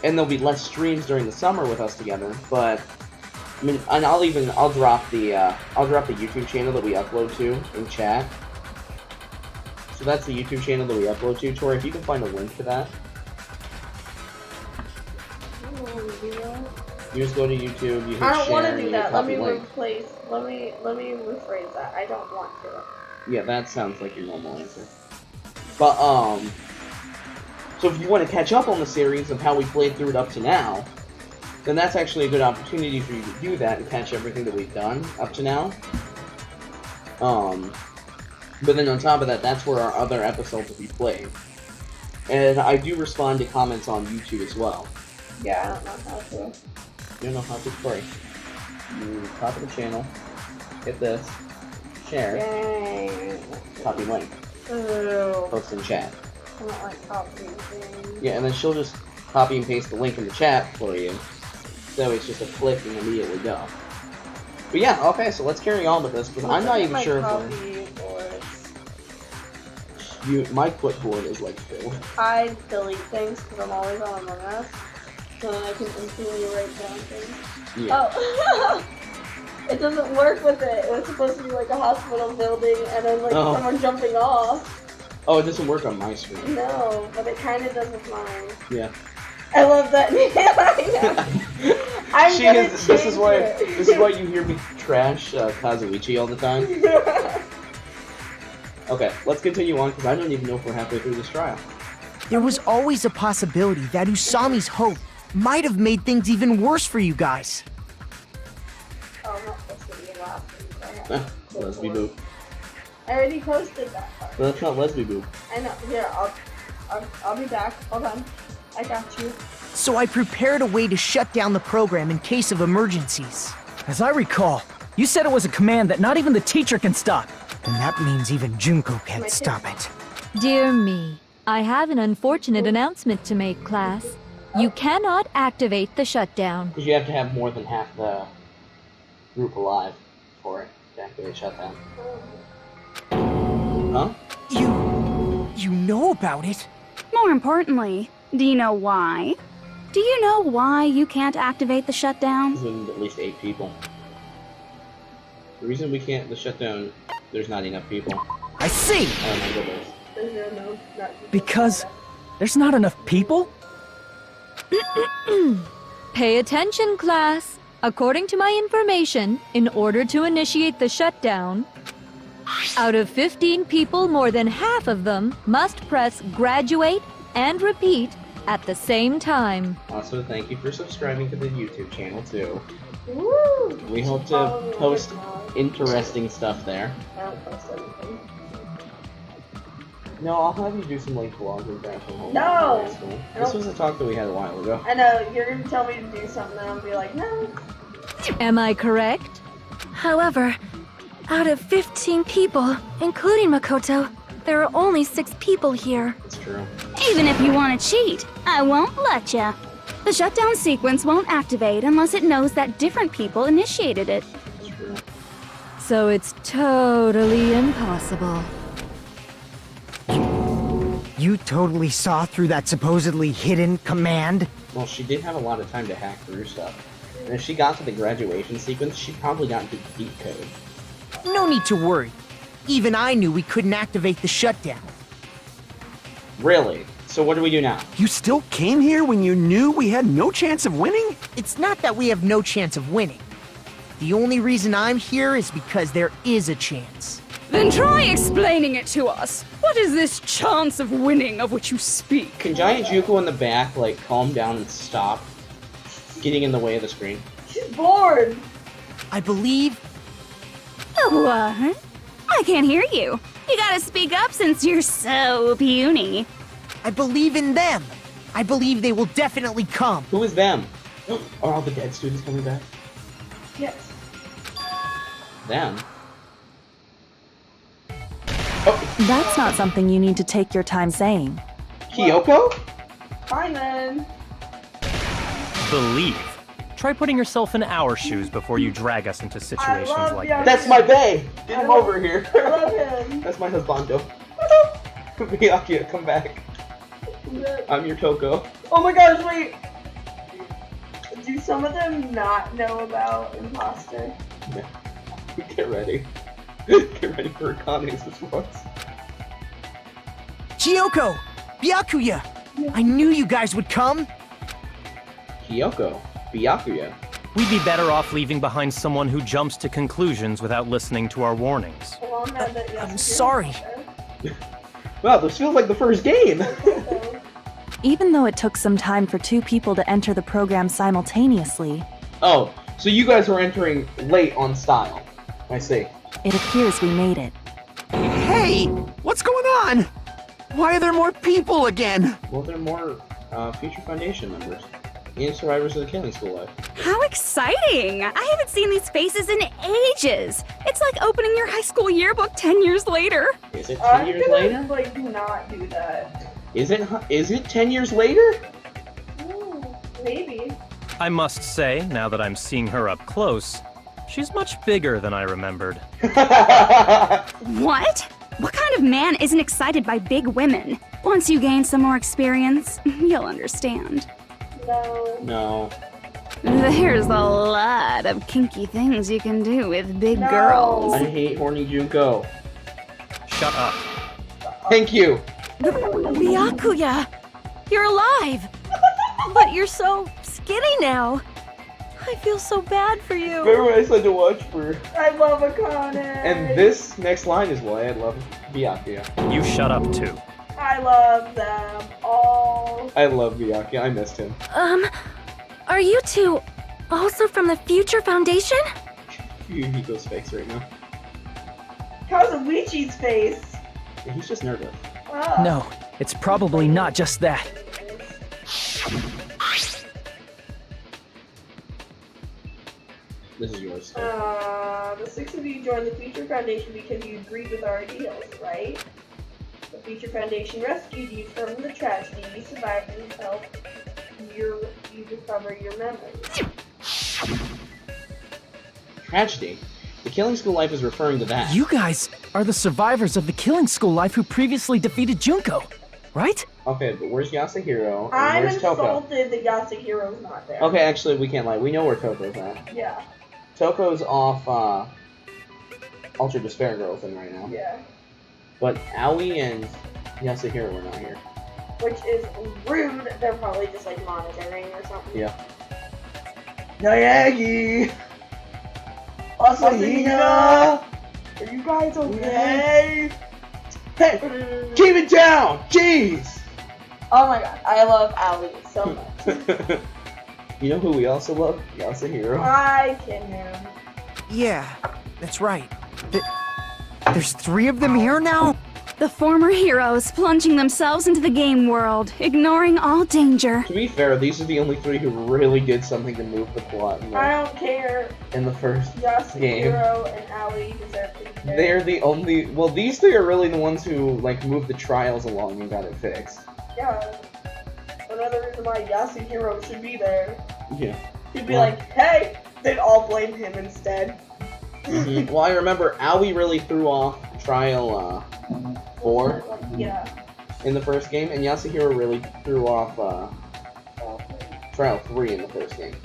And there'll be less streams during the summer with us together, but I mean, and I'll drop the YouTube channel that we upload to in chat. So that's the YouTube channel that we upload to. Tori, if you can find a link to that. You just go to YouTube, you hit share, I don't want to do and that. you Let me copy link. let me rephrase that. I don't want to. Yeah, that sounds like your normal answer. But, so if you want to catch up on the series of how we played through it up to now, then that's actually a good opportunity for you to do that and catch everything that we've done up to now. But then on top of that, that's where our other episodes will be played. And I do respond to comments on YouTube as well. Yeah, I don't know how to. You don't know how to play. You top of the channel, hit this, share, Dang. copy link, Ooh. post in chat. I don't like copying things. Yeah, and then she'll just copy and paste the link in the chat for you. So it's just a click and immediately go. But yeah, okay, so let's carry on with this, because I'm not even sure if my clipboard is like filled. I delete things because I'm always on Among Us, so then I can instantly write down things. Yeah. Oh, it doesn't work with it. It was supposed to be like a hospital building, and then like someone jumping off. Oh, it doesn't work on my screen. No, but it kind of does with mine. Yeah. I love that name. I'm gonna change this is why it. you hear me trash Kazuichi all the time. Okay, let's continue on, because I don't even know if we're halfway through this trial. There was always a possibility that Usami's hope might have made things even worse for you guys. Oh, I'm not supposed to be last. Lesby boop. I already posted that part. Well, that's not Lesby boop. I know. Here, I'll be back. Hold on. I got you. So I prepared a way to shut down the program in case of emergencies. As I recall, you said it was a command that not even the teacher can stop. And that means even Junko can't stop it. Dear me, I have an unfortunate announcement to make, class. You cannot activate the shutdown. Because you have to have more than half the group alive for it to activate shutdown. Huh? You know about it? More importantly, do you know why? Do you know why you can't activate the shutdown? We need at least 8 people. The reason we can't, the shutdown, there's not enough people. I see! Oh my goodness. Because there's not enough people? Pay attention, class. According to my information, in order to initiate the shutdown, out of 15 people, more than half of them must press graduate and repeat at the same time. Also, thank you for subscribing to the YouTube channel, too. Woo! We hope to post interesting stuff there. I don't post anything. No, I'll have you do some like vlogging back from home. No! This was a talk that we had a while ago. I know, you're gonna tell me to do something and I'll be like, no. Am I correct? However, out of 15 people, including Makoto, there are only 6 people here. That's true. Even if you want to cheat, I won't let ya. The shutdown sequence won't activate unless it knows that different people initiated it. That's true. So it's totally impossible. You totally saw through that supposedly hidden command? Well, she did have a lot of time to hack through stuff. And if she got to the graduation sequence, she probably got into geek code. No need to worry. Even I knew we couldn't activate the shutdown. Really? So what do we do now? You still came here when you knew we had no chance of winning? It's not that we have no chance of winning. The only reason I'm here is because there is a chance. Then try explaining it to us. What is this chance of winning of which you speak? Can Giant Juko in the back, like, calm down and stop getting in the way of the screen? She's bored. I believe... What? I can't hear you. You gotta speak up since you're so puny. I believe in them. I believe they will definitely come. Who is them? Are all the dead students coming back? Yes. Them? That's not something you need to take your time saying. Kyoko? Fine then. Believe. Try putting yourself in our shoes before you drag us into situations like this. That's my bae! Get him over here! I love him. That's my husbando. Miyaki, come back. I'm your Toko. Oh my gosh, wait! Do some of them not know about imposter? Yeah. Get ready. Get ready for Akane's response. Kyoko! Byakuya! I knew you guys would come! Kyoko. Byakuya. We'd be better off leaving behind someone who jumps to conclusions without listening to our warnings. I'm sorry. Wow, this feels like the first game! Even though it took some time for 2 people to enter the program simultaneously, Oh, so you guys were entering late on style. I see. it appears we made it. Hey! What's going on? Why are there more people again? Well, there are more Future Foundation members. And survivors of the Killing School life. How exciting! I haven't seen these faces in ages. It's like opening your high school yearbook 10 years later. Is it 10 years later? Like, do not do that. Is it 10 years later? Maybe. I must say, now that I'm seeing her up close, she's much bigger than I remembered. What? What kind of man isn't excited by big women? Once you gain some more experience, you'll understand. No. There's a lot of kinky things you can do with big girls. I hate horny Junko. Shut up. Thank you. Byakuya! You're alive! But you're so skinny now. I feel so bad for you. Remember when I said to watch for... I love Akane. And this next line is why I love Byakuya. You shut up too. I love them all. I love Byakuya. I missed him. Are you two also from the Future Foundation? Yuhiko's face right now. Kazuichi's face. Yeah, he's just nervous. No, it's probably not just that. This is yours. The 6 of you joined the Future Foundation because you agreed with our ideals, right? The Future Foundation rescued you from the tragedy. You survived and helped you recover your memories. Tragedy? The Killing School life is referring to that. You guys are the survivors of the Killing School life who previously defeated Junko, right? Okay, but where's Yasuhiro? And I'm where's Toko? insulted that Yasuhiro's not there. Okay, actually, we can't lie. We know where Toko's at. Yeah. Toko's off, Ultra Despair Girls in right now. Yeah. But Aoi and Yasuhiro were not here. Which is rude. They're probably just like monitoring or something. Yeah. Nayagi! Asahina! Are you guys okay? Hey! Keep it down! Jeez! Oh my god, I love Ali so much. You know who we also love? Yasuhiro. I kid him. Yeah, that's right. There's 3 of them here now? The former heroes plunging themselves into the game world, ignoring all danger. To be fair, these are the only 3 who really did something to move the plot I don't care. in the first game. Yasuhiro and Ali deserve to be there. They're the only... Well, these 3 are really the ones who, like, moved the trials along and got it fixed. Yeah. Another reason why Yasuhiro should be there. Yeah. He'd be like, hey! They'd all blame him instead. Mhm. Well, I remember Aoi really threw off trial 4. Yeah. in the first game, and Yasuhiro really threw off Trial 3 in the first game.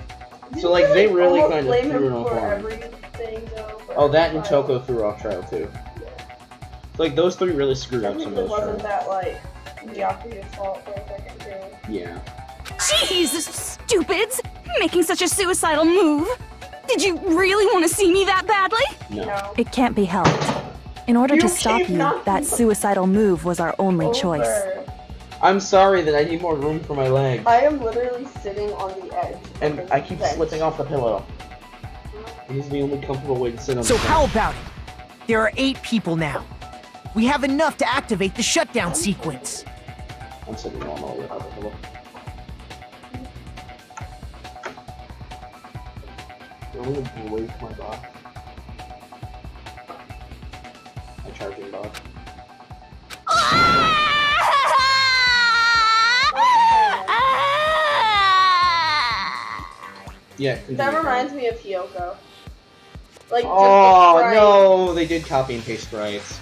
So like they really kind of threw it off on. Oh, that and Toko threw off Trial 2. So, like those three really screwed up some of those wasn't trials. that like Yakuza's fault for a second too? Yeah. Jeez, stupids! Making such a suicidal move. Did you really want to see me that badly? No. It can't be helped. In order You to stop keep you, knocking that suicidal move was our only choice. I'm sorry that I need more room for my legs. I am literally sitting on the edge. And I keep slipping off the pillow. It is the only comfortable way to sit on So the couch. how about it? There are 8 people now. We have enough to activate the shutdown sequence. I'm sitting normally without the pillow. I'm gonna be away from my box. My charging box. Yeah. That reminds me of Hiyoko. Like, Oh just no, they did copy and paste sprites.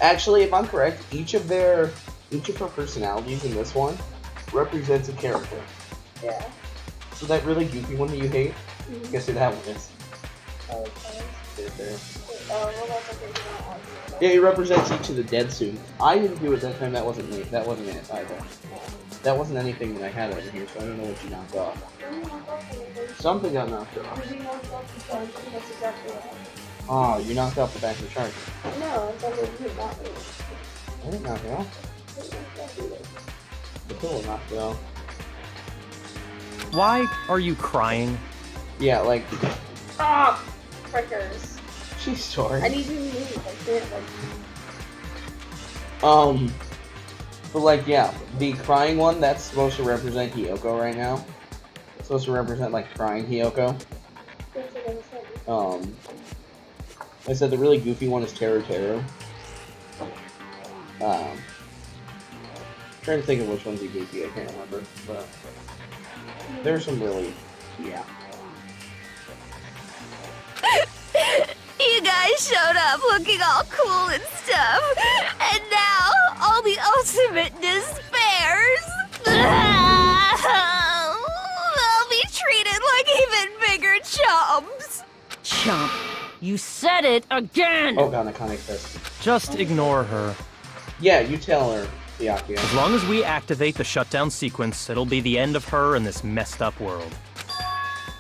Actually, if I'm correct, each of her personalities in this one represents a character. Yeah. So that really goofy one that you hate, guess who that one is? Oh, okay. Right there. Well, that's okay. Yeah, he represents each of the dead soon. I didn't do it that time. That wasn't me. That wasn't it either. That wasn't anything that I had over here, so I don't know what you knocked off. Something got knocked off. That's exactly what happened. Oh, you knocked off the back of the charger. No, it's like you not me. I didn't knock it off. The pillow knocked it off. Why are you crying? Yeah, like. Ah! Frickers. She's sorry. I need you to move. I can't, like. But like, yeah, the crying one, that's supposed to represent Hiyoko right now. It's supposed to represent, like, crying Hiyoko. Like I said, the really goofy one is Teru Teru. Trying to think of which one's goofy, I can't remember, but there's some really, yeah. You guys showed up looking all cool and stuff, and now all the ultimate despairs. They'll be treated like even bigger chumps. Chump, you said it again. Oh god, Iconic Fist. Just ignore her. Yeah, you tell her, Byakuya. As long as we activate the shutdown sequence, it'll be the end of her in this messed up world.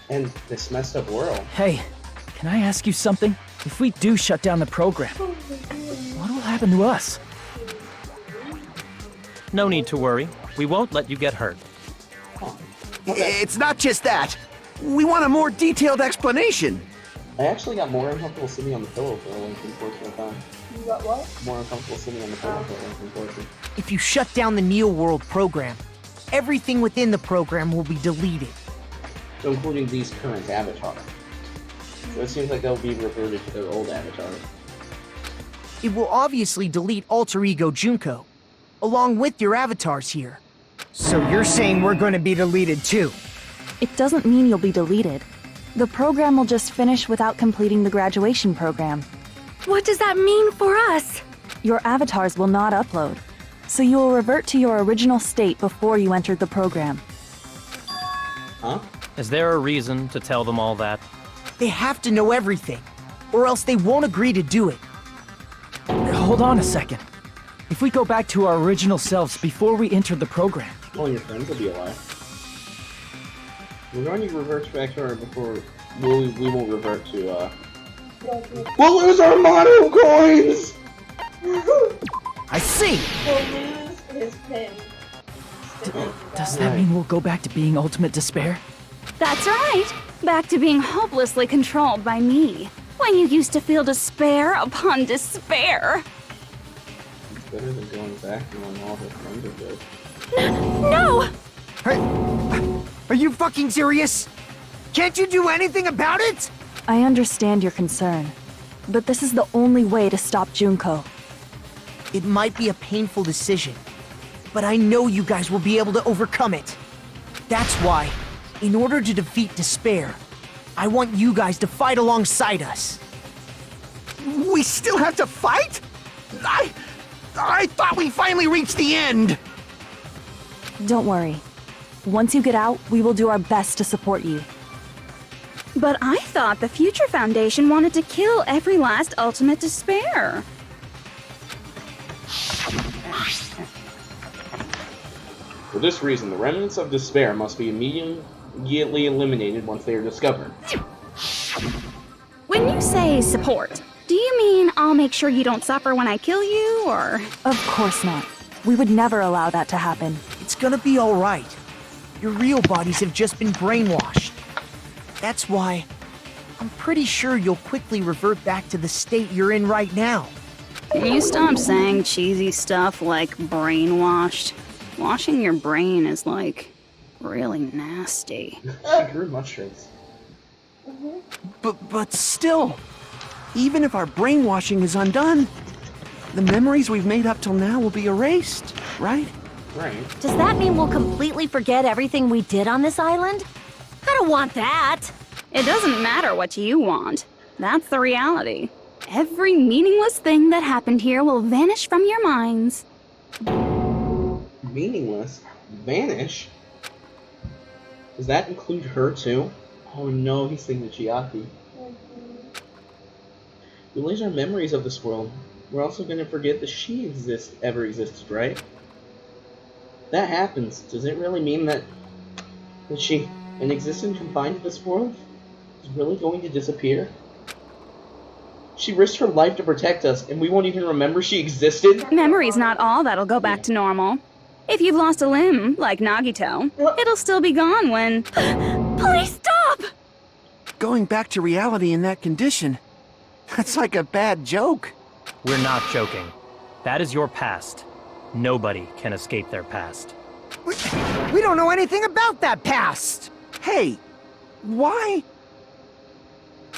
And this messed up world. Hey, can I ask you something? If we do shut down the program, what will happen to us? No need to worry. We won't let you get hurt. It's not just that. We want a more detailed explanation. I actually got more uncomfortable sitting on the pillow for a lengthy portion of time. You got what? More uncomfortable sitting on the pillow for a lengthy portion. If you shut down the Neo World program, everything within the program will be deleted. So including these current avatars. So it seems like they'll be reverted to their old avatars. It will obviously delete Alter Ego Junko, along with your avatars here. So you're saying we're going to be deleted too? It doesn't mean you'll be deleted. The program will just finish without completing the graduation program. What does that mean for us? Your avatars will not upload, so you will revert to your original state before you entered the program. Huh? Is there a reason to tell them all that? They have to know everything, or else they won't agree to do it. Hold on a second. If we go back to our original selves before we entered the program... Well, your friends will be alive. We're going to revert back to our before... We won't revert to, We'll lose our motto coins! I see! We'll lose his pin. Does that mean we'll go back to being Ultimate Despair? That's right. Back to being hopelessly controlled by me. When you used to feel despair upon despair. It's better than going back and when all his friends are dead. No! Are you fucking serious? Can't you do anything about it? I understand your concern, but this is the only way to stop Junko. It might be a painful decision, but I know you guys will be able to overcome it. That's why, in order to defeat despair, I want you guys to fight alongside us. We still have to fight? I thought we finally reached the end! Don't worry. Once you get out, we will do our best to support you. But I thought the Future Foundation wanted to kill every last Ultimate Despair. For this reason, the remnants of despair must be immediately eliminated once they are discovered. When you say support, do you mean I'll make sure you don't suffer when I kill you, or...? Of course not. We would never allow that to happen. It's gonna be alright. Your real bodies have just been brainwashed. That's why I'm pretty sure you'll quickly revert back to the state you're in right now. Can you stop saying cheesy stuff like brainwashed? Washing your brain is, like, really nasty. She grew mushrooms. But still, even if our brainwashing is undone, the memories we've made up till now will be erased, right? Right. Does that mean we'll completely forget everything we did on this island? I don't want that. It doesn't matter what you want. That's the reality. Every meaningless thing that happened here will vanish from your minds. Meaningless? Vanish? Does that include her too? Oh no, he's thinking Chiaki. We lose our memories of this world. We're also gonna forget that she ever existed, right? That happens. Does it really mean that she, an existence confined to this world, is really going to disappear? She risked her life to protect us, and we won't even remember she existed? Memory's not all that'll go back to normal. If you've lost a limb, like Nagito, it'll still be gone when... Please stop! Going back to reality in that condition, that's like a bad joke. We're not joking. That is your past. Nobody can escape their past. We don't know anything about that past! Hey, why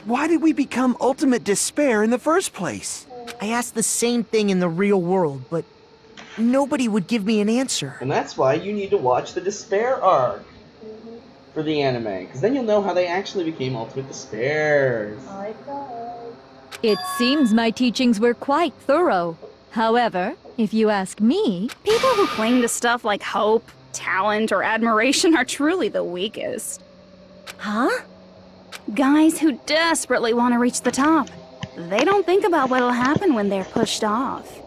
did we become Ultimate Despair in the first place? I asked the same thing in the real world, but nobody would give me an answer. And that's why you need to watch the Despair arc for the anime, because then you'll know how they actually became Ultimate Despairs. It seems my teachings were quite thorough. However, if you ask me, people who cling to stuff like hope, talent, or admiration are truly the weakest. Huh? Guys who desperately want to reach the top. They don't think about what'll happen when they're pushed off.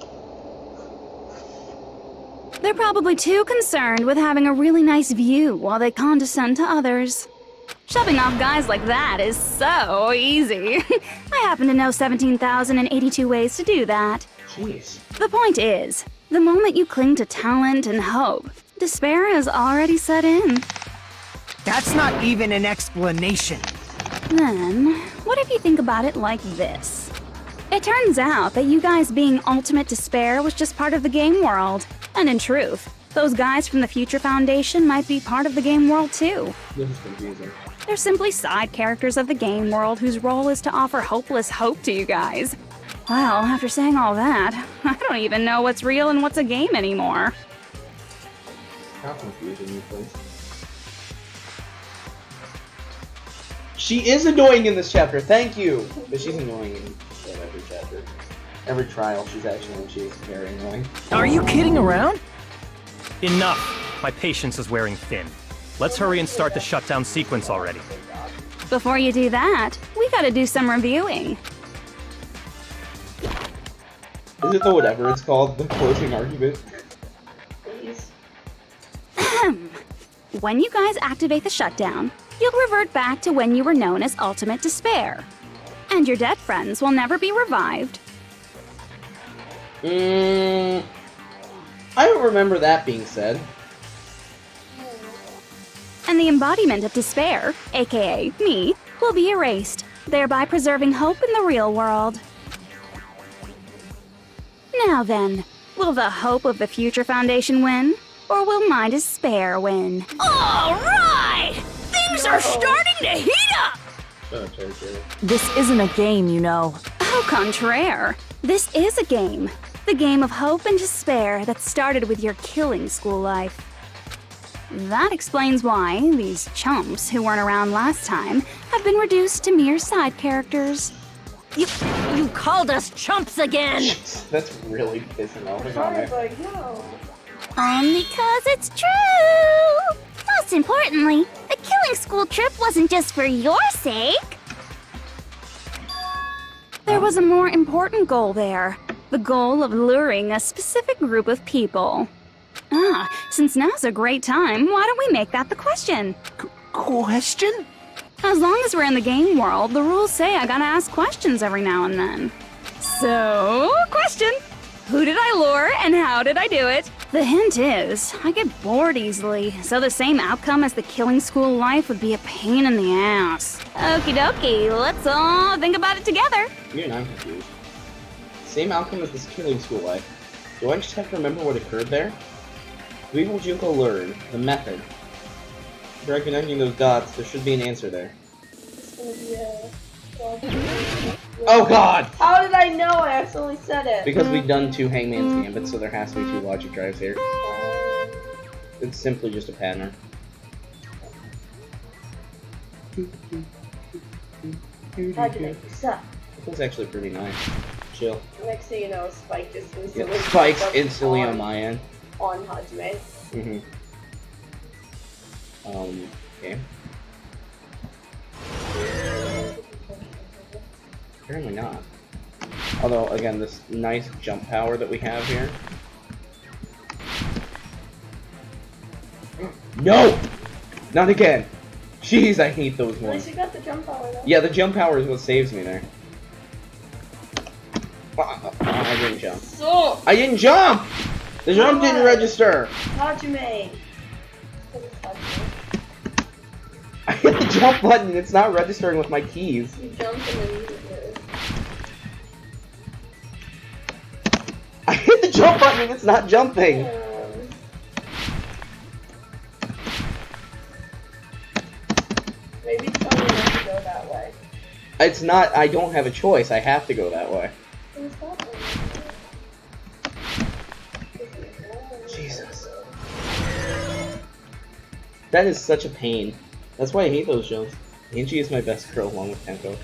They're probably too concerned with having a really nice view while they condescend to others. Shoving off guys like that is so easy. I happen to know 17,082 ways to do that. Jeez. The point is, the moment you cling to talent and hope, despair has already set in. That's not even an explanation. Then, what if you think about it like this? It turns out that you guys being Ultimate Despair was just part of the game world. And in truth, those guys from the Future Foundation might be part of the game world too. This is confusing. They're simply side characters of the game world whose role is to offer hopeless hope to you guys. Well, after saying all that, I don't even know what's real and what's a game anymore. How confusing you please. She is annoying in this chapter, thank you! But she's annoying in every chapter. Every trial, she's very annoying. Are you kidding around? Enough! My patience is wearing thin. Let's hurry and start the shutdown sequence already. Before you do that, we gotta do some reviewing. Is it the whatever it's called? The closing argument? Please. When you guys activate the shutdown, you'll revert back to when you were known as Ultimate Despair. And your dead friends will never be revived. I don't remember that being said. And the embodiment of despair, aka me, will be erased, thereby preserving hope in the real world. Now then, will the hope of the Future Foundation win? Or will my despair win? Alright! Things are starting to heat up! This isn't a game, you know. Au contraire, this is a game. The game of hope and despair that started with your killing school life. That explains why these chumps who weren't around last time have been reduced to mere side characters. You called us chumps again! That's really pissing off It's Connor. like, no. Because it's true! Most importantly, the killing school trip wasn't just for your sake. There was a more important goal there. The goal of luring a specific group of people. Since now's a great time, why don't we make that the question? Question? As long as we're in the game world, the rules say I gotta ask questions every now and then. So, question. Who did I lure and how did I do it? The hint is, I get bored easily, so the same outcome as the killing school life would be a pain in the ass. Okie dokie, let's all think about it together. Even I'm confused. Same outcome as this killing school life. Do I just have to remember what occurred there? We will Junko learn the method. Try connecting those dots, there should be an answer there. It's gonna be a... Oh god! How did I know? I accidentally said it. Because we've done 2 Hangman's Gambits, so there has to be 2 logic drives here. It's simply just a pattern. How'd you make you suck? This one's actually pretty nice. Chill. Next thing you know, Spike just instantly... Yeah, Spike's up instantly on my end. On Hajime. Mm-hmm. Okay. Apparently not. Although, again, this nice jump power that we have here. No! Not again! Jeez, I hate those At ones. least you got the jump power though. Yeah, the jump power is what saves me there. I didn't jump. So, I didn't jump! The jump didn't register! Hajime. I hit the jump button and it's not registering with my keys. You jumped and then you did. I hit the jump button and it's not jumping! Maybe it's telling you not to go that way. It's not, I don't have a choice, I have to go that way. Jesus. That is such a pain. That's why I hate those jumps. Angie is my best girl along with Tenko.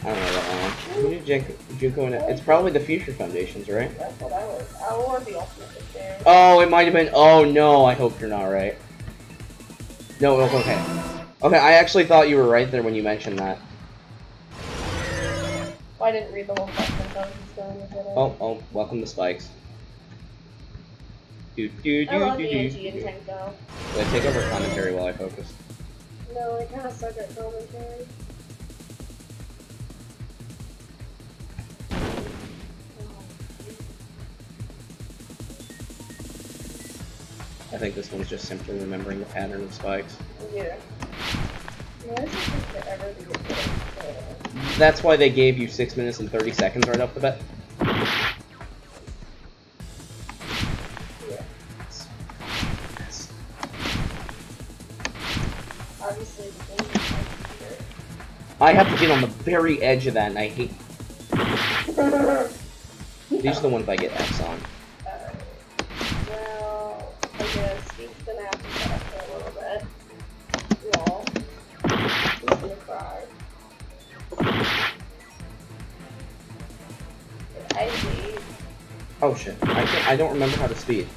I don't know that one. Who did Junko in it? It's probably the Future Foundations, right? That's what I was. I wore the ultimate there. Oh, it might have been. Oh no, I hope you're not right. No, okay. Okay, I actually thought you were right there when you mentioned that. Well, I didn't read the whole question, so I was just going with it. Oh, welcome to Spikes. I love Angie and Tenko. Wait, take over commentary while I focus. No, I kind of suck at commentary. I think this one's just simply remembering the pattern of spikes. Yeah. Why does it take forever to get there? That's why they gave you 6 minutes and 30 seconds right off the bat. Obviously, the game is I have to get on the very edge of that, and I hate. These are the ones I get F's on. Well, I guess he's gonna have to shut up for a little bit. Well, he's gonna cry. I leave. Oh shit! I don't remember how to speed.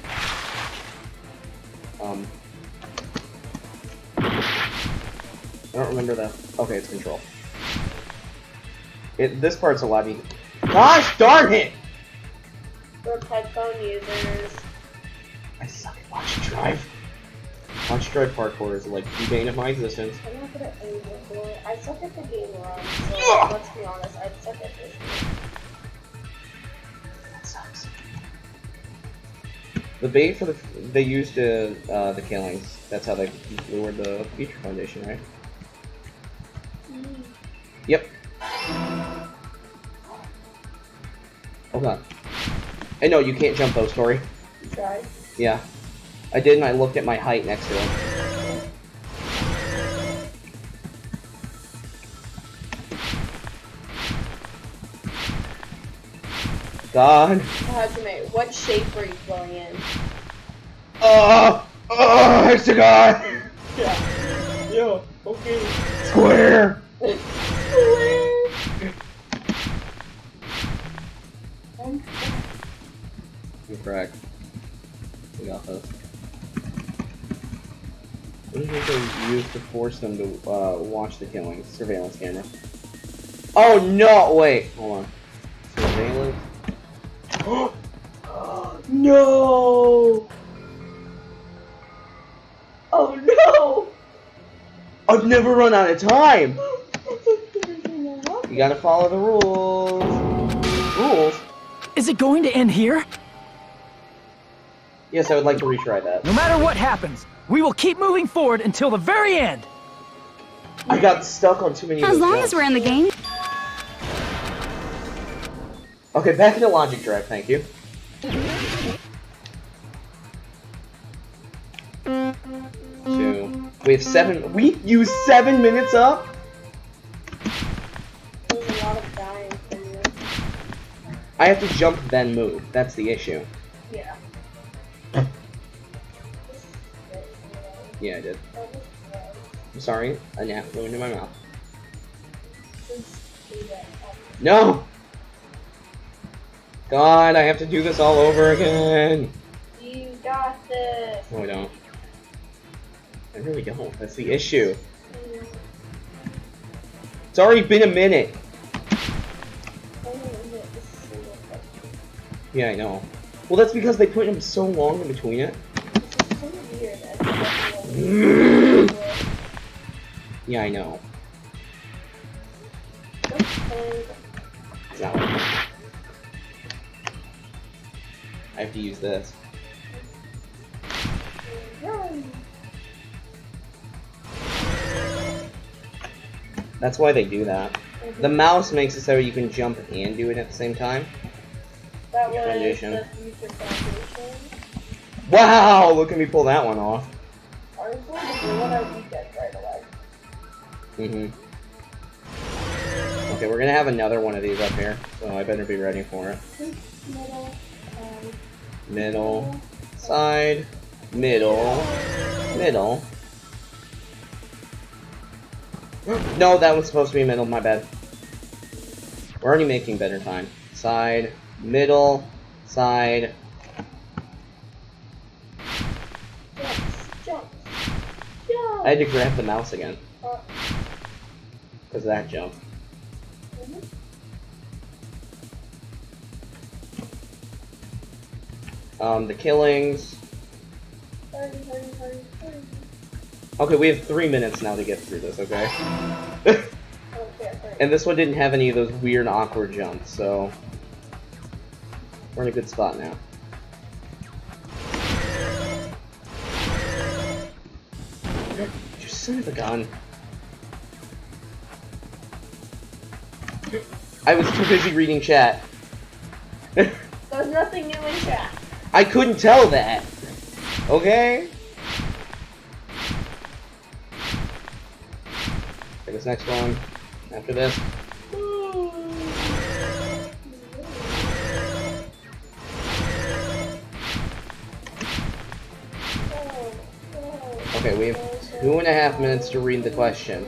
I don't remember that. Okay, it's control. This part's a lot easier. Gosh darn it! For headphone users. I suck at Watch Drive. Watch Drive parkour is like the bane of my existence. I'm not good at any parkour. I suck at the game run, so let's be honest, I suck at this game. That sucks. The bait for they used the killings. That's how they lured the Future Foundation, right? Yep. Hold on. Hey, no, you can't jump though, Story. You tried? Yeah. I did, and I looked at my height next to him. God. Hajime, what shape are you flowing in? Hexagon! Yeah. Yeah, okay. Square! You're correct. We got this. What did they use to force them to watch the killings? Surveillance camera. Oh no! Wait, hold on. Surveillance. No! Oh no! I've never run out of time! You gotta follow the rules. Rules? Is it going to end here? Yes, I would like to retry that. No matter what happens, we will keep moving forward until the very end. I got stuck on too many of As those long jumps. as we're in the game. Okay, back into logic drive, thank you. Two. We have 7. We used 7 minutes up? There's a lot of dying from you. I have to jump then move. That's the issue. Yeah. Yeah, I did. I'm sorry. A gnat flew into my mouth. No! God, I have to do this all over again. You got this. No, I don't. I really don't. That's the issue. It's already been a minute. Yeah, I know. Well, that's because they put him so long in between it. Yeah, I know. It's not working. I have to use this. That's why they do that. The mouse makes it so you can jump and do it at the same time. That was Foundation. the future foundation. Wow! Look at me pull that one off. Are we going to do one our weekend right away? Okay, we're gonna have another one of these up here, so I better be ready for it. Middle, side, middle, middle. No, that was supposed to be middle, my bad. We're already making better time. Side, middle, side. Jump. I had to grab the mouse again. Because of that jump. The killings. Hurry. Okay, we have 3 minutes now to get through this, okay? And this one didn't have any of those weird, awkward jumps, so we're in a good spot now. You son of a gun. I was too busy reading chat. There's nothing new in chat. I couldn't tell that. Okay? Okay, this next one. After this. Okay, we have 2.5 minutes to read the question.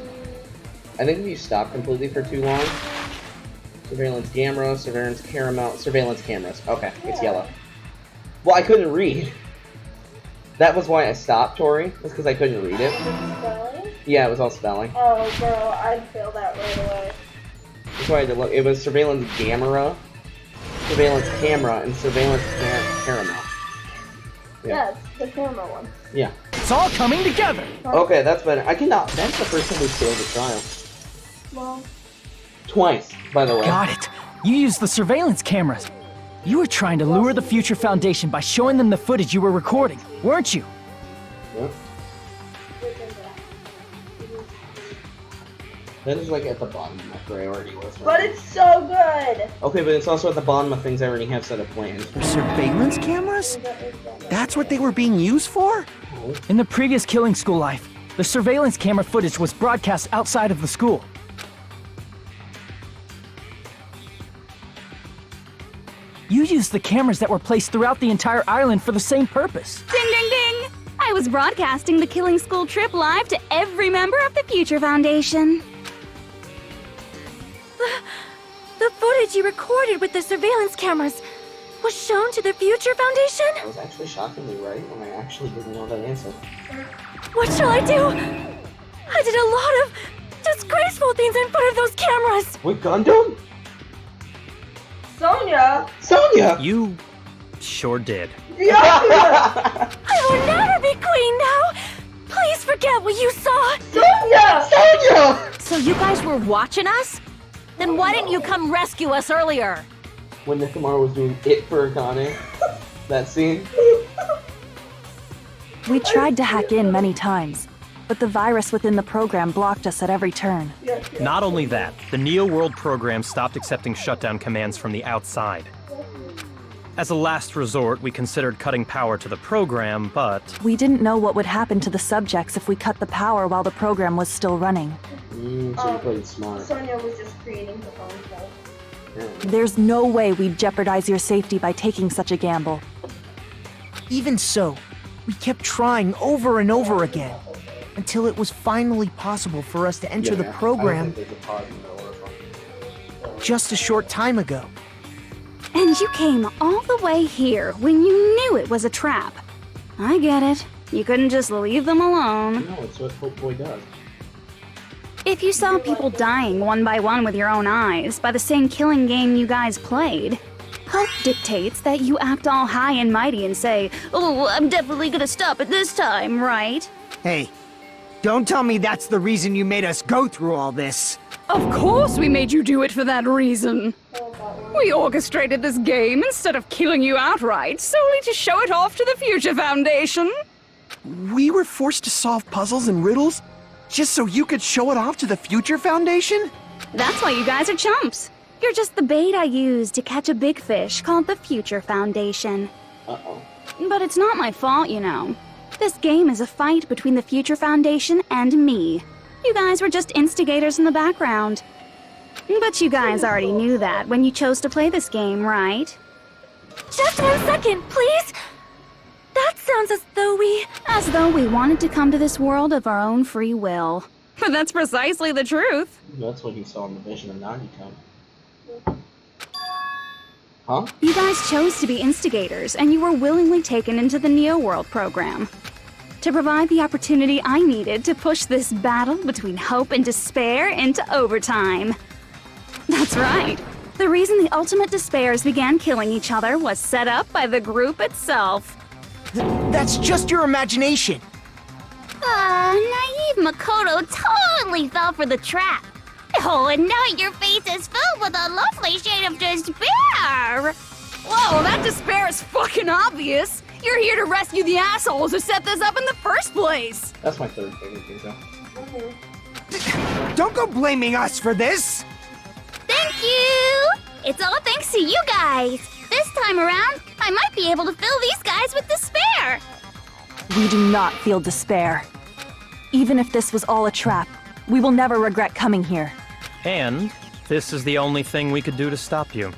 I think if you stop completely for too long. Surveillance camera, surveillance caramel, surveillance cameras. Okay, it's yellow. Well, I couldn't read. That was why I stopped, Tori. That's because I couldn't read it. Spelling? Yeah, it was all spelling. Oh, bro, I'd fail that right away. That's why I had to look. It was surveillance camera, surveillance camera, and surveillance caramel. Yeah, it's the camera one. Yeah. It's all coming together. Okay, that's better. I cannot. That's the first time we failed the trial. Well, Twice, by the way. Got it. You used the surveillance cameras. You were trying to lure the Future Foundation by showing them the footage you were recording, weren't you? Yep. That is like at the bottom of my priority list. but it's so good. Okay, but it's also at the bottom of things I already have set up planned. Surveillance cameras? That's what they were being used for? In the previous Killing School life, the surveillance camera footage was broadcast outside of the school. You used the cameras that were placed throughout the entire island for the same purpose. Ding ding ding! I was broadcasting the Killing School trip live to every member of the Future Foundation. The footage you recorded with the surveillance cameras. was shown to the Future Foundation? I was actually shockingly right when I actually didn't know that answer. What shall I do? I did a lot of disgraceful things in front of those cameras. Wait, Gundam? Sonia! Sonia! You sure did. I will never be queen now. Please forget what you saw. Sonia! Sonia! So you guys were watching us? Then why didn't you come rescue us earlier? When Nekomaru was doing it for Akane, that scene. We tried to hack in many times, but the virus within the program blocked us at every turn. Not only that, the Neo World program stopped accepting shutdown commands from the outside. As a last resort, we considered cutting power to the program, but... We didn't know what would happen to the subjects if we cut the power while the program was still running. So you played smart. Sonia was just creating her own self. There's no way we'd jeopardize your safety by taking such a gamble. Even so, we kept trying over and over again, until it was finally possible for us to enter the program just a short time ago. And you came all the way here when you knew it was a trap. I get it. You couldn't just leave them alone. No, it's what Hope Boy does. If you saw people dying one by one with your own eyes by the same killing game you guys played, Hope dictates that you act all high and mighty and say, "Oh, I'm definitely gonna stop it this time, right?" Hey, don't tell me that's the reason you made us go through all this. Of course we made you do it for that reason. We orchestrated this game instead of killing you outright, solely to show it off to the Future Foundation. We were forced to solve puzzles and riddles just so you could show it off to the Future Foundation? That's why you guys are chumps. You're just the bait I used to catch a big fish called the Future Foundation. Uh-oh. But it's not my fault, you know. This game is a fight between the Future Foundation and me. You guys were just instigators in the background. But you guys already knew that when you chose to play this game, right? Just 1 second, please. That sounds as though we... As though we wanted to come to this world of our own free will. But that's precisely the truth. That's what you saw in the vision of Nagito. Huh? You guys chose to be instigators, and you were willingly taken into the Neo World program. To provide the opportunity I needed to push this battle between hope and despair into overtime. That's right. The reason the Ultimate Despairs began killing each other was set up by the group itself. That's just your imagination. Naive Makoto totally fell for the trap. Oh, and now your face is filled with a lovely shade of despair. Whoa, that despair is fucking obvious. You're here to rescue the assholes who set this up in the first place. That's my third favorite pizza. Don't go blaming us for this. Thank you! It's all thanks to you guys. This time around, I might be able to fill these guys with despair. We do not feel despair. Even if this was all a trap, we will never regret coming here. And this is the only thing we could do to stop you.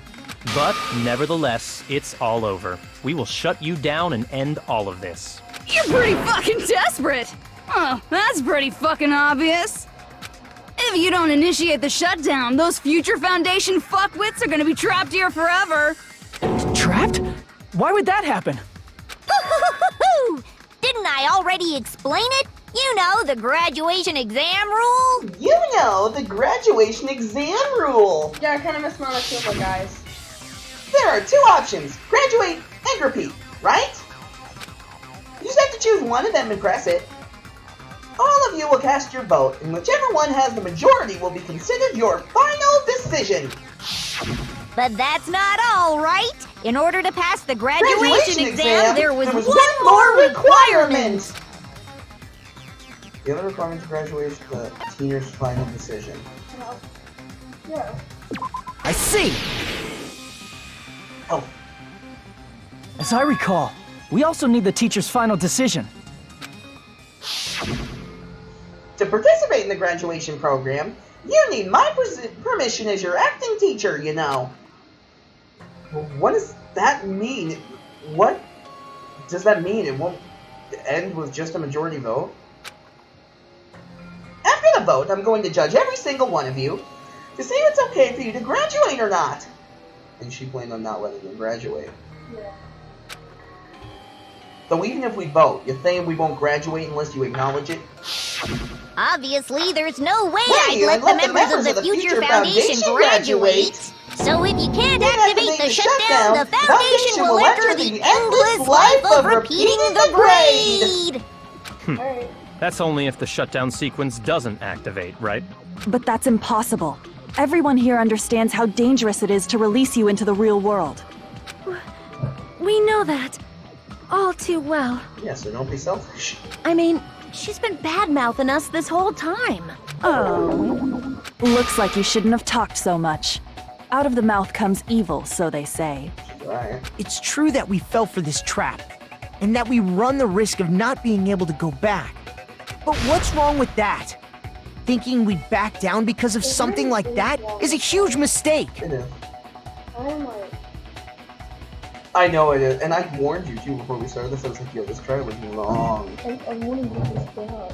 But nevertheless, it's all over. We will shut you down and end all of this. You're pretty fucking desperate. Oh, that's pretty fucking obvious. If you don't initiate the shutdown, those Future Foundation fuckwits are gonna be trapped here forever. Trapped? Why would that happen? Didn't I already explain it? You know, the graduation exam rule? You know, the graduation exam rule! Yeah, I kind of miss Monosuke, guys. There are two options, graduate and repeat, right? You just have to choose one and then press it. All of you will cast your vote, and whichever one has the majority will be considered your final decision. But that's not all, right? In order to pass the graduation exam, there was one more more requirement! The other requirement to graduation is the teacher's final decision. Yeah. I see. Oh. As I recall, we also need the teacher's final decision. To participate in the graduation program, you need my permission as your acting teacher, you know. What does that mean? What does that mean? It won't end with just a majority vote? After the vote, I'm going to judge every single one of you to see if it's okay for you to graduate or not. And she planned on not letting you graduate. Yeah. So even if we vote, you're saying we won't graduate unless you acknowledge it? Obviously, there's no way Hey, I'd let the members of the Future Foundation graduate. So if you can't activate the shutdown, the Foundation will enter the endless life of repeating the grade! Alright. That's only if the shutdown sequence doesn't activate, right? But that's impossible. Everyone here understands how dangerous it is to release you into the real world. We know that. All too well. Yeah, so don't be selfish. I mean, she's been bad-mouthing us this whole time. Oh. Looks like you shouldn't have talked so much. Out of the mouth comes evil, so they say. Right. It's true that we fell for this trap, and that we run the risk of not being able to go back. But what's wrong with that? Thinking we'd back down because of something like that is a huge mistake. It is. I'm like, I know it is, and I warned you too before we started this. I was like, yo, this trailer's long. I want to get this down.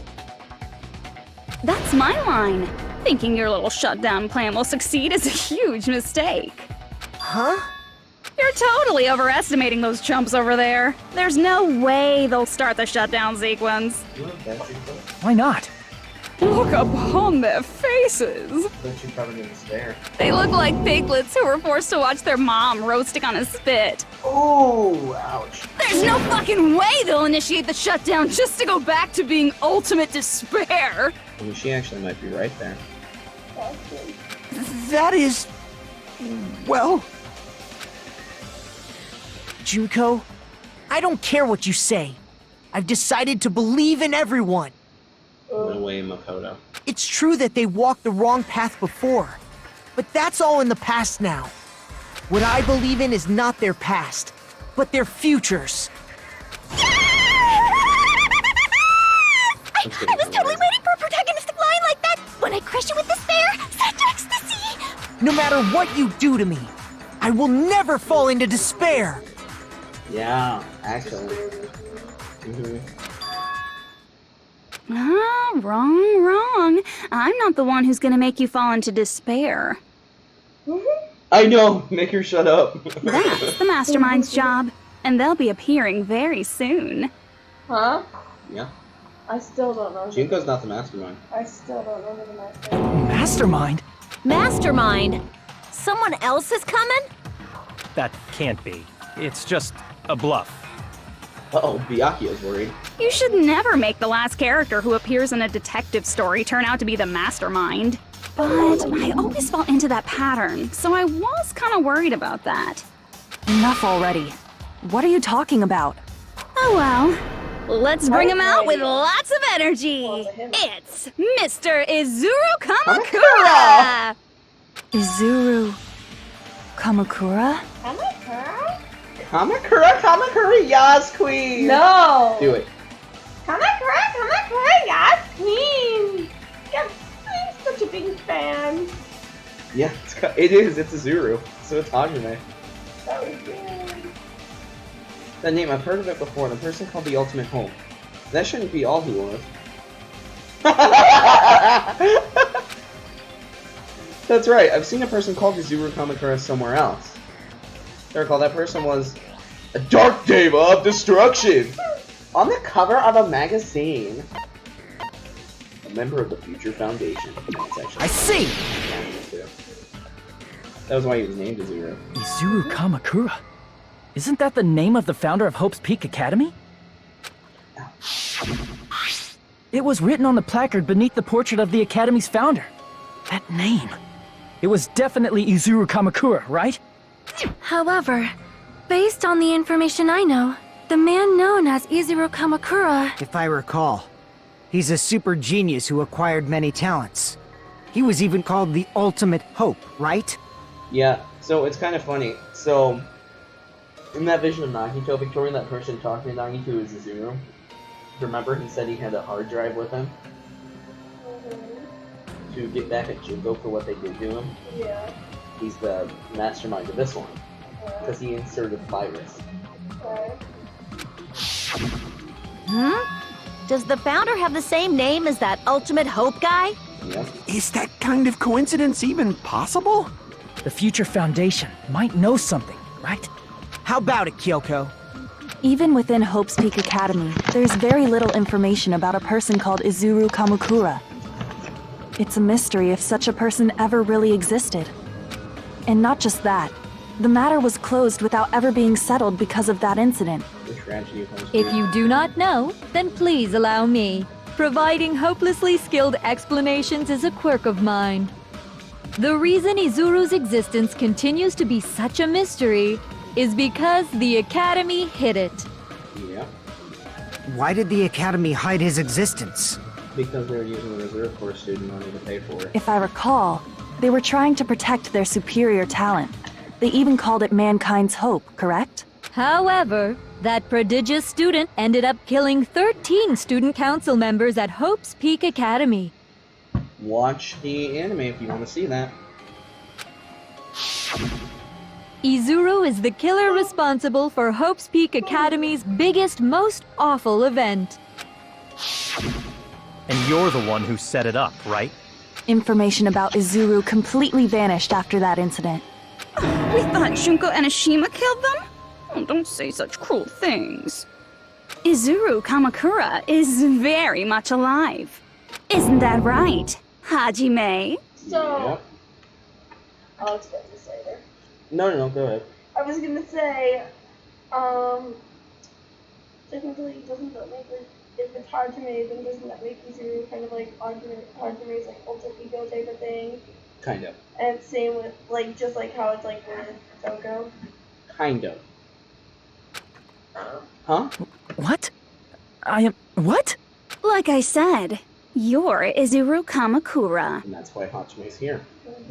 That's my line. Thinking your little shutdown plan will succeed is a huge mistake. Huh? You're totally overestimating those chumps over there. There's no way they'll start the shutdown sequence. Why not? Look upon their faces. Don't you covered in despair? They look like piglets who were forced to watch their mom roasting on a spit. Ooh, ouch. There's no fucking way they'll initiate the shutdown just to go back to being ultimate despair. I mean, she actually might be right there. That is... well... Junko, I don't care what you say. I've decided to believe in everyone. No way, Makoto. It's true that they walked the wrong path before, but that's all in the past now. What I believe in is not their past, but their futures. I was totally waiting for a protagonistic line like that. When I crush you with despair, such ecstasy. No matter what you do to me, I will never fall into despair. Yeah, actually. Ah, wrong. I'm not the one who's gonna make you fall into despair. I know! Make her shut up! That's the Mastermind's job, and they'll be appearing very soon. Huh? Yeah. I still don't know. Junko's not the mastermind. I still don't know who the mastermind. Mastermind? Mastermind? Someone else is coming? That can't be. It's just a bluff. Uh-oh, Byakuya's worried. You should never make the last character who appears in a detective story turn out to be the mastermind. But I always fall into that pattern, so I was kind of worried about that. Enough already. What are you talking about? Oh well. Let's bring him out with lots of energy. It's Mr. Izuru Kamakura! Izuru... Kamakura? Kamakura, Yas Queen! No! Do it. Kamakura, yes, queen! Yes, I'm such a big fan. Yeah, it is. It's a Zuru. So it's Hajime. That was good. That name, I've heard of it before. The person called the Ultimate Home. That shouldn't be all he was. That's right. I've seen a person called Izuru Kamakura somewhere else. I recall that person was a Dark Deva of Destruction on the cover of a magazine. A member of the Future Foundation. I see. That was why he was named Izuru. Izuru Kamakura? Isn't that the name of the founder of Hope's Peak Academy? It was written on the placard beneath the portrait of the Academy's founder. That name. It was definitely Izuru Kamakura, right? However, based on the information I know, the man known as Izuru Kamakura... If I recall, he's a super genius who acquired many talents. He was even called the Ultimate Hope, right? Yeah, so it's kind of funny. So, in that vision of Nagito, Victoria, that person talking to Nagito is Izuru. Remember, he said he had a hard drive with him? To get back at Junko for what they did to him. Yeah. He's the mastermind of this one. Because he inserted the virus. Does the founder have the same name as that Ultimate Hope guy? Yep. Is that kind of coincidence even possible? The Future Foundation might know something, right? How about it, Kyoko? Even within Hope's Peak Academy, there's very little information about a person called Izuru Kamakura. It's a mystery if such a person ever really existed. And not just that, the matter was closed without ever being settled because of that incident. If you do not know, then please allow me. Providing hopelessly skilled explanations is a quirk of mine. The reason Izuru's existence continues to be such a mystery is because the Academy hid it. Yeah. Why did the Academy hide his existence? Because they were using the reserve corps student money to pay for it. If I recall, they were trying to protect their superior talent. They even called it mankind's hope, correct? However, that prodigious student ended up killing 13 student council members at Hope's Peak Academy. Watch the anime if you want to see that. Izuru is the killer responsible for Hope's Peak Academy's biggest, most awful event. And you're the one who set it up, right? Information about Izuru completely vanished after that incident. We thought Junko Enoshima killed them? Oh, don't say such cruel things. Izuru Kamakura is very much alive. Isn't that right, Hajime? So, Yep. I'll explain this later. No, go ahead. I was gonna say, technically, doesn't that make, like, if it's Hajime, then doesn't that make Izuru kind of like Hajime's like alter ego type of thing? Kind of. And same with, like, just like how it's like with Toko. Kind of. Huh? What? What? Like I said, you're Izuru Kamakura. And that's why Hachime's here.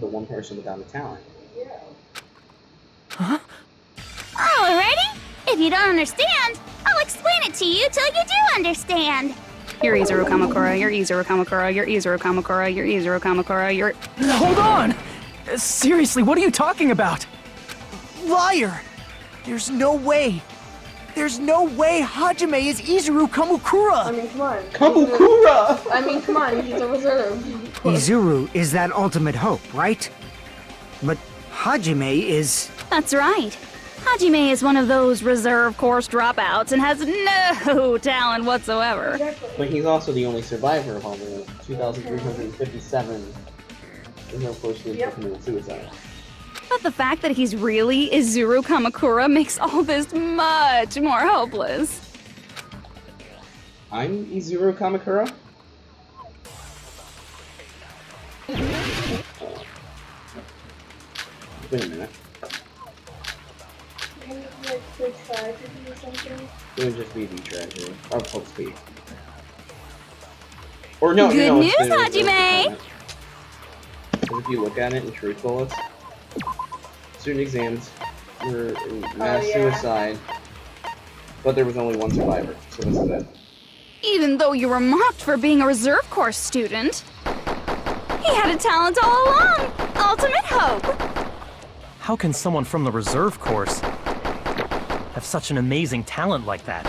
The one person without a talent. Yeah. Huh? Alrighty. If you don't understand, I'll explain it to you till you do understand. You're Izuru Kamakura, you're Izuru Kamakura, you're Izuru Kamakura, you're Izuru Kamakura, you're... Hold on! Seriously, what are you talking about? Liar! There's no way. There's no way Hajime is Izuru Kamakura! I mean, come on. Kamakura! I mean, come on, he's a reserve. Izuru is that ultimate hope, right? But Hajime is... That's right. Hajime is one of those reserve course dropouts and has no talent whatsoever. But he's also the only survivor of all the 2,357 reserve corps students who committed suicide. But the fact that he's really Izuru Kamakura makes all this much more hopeless. I'm Izuru Kamakura? Wait a minute. It would just be the tragedy of Hope's Peak. Or no, Good no, news, it's the Hajime! Because if you look at it in truth bullets, student exams were mass suicide, but there was only one survivor, so this is it. Even though you were mocked for being a reserve course student, he had a talent all along! Ultimate hope! How can someone from the reserve course have such an amazing talent like that?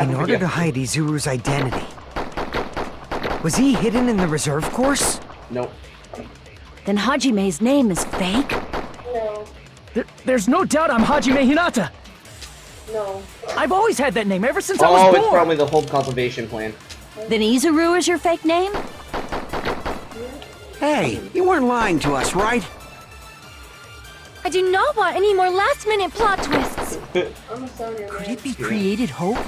In order to hide Izuru's identity. Was he hidden in the reserve course? Nope. Then Hajime's name is fake? No. There's no doubt I'm Hajime Hinata. No. I've always had that name ever since I was born. Oh, it's probably the Hope cultivation plan. Then Izuru is your fake name? Hey, you weren't lying to us, right? I do not want any more last-minute plot twists. I'm sorry, Could it be created hope?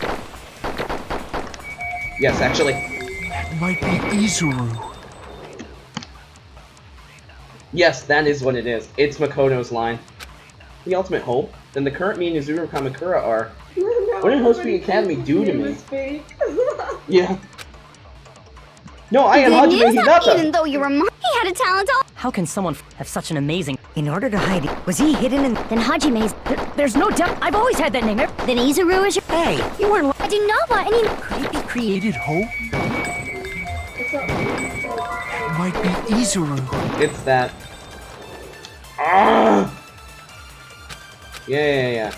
Yes, actually. That might be Izuru. Yes, that is what it is. It's Makoto's line. The ultimate hope. Then the current me and Izuru Kamakura are. What did Hope's Peak Academy do to me? Yeah. No, I am Hajime Hinata! Even though you were mocked, he had a talent all... How can someone have such an amazing... In order to hide it, was he hidden in... Then Hajime's... There's no doubt. I've always had that name. Then Izuru is your... Hey, you weren't I do not want any... Could it be created hope? might be Izuru. It's that. Ah! Yeah.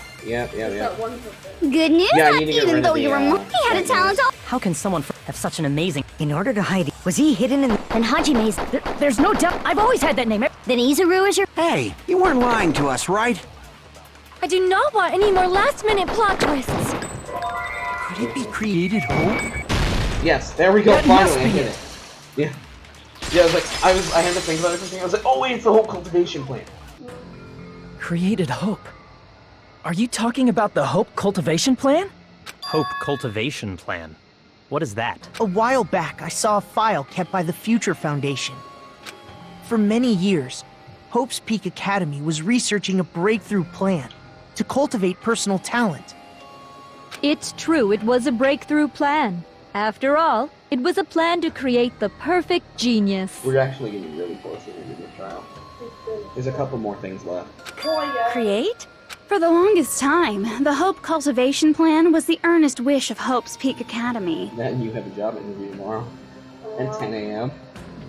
Good news, Yeah, I need to get even rid though of the, you were mocked, he had a talent all... How can someone have such an amazing... In order to hide it, was he hidden in... Then Hajime's... There's no doubt. I've always had that name. Then Izuru is your... Hey, you weren't lying to us, right? I do not want any more last-minute plot twists. Could it be created hope? Yes, there we go. That Finally, must I be hit it. it. Yeah. Yeah, I had to think about everything. I was like, oh wait, it's the whole cultivation plan. Created hope. Are you talking about the Hope Cultivation Plan? Hope Cultivation Plan. What is that? A while back, I saw a file kept by the Future Foundation. For many years, Hope's Peak Academy was researching a breakthrough plan to cultivate personal talent. It's true, it was a breakthrough plan. After all, it was a plan to create the perfect genius. We're actually getting really close to the end of the trial. There's a couple more things left. Create? For the longest time, the Hope Cultivation Plan was the earnest wish of Hope's Peak Academy. Then you have a job interview tomorrow. At 10 a.m.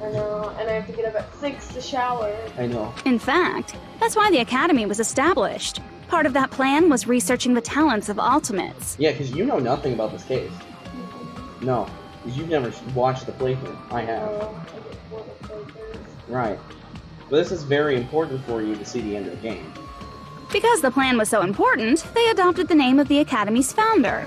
I know, and I have to get up at 6 to shower. I know. In fact, that's why the Academy was established. Part of that plan was researching the talents of Ultimates. Yeah, because you know nothing about this case. No, because you've never watched the playthrough. I have. Right. But this is very important for you to see the end of the game. Because the plan was so important, they adopted the name of the Academy's founder.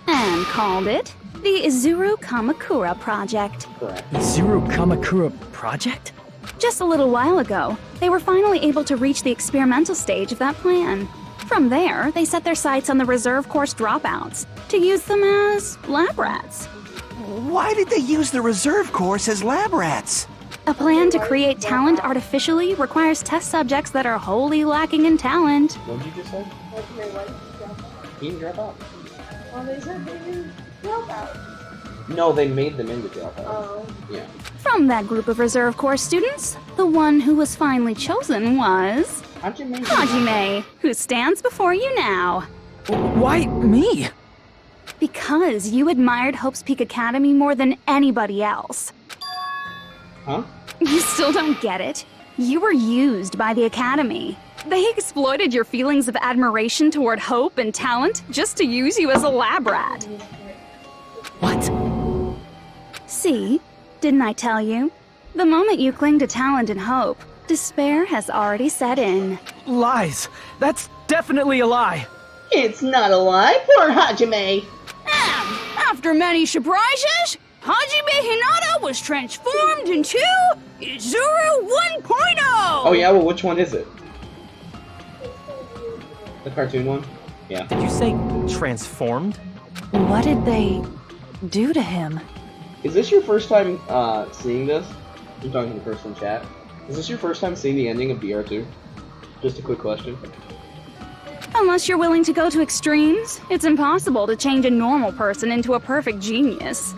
And called it the Izuru Kamakura Project. Correct. Izuru Kamakura Project? Just a little while ago, they were finally able to reach the experimental stage of that plan. From there, they set their sights on the reserve course dropouts to use them as lab rats. Why did they use the reserve course as lab rats? A plan to create talent artificially requires test subjects that are wholly lacking in talent. What did you just say? He didn't drop out. Well, they said they didn't drop out. No, they made them into dropouts. Oh. Yeah. From that group of reserve course students, the one who was finally chosen was Hajime, who stands before you now. Why me? Because you admired Hope's Peak Academy more than anybody else. Huh? You still don't get it? You were used by the Academy. They exploited your feelings of admiration toward hope and talent just to use you as a lab rat. What? See? Didn't I tell you? The moment you cling to talent and hope, despair has already set in. Lies. That's definitely a lie. It's not a lie, poor Hajime. And after many surprises, Hajime Hinata was transformed into Izuru 1.0! Oh yeah, well which one is it? The cartoon one? Yeah. Did you say transformed? What did they do to him? Is this your first time seeing this? I'm talking to the person in chat. Is this your first time seeing the ending of DR2? Just a quick question. Unless you're willing to go to extremes, it's impossible to change a normal person into a perfect genius.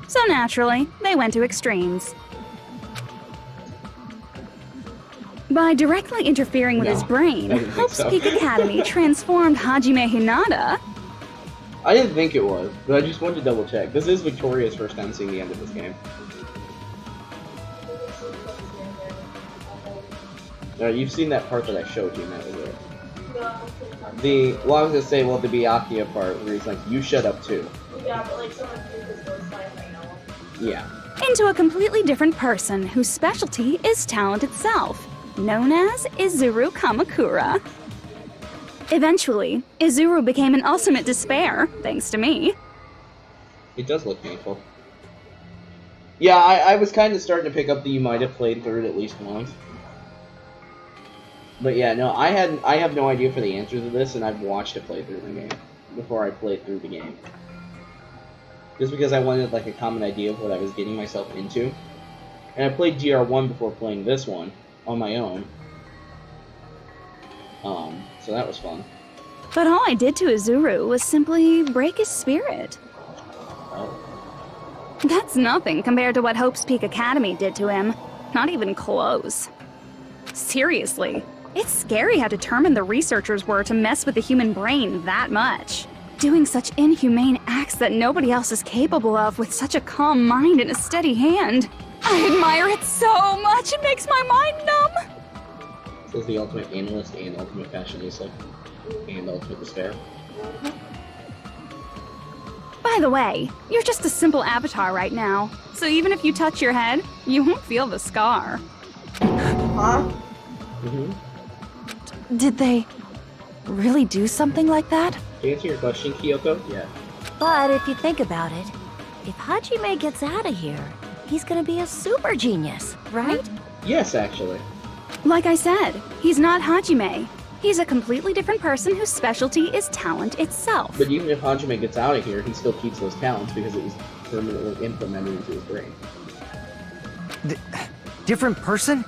So naturally, they went to extremes. By directly interfering with his brain, Hope's Peak Academy transformed Hajime Hinata. I didn't think it was, but I just wanted to double check. This is Victoria's first time seeing the end of this game. You've seen that part that I showed you, and that was it. Well, I was gonna say, the Byakuya part, where he's like, you shut up too. Yeah, but like someone threw his voice line right now. Yeah. Into a completely different person whose specialty is talent itself, known as Izuru Kamakura. Eventually, Izuru became an ultimate despair, thanks to me. It does look painful. Yeah, I was kind of starting to pick up that you might have played through it at least once. But yeah, no, I have no idea for the answer to this, and I've watched it play through the game before I played through the game. Just because I wanted like a common idea of what I was getting myself into. And I played GR1 before playing this one on my own. So that was fun. But all I did to Izuru was simply break his spirit. Oh. That's nothing compared to what Hope's Peak Academy did to him. Not even close. Seriously, it's scary how determined the researchers were to mess with the human brain that much. Doing such inhumane acts that nobody else is capable of with such a calm mind and a steady hand. I admire it so much, it makes my mind numb. Says the ultimate analyst and ultimate fashionista. And ultimate despair. By the way, you're just a simple avatar right now, so even if you touch your head, you won't feel the scar. Huh? Did they really do something like that? To answer your question, Kyoko, yeah. But if you think about it, if Hajime gets out of here, he's gonna be a super genius, right? Yes, actually. Like I said, he's not Hajime. He's a completely different person whose specialty is talent itself. But even if Hajime gets out of here, he still keeps those talents because it was permanently implemented into his brain. Different person?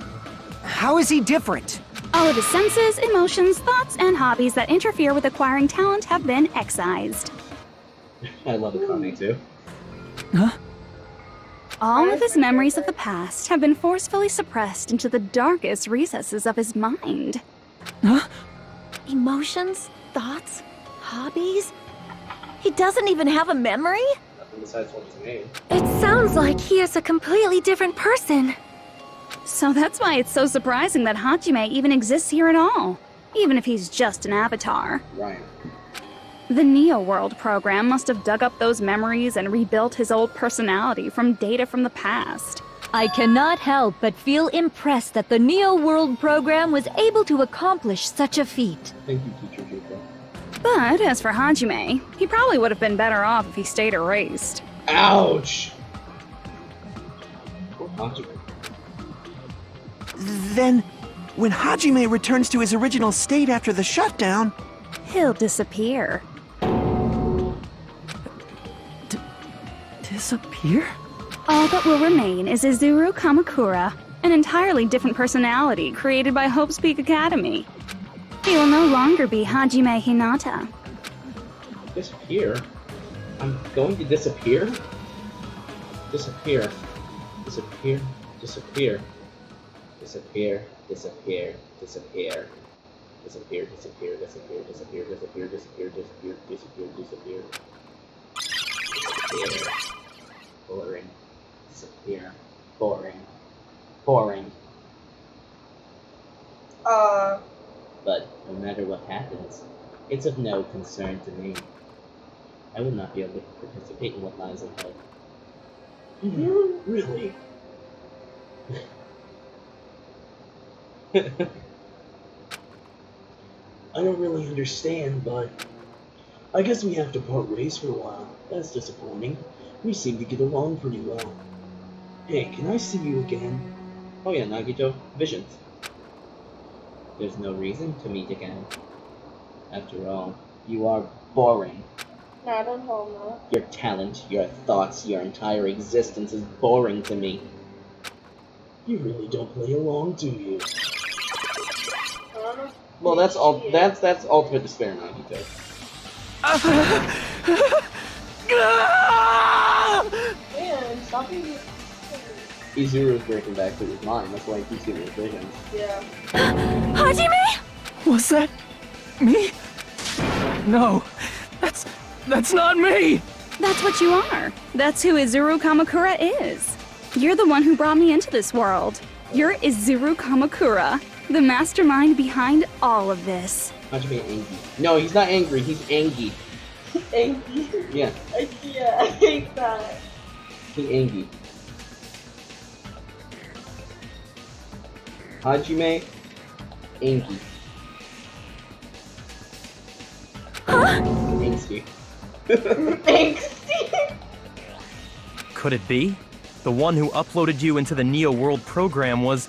How is he different? All of his senses, emotions, thoughts, and hobbies that interfere with acquiring talent have been excised. I love Akane too. Huh? All of his memories of the past have been forcefully suppressed into the darkest recesses of his mind. Huh? Emotions, thoughts, hobbies? He doesn't even have a memory? Nothing besides what he's made. It sounds like he is a completely different person. So that's why it's so surprising that Hajime even exists here at all, even if he's just an avatar. Right. The Neo World program must have dug up those memories and rebuilt his old personality from data from the past. I cannot help but feel impressed that the Neo World program was able to accomplish such a feat. Thank you, Teacher Juko. But as for Hajime, he probably would have been better off if he stayed erased. Ouch! Poor Hajime. Then, when Hajime returns to his original state after the shutdown, He'll disappear. Disappear? All that will remain is Izuru Kamakura, an entirely different personality created by Hope's Peak Academy. He will no longer be Hajime Hinata. Disappear? I'm going to disappear? Disappear. Disappear. Disappear. Disappear. Disappear. Disappear. Disappear, disappear, disappear, disappear, disappear, disappear, disappear, disappear, disappear. Disappear. Boring. Disappear. Boring. Boring. But no matter what happens, it's of no concern to me. I will not be able to participate in what lies ahead. Really? I don't really understand, but I guess we have to part ways for a while. That's disappointing. We seem to get along pretty well. Hey, can I see you again? Oh yeah, Nagito. Visions. There's no reason to meet again. After all, you are boring. Not on Homa. Your talent, your thoughts, your entire existence is boring to me. You really don't play along, do you? Well, that's all. That's ultimate despair, Nagito. Man, stop being... Izuru's breaking back to his mind. That's why he keeps getting his visions. Yeah. Hajime? Was that me? No, that's not me! That's what you are. That's who Izuru Kamakura is. You're the one who brought me into this world. You're Izuru Kamakura, the mastermind behind all of this. Hajime angry. No, he's not angry. He's angry. Angry? Yeah. Yeah, I hate that. He's angry. Hajime angry. Huh? Angsty. Angsty? Could it be? The one who uploaded you into the Neo World program was...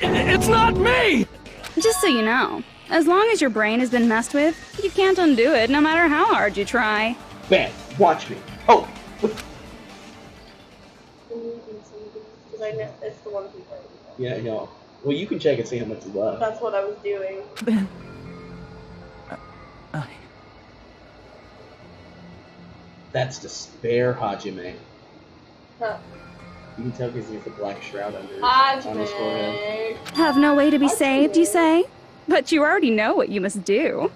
It's not me! Just so you know, as long as your brain has been messed with, you can't undo it no matter how hard you try. Bam! Watch me. Oh! Because I know it's the one who played. Yeah, I know. Well, you can check and see how much is left. That's what I was doing. That's despair, Hajime. Huh. You can tell because he has a black shroud on his forehead. Have no way to be saved, you say? But you already know what you must do.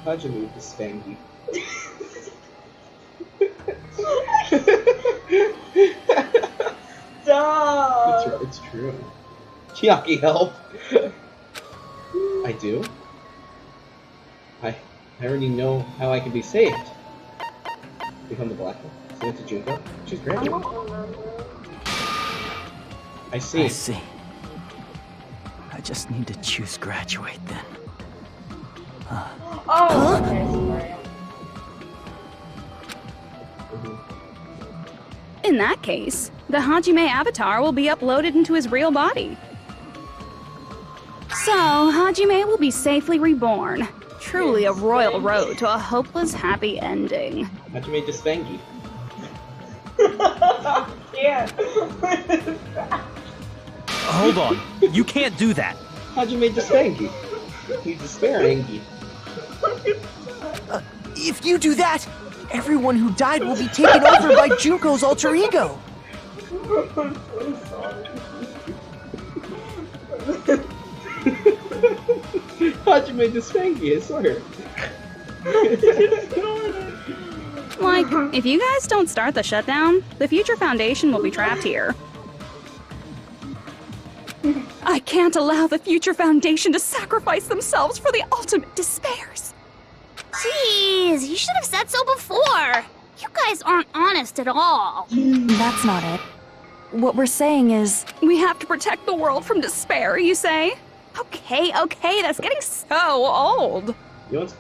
Hajime with the spanky. Stop! It's true. Chiaki, help! I do? I already know how I can be saved. Become the black one. Send it to Junko. She's great. I see. I see. I just need to choose graduate then. Oh, okay, sorry. In that case, the Hajime avatar will be uploaded into his real body. So, Hajime will be safely reborn. Truly a royal road to a hopeless happy ending. Hajime Despangi. Yeah. Hold on. You can't do that. Hajime Despangi. He's despairing. If you do that, everyone who died will be taken over by Junko's alter ego. I'm so sorry. Hajime Despangi, I swear. Like, if you guys don't start the shutdown, the Future Foundation will be trapped here. I can't allow the Future Foundation to sacrifice themselves for the ultimate despairs. Jeez, you should have said so before. You guys aren't honest at all. That's not it. What we're saying is... We have to protect the world from despair, you say? Okay, that's getting so old. You know what's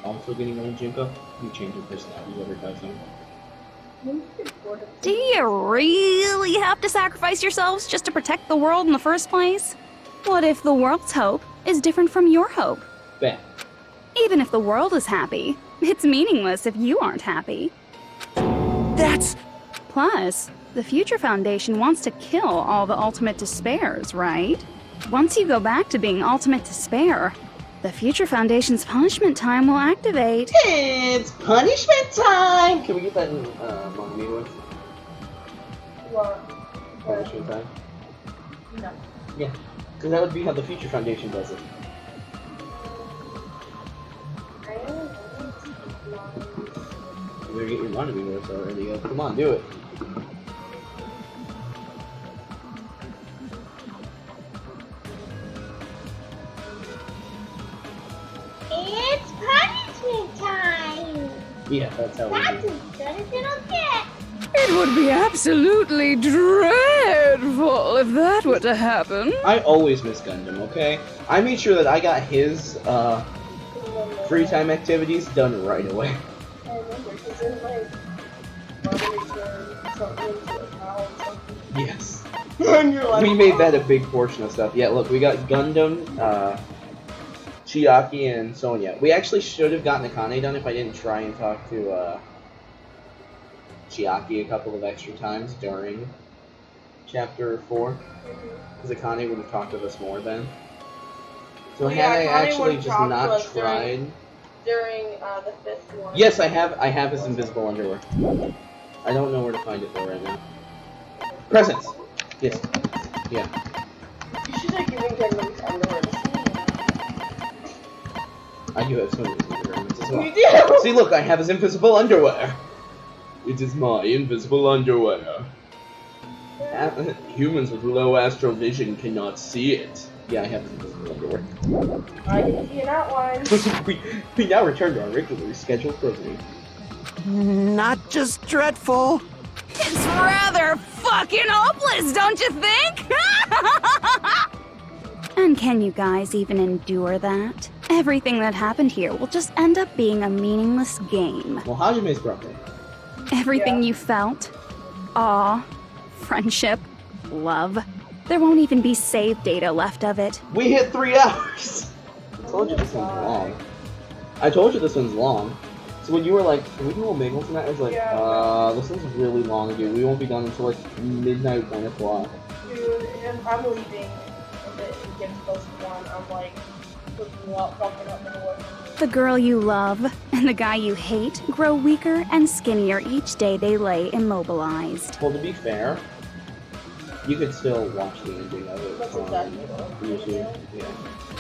also getting old, Junko? You change your personality every 5 seconds. Do you really have to sacrifice yourselves just to protect the world in the first place? What if the world's hope is different from your hope? Bam. Even if the world is happy, it's meaningless if you aren't happy. That's... Plus, the Future Foundation wants to kill all the ultimate despairs, right? Once you go back to being ultimate despair, the Future Foundation's punishment time will activate. It's punishment time! Can we get that in manga voice? What? Punishment time? No. Yeah, because that would be how the Future Foundation does it. You better get your manga voice already. Come on, do it. It's punishment time! Yeah, that's how That's we as good as it'll get! It would be absolutely dreadful if that were to happen. I always miss Gundam, okay? I made sure that I got his free time activities done right away. I remember, because then, like, something into a cow or something. Yes. And you're like, We made that a big portion of stuff. Yeah, look, we got Gundam, Chiaki, and Sonya. We actually should have gotten Akane done if I didn't try and talk to Chiaki a couple of extra times during Chapter 4. Because Akane would have talked to us more then. So had I Akane actually would've just talked to not us tried... During the 5th one. Yes, I have his invisible underwear. I don't know where to find it though right now. Presents! Yes. Yeah. You should have given Gundam's underwear to I do have some undergarments as well. You do? See, look, I have his invisible underwear. It is my invisible underwear. Humans with low astral vision cannot see it. Yeah, I have his invisible underwear. I didn't see an outline. we now return to our regularly scheduled programming. Not just dreadful. It's rather fucking hopeless, don't you think? And can you guys even endure that? Everything that happened here will just end up being a meaningless game. Well, Hajime's birthday. Everything you felt, awe, friendship, love, there won't even be save data left of it. We hit 3 hours! I told you this one's long. I told you this one's long. So when you were like, can we do Omegle tonight? I was like, this one's really long, dude. We won't be done until like midnight, 1 o'clock. Dude, and I'm leaving if it gets close to 1. I'm like, walking up the door. The girl you love and the guy you hate grow weaker and skinnier each day they lay immobilized. Well, to be fair, you could still watch the ending of it on YouTube. Yeah.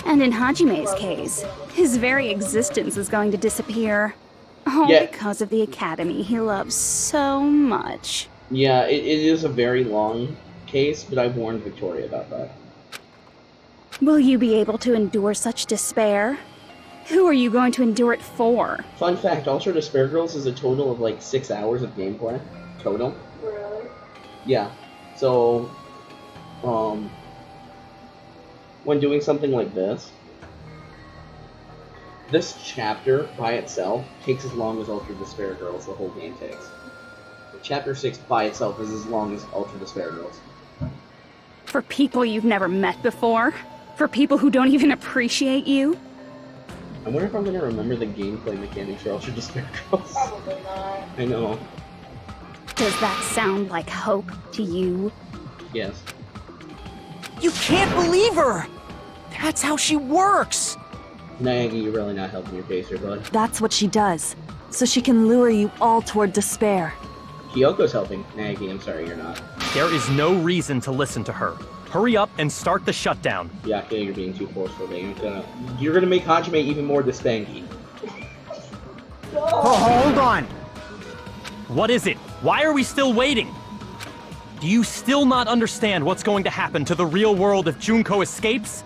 And in Hajime's case, his very existence is going to disappear. All Yeah. because of the academy he loves so much. Yeah, it is a very long case, but I warned Victoria about that. Will you be able to endure such despair? Who are you going to endure it for? Fun fact, Ultra Despair Girls is a total of like 6 hours of gameplay. Total. Really? Yeah. So, when doing something like this chapter by itself takes as long as Ultra Despair Girls the whole game takes. Chapter 6 by itself is as long as Ultra Despair Girls. For people you've never met before? For people who don't even appreciate you? I wonder if I'm gonna remember the gameplay mechanics for Ultra Despair Girls. Probably not. I know. Does that sound like hope to you? Yes. You can't believe her! That's how she works! Nagi, you're really not helping your case here, bud. That's what she does, so she can lure you all toward despair. Kyoko's helping. Nagi, I'm sorry, you're not. There is no reason to listen to her. Hurry up and start the shutdown. Yeah, you're being too forceful. You're gonna make Hajime even more dispanky. Oh, hold on! What is it? Why are we still waiting? Do you still not understand what's going to happen to the real world if Junko escapes?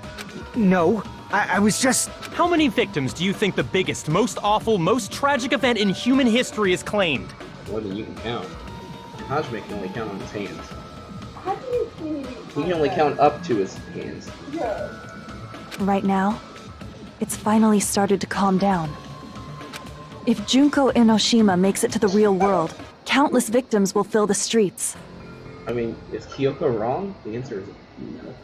No, I was just... How many victims do you think the biggest, most awful, most tragic event in human history has claimed? More than you can count. Hajime can only count on his hands. How do you think He can only count up to his hands. Yeah. Right now, it's finally started to calm down. If Junko Enoshima makes it to the real world, countless victims will fill the streets. I mean, is Kyoko wrong? The answer is no.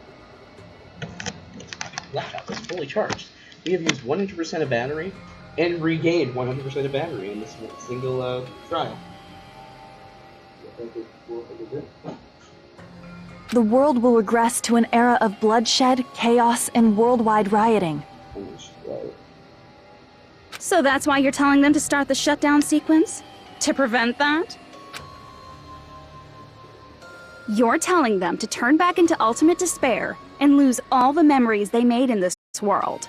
Laptop is fully charged. We have used 100% of battery and regained 100% of battery in this single trial. The world will regress to an era of bloodshed, chaos, and worldwide rioting. So that's why you're telling them to start the shutdown sequence? To prevent that? You're telling them to turn back into ultimate despair and lose all the memories they made in this world.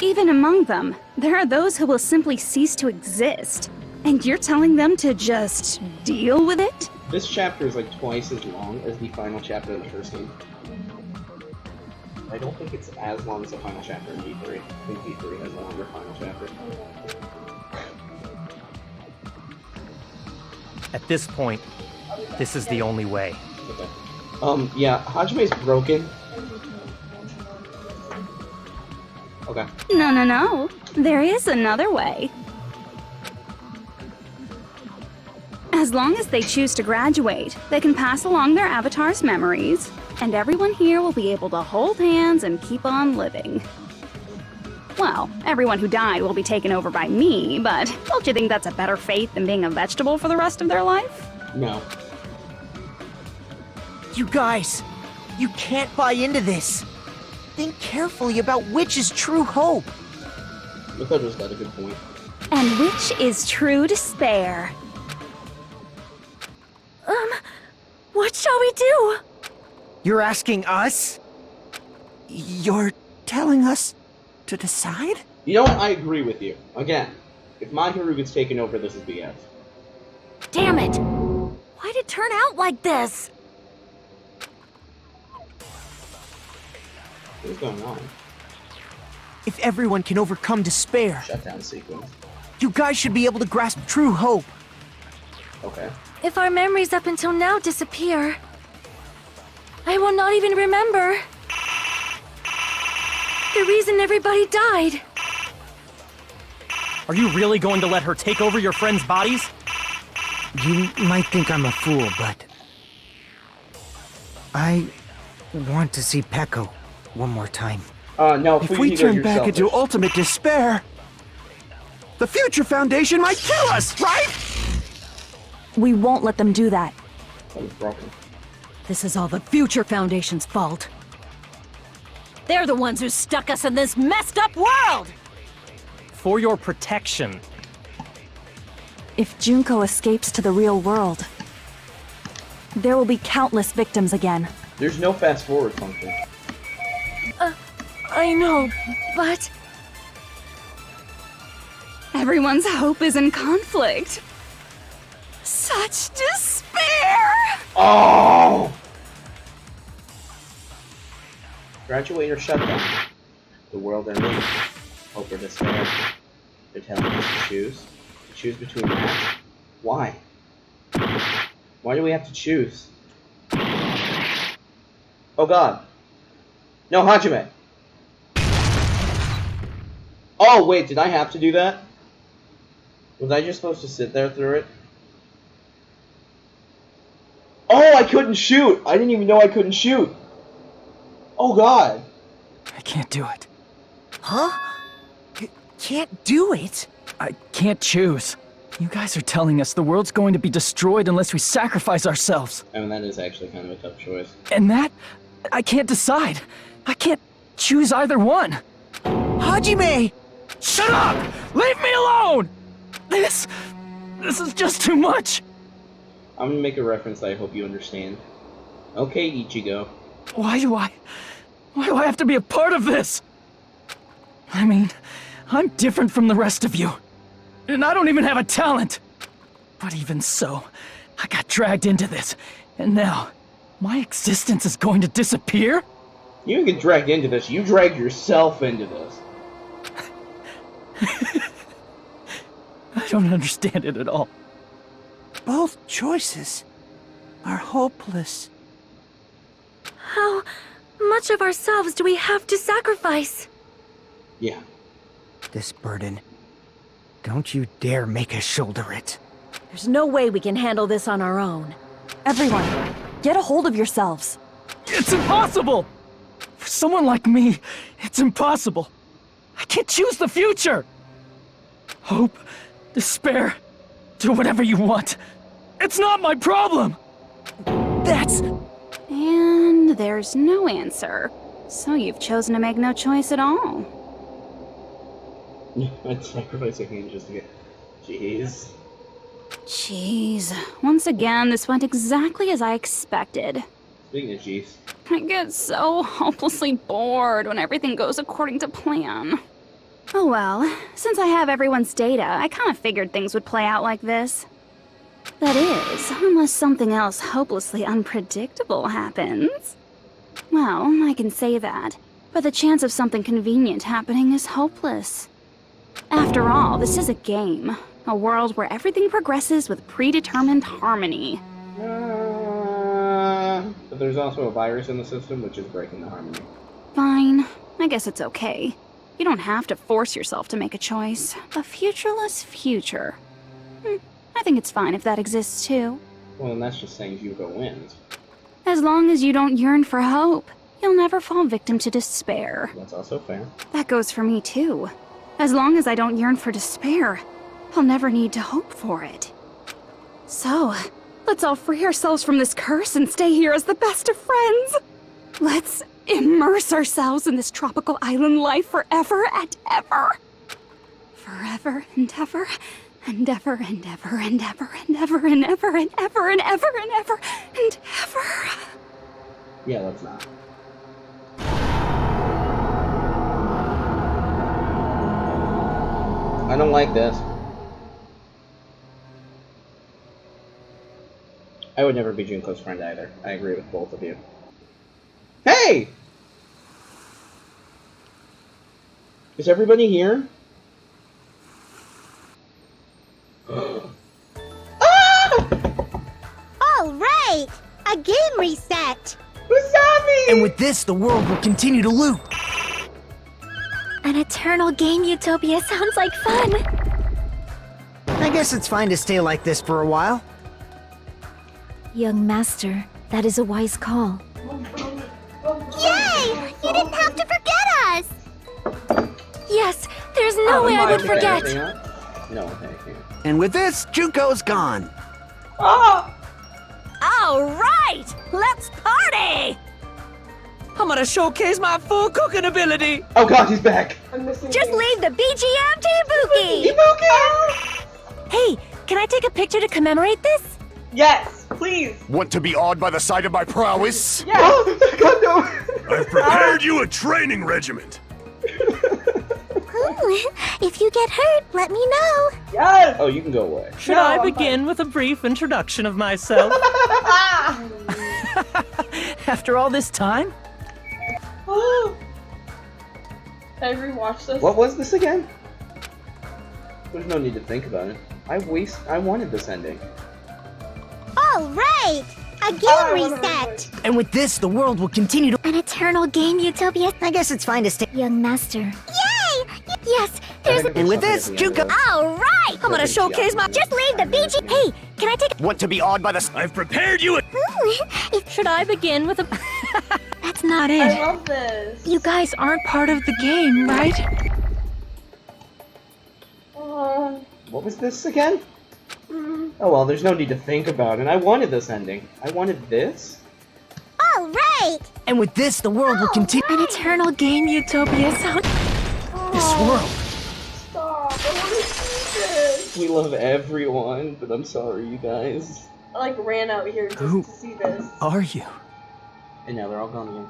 Even among them, there are those who will simply cease to exist. And you're telling them to just deal with it? This chapter is like twice as long as the final chapter of the first game. I don't think it's as long as the final chapter in V3. I think V3 has a longer final chapter. At this point, this is the only way. Okay. Yeah, Hajime's broken. Okay. No. There is another way. As long as they choose to graduate, they can pass along their avatar's memories, and everyone here will be able to hold hands and keep on living. Well, everyone who died will be taken over by me, but don't you think that's a better fate than being a vegetable for the rest of their life? No. You guys, you can't buy into this. Think carefully about which is true hope. Makoto's got a good point. And which is true despair. What shall we do? You're asking us? You're telling us to decide? You know what? I agree with you. Again, if Mahiru gets taken over, this is BS. Damn it! Why'd it turn out like this? What's going on? If everyone can overcome despair, Shutdown sequence. you guys should be able to grasp true hope. Okay. If our memories up until now disappear, I will not even remember the reason everybody died. Are you really going to let her take over your friends' bodies? You might think I'm a fool, but... I want to see Peko one more time. No, If we turn back into ultimate despair, the Future Foundation might kill us, right? We won't let them do that. Broken. This is all the Future Foundation's fault. They're the ones who stuck us in this messed up world! For your protection. If Junko escapes to the real world, there will be countless victims again. There's no fast forward function. I know, but... Everyone's hope is in conflict. Such despair! Oh! Graduate or shutdown. The world are living. Hope or despair. They're telling us to choose. Choose between that. Why? Why do we have to choose? Oh god. No, Hajime! Oh, wait, did I have to do that? Was I just supposed to sit there through it? Oh, I couldn't shoot! I didn't even know I couldn't shoot! Oh god! I can't do it. Huh? You can't do it? I can't choose. You guys are telling us the world's going to be destroyed unless we sacrifice ourselves. I mean, that is actually kind of a tough choice. And that? I can't decide. I can't choose either one. Hajime! Shut up! Leave me alone! This is just too much. I'm gonna make a reference that I hope you understand. Okay, Ichigo. Why do I have to be a part of this? I mean, I'm different from the rest of you. And I don't even have a talent. But even so, I got dragged into this. And now, my existence is going to disappear? You didn't get dragged into this, you dragged yourself into this. I don't understand it at all. Both choices are hopeless. How much of ourselves do we have to sacrifice? Yeah. This burden, don't you dare make us shoulder it. There's no way we can handle this on our own. Everyone, get a hold of yourselves. It's impossible! For someone like me, it's impossible. I can't choose the future! Hope, despair, do whatever you want. It's not my problem! That's... And there's no answer. So you've chosen to make no choice at all. I'd sacrifice a hand just to get... Jeez. Jeez. Once again, this went exactly as I expected. Speaking of jeez. I get so hopelessly bored when everything goes according to plan. Oh well, since I have everyone's data, I kind of figured things would play out like this. That is, unless something else hopelessly unpredictable happens. Well, I can say that, but the chance of something convenient happening is hopeless. After all, this is a game. A world where everything progresses with predetermined harmony. But there's also a virus in the system which is breaking the harmony. Fine. I guess it's okay. You don't have to force yourself to make a choice. A futureless future. I think it's fine if that exists too. Well, then that's just saying Yugo wins. As long as you don't yearn for hope, you'll never fall victim to despair. That's also fair. That goes for me too. As long as I don't yearn for despair, I'll never need to hope for it. So, let's all free ourselves from this curse and stay here as the best of friends. Let's immerse ourselves in this tropical island life forever and ever. Forever and ever, and ever and ever and ever and ever and ever and ever and ever and ever and ever. Yeah, let's not. I don't like this. I would never be Junko's friend either. I agree with both of you. Hey! Is everybody here? All right! A game reset! Usami! And with this, the world will continue to loop. An eternal game utopia sounds like fun. I guess it's fine to stay like this for a while. Young master, that is a wise call. Yay! You didn't have to forget us! Yes, there's no way I would forget. No, thank you. And with this, Junko's gone. All right, let's party! I'm gonna showcase my full cooking ability. Oh god, he's back. Just leave the BGM to Ibuki! Hey, can I take a picture to commemorate this? Yes, please. Want to be awed by the sight of my prowess? Yes. Oh, god, no. I've prepared you a training regiment. If you get hurt, let me know. Yes. Oh, you can go away. Should I begin with a brief introduction of myself? After all this time? Can I rewatch this? What was this again? There's no need to think about it. I wanted this ending. All right! A game reset. And with this, the world will continue to— An eternal game utopia? I guess it's fine to stay— Young master. Yay! Yes, there's And with this, Juko— All right. I'm gonna showcase my— Just leave the BG. Hey, can I take— Want to be awed by the... I've prepared you a... Should I begin with a... That's not it. I love this. You guys aren't part of the game, right? What was this again? Oh well, there's no need to think about it. I wanted this ending. I wanted this? All right. And with this, the world will continue— An eternal game utopia sound. This world. Stop. I want to see this. We love everyone, but I'm sorry, you guys. I like ran out here just Who to see this. are you? And now they're all gone again.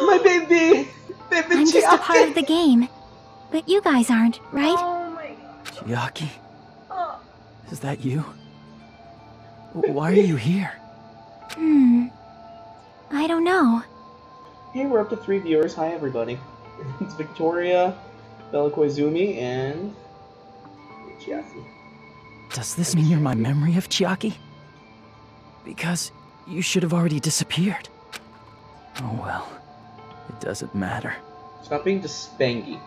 My baby! Baby I'm just a Chiaki! part of the game. But you guys aren't, right? Oh my god. Chiaki, Oh. is that you? Why are you here? I don't know. Hey, we're up to 3 viewers. Hi, everybody. It's Victoria, Bella Koizumi, and Chiaki. Does this mean you're my memory of Chiaki? Because you should have already disappeared. Oh well, it doesn't matter. Stop being dispangy.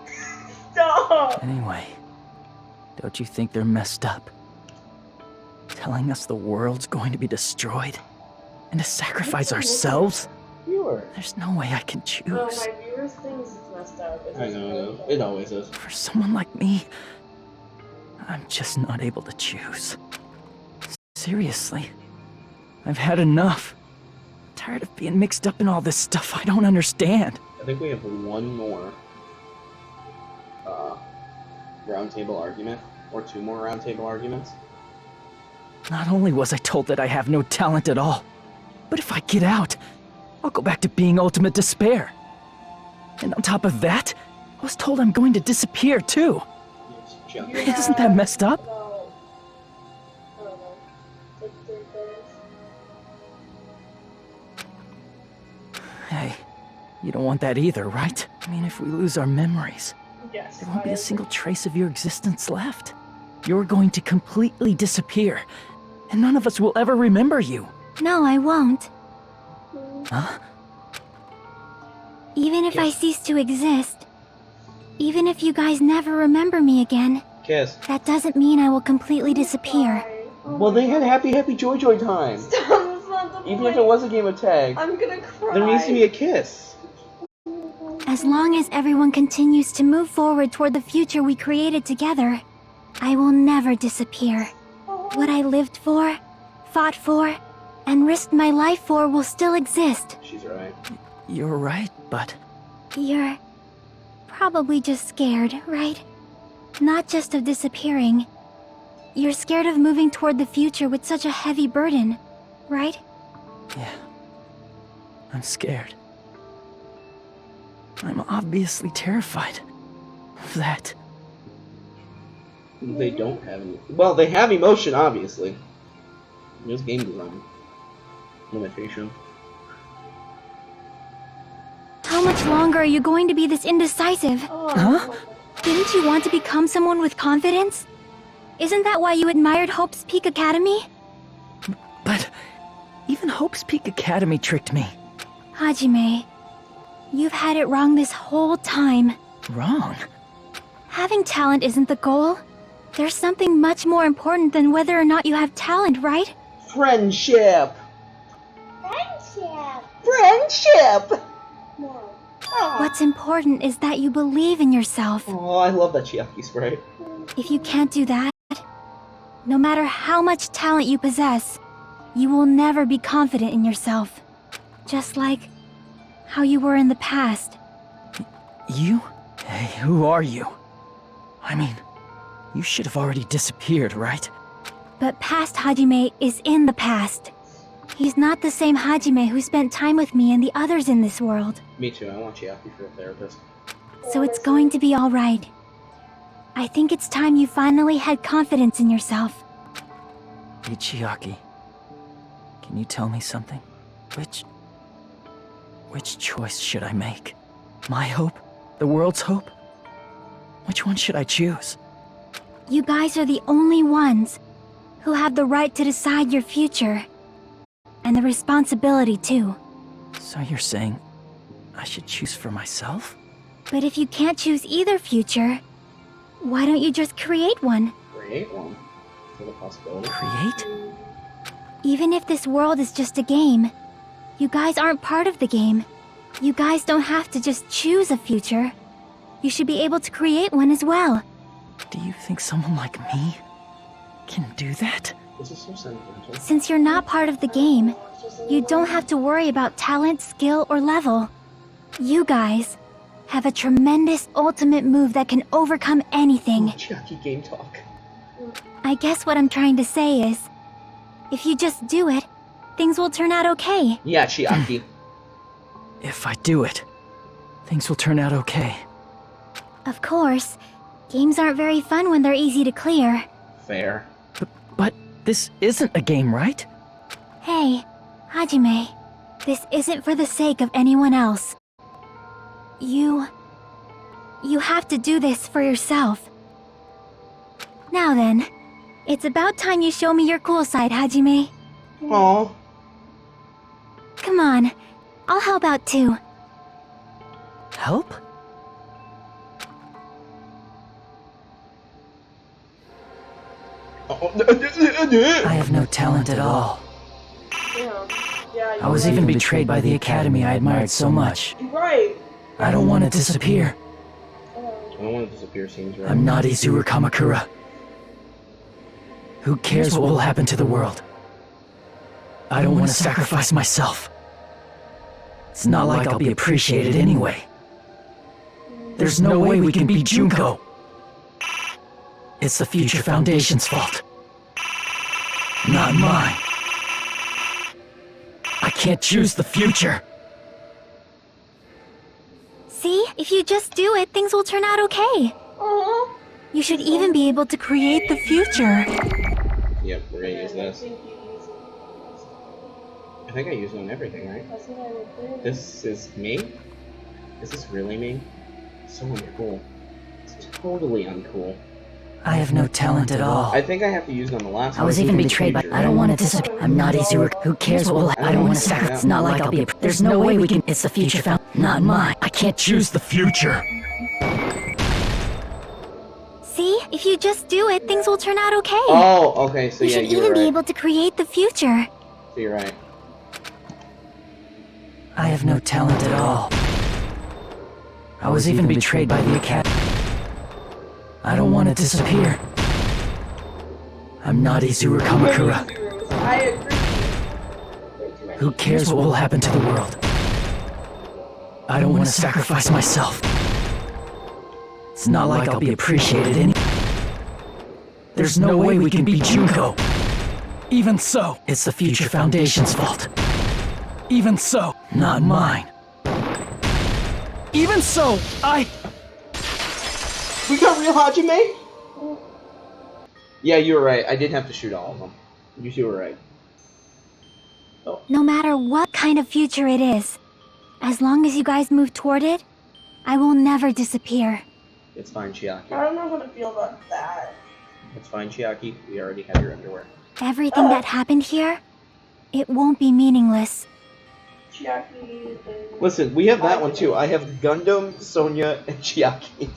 Stop. Anyway, don't you think they're messed up? Telling us the world's going to be destroyed? And to sacrifice ourselves? Viewer. There's no way I can No, choose. my viewers thinks it's messed up. It's I know, it always is. For someone like me, I'm just not able to choose. Seriously, I've had enough. Tired of being mixed up in all this stuff I don't understand. I think we have one more roundtable argument, or 2 more roundtable arguments. Not only was I told that I have no talent at all, but if I get out, I'll go back to being ultimate despair. And on top of that, I was told I'm going to disappear too. Isn't that messed up? I don't know. Like 3 days. Hey, you don't want that either, right? I mean, if we lose our memories, Yes. there won't be a single trace of your existence left. You're going to completely disappear, and none of us will ever remember you. No, I won't. Huh? Even if I cease to exist, even if you guys never remember me again, Kiss. that doesn't mean I will completely disappear. Well, they had happy joy time. Stop, that's not the Even if it was a game of tag, I'm gonna cry. there needs to be a kiss. As long as everyone continues to move forward toward the future we created together, I will never disappear. What I lived for, fought for, and risked my life for will still exist. She's right. You're right, but You're probably just scared, right? Not just of disappearing. You're scared of moving toward the future with such a heavy burden, right? yeah, I'm scared. I'm obviously terrified of that. They don't have any. Well, they have emotion, obviously. There's game design limitation. How much longer are you going to be this indecisive? Huh? Didn't you want to become someone with confidence? Isn't that why you admired Hope's Peak Academy? But even Hope's Peak Academy tricked me. Hajime, you've had it wrong this whole time. Wrong? Having talent isn't the goal. There's something much more important than whether or not you have talent, right? Friendship! Friendship. Friendship! What's important is that you believe in yourself. Oh, I love that Chiaki spray. If you can't do that, no matter how much talent you possess, you will never be confident in yourself. Just like how you were in the past. You? Hey, who are you? I mean, you should have already disappeared, right? But past Hajime is in the past. He's not the same Hajime who spent time with me and the others in this world. Me too, I want Chiaki for a therapist. So it's going to be alright. I think it's time you finally had confidence in yourself. Hey, Chiaki. Can you tell me something? Which choice should I make? My hope? The world's hope? Which one should I choose? You guys are the only ones who have the right to decide your future. And the responsibility, too. So you're saying I should choose for myself? But if you can't choose either future, why don't you just create one? Create one? Is that a possibility? Create? Even if this world is just a game, you guys aren't part of the game. You guys don't have to just choose a future. You should be able to create one as well. Do you think someone like me can do that? This is so sentimental. Since you're not part of the game, you don't have to worry about talent, skill, or level. You guys have a tremendous ultimate move that can overcome anything. Chiaki game talk. I guess what I'm trying to say is, if you just do it, things will turn out okay. Yeah, Chiaki. If I do it, things will turn out okay. Of course, games aren't very fun when they're easy to clear. Fair. But this isn't a game, right? Hey, Hajime, this isn't for the sake of anyone else. You have to do this for yourself. Now then, it's about time you show me your cool side, Hajime. Aww. Come on, I'll help out too. Help? I have no talent at all. I was even betrayed by the academy I admired so much. Right. I don't want to disappear. I don't want to disappear seems right. I'm not Izuru Kamakura. Who cares what will happen to the world? I don't want to sacrifice myself. It's not like I'll be appreciated anyway. There's no way we can beat Junko. It's the Future Foundation's fault. Not mine. I can't choose the future. See, if you just do it, things will turn out okay. You should even be able to create the future. Yep, we're gonna use this. I think I use it on everything, right? This is me? Is this really me? So uncool. It's totally uncool. I have no talent at all. I think I have to use it on the last one. I was even betrayed by. I don't want to disappear. I'm not Izuru. Who cares what will. I don't want to sacrifice. It's not like I'll be. There's no way we can. It's the future found. Not mine. I can't choose the future. See, if you just do it, things will turn out okay. Oh, okay, so you yeah, should you're even right. be able to create the future. So you're right. I have no talent at all. I was even betrayed by the academy. I don't want to disappear. I'm not Izuru Kamakura. I agree. Who cares what will happen to the world? I don't want to sacrifice myself. It's not like I'll be appreciated any. There's no way we can beat Junko. Even so, it's the Future Foundation's fault. Even so, not mine. Even so, We got real Hajime? Yeah, you were right. I did have to shoot all of them. You two were right. Oh. No matter what kind of future it is, as long as you guys move toward it, I will never disappear. It's fine, Chiaki. I don't know how to feel about that. It's fine, Chiaki. We already have your underwear. Everything that happened here, it won't be meaningless. Chiaki. Listen, we have that one too. I have Gundam, Sonya, and Chiaki.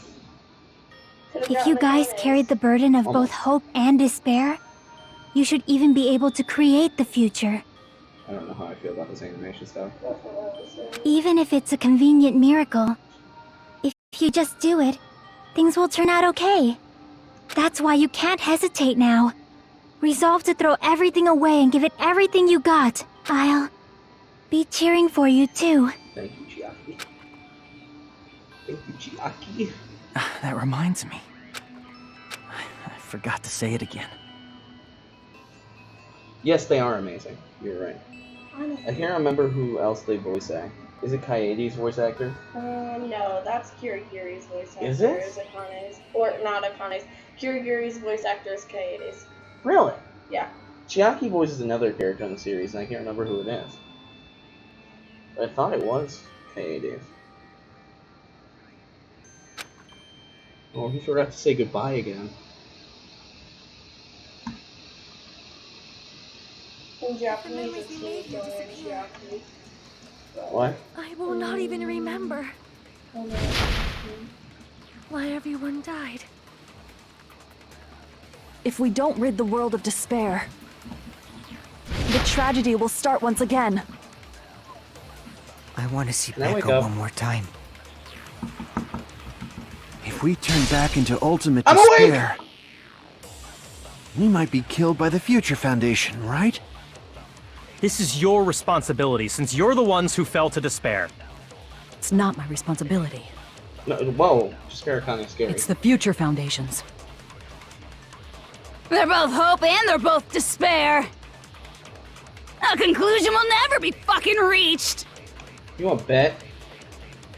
If you guys carried the burden of both hope and despair, you should even be able to create the future. I don't know how I feel about this animation stuff. Even if it's a convenient miracle, if you just do it, things will turn out okay. That's why you can't hesitate now. Resolve to throw everything away and give it everything you got. I'll be cheering for you too. Thank you, Chiaki. Thank you, Chiaki. That reminds me. I forgot to say it again. Yes, they are amazing. You're right. I can't remember who else they voice act. Is it Kaede's voice actor? No, that's Kirigiri's voice actor. Is it? Akane's. Or not Akane's. Kirigiri's voice actor is Kaede's. Really? Yeah. Chiaki voices another character in the series, and I can't remember who it is. But I thought it was Kaede's. Well, he forgot to say goodbye again. In Japanese, it's Japanese. What? I will not even remember why everyone died. If we don't rid the world of despair, the tragedy will start once again. I want to see Can I wake Becca up? one more time. If we turn back into ultimate I'm awake! despair, we might be killed by the Future Foundation, right? This is your responsibility, since you're the ones who fell to despair. It's not my responsibility. No, whoa, despair kind of scary. It's the Future Foundation's. They're both hope and they're both despair. A conclusion will never be fucking reached. You want to bet?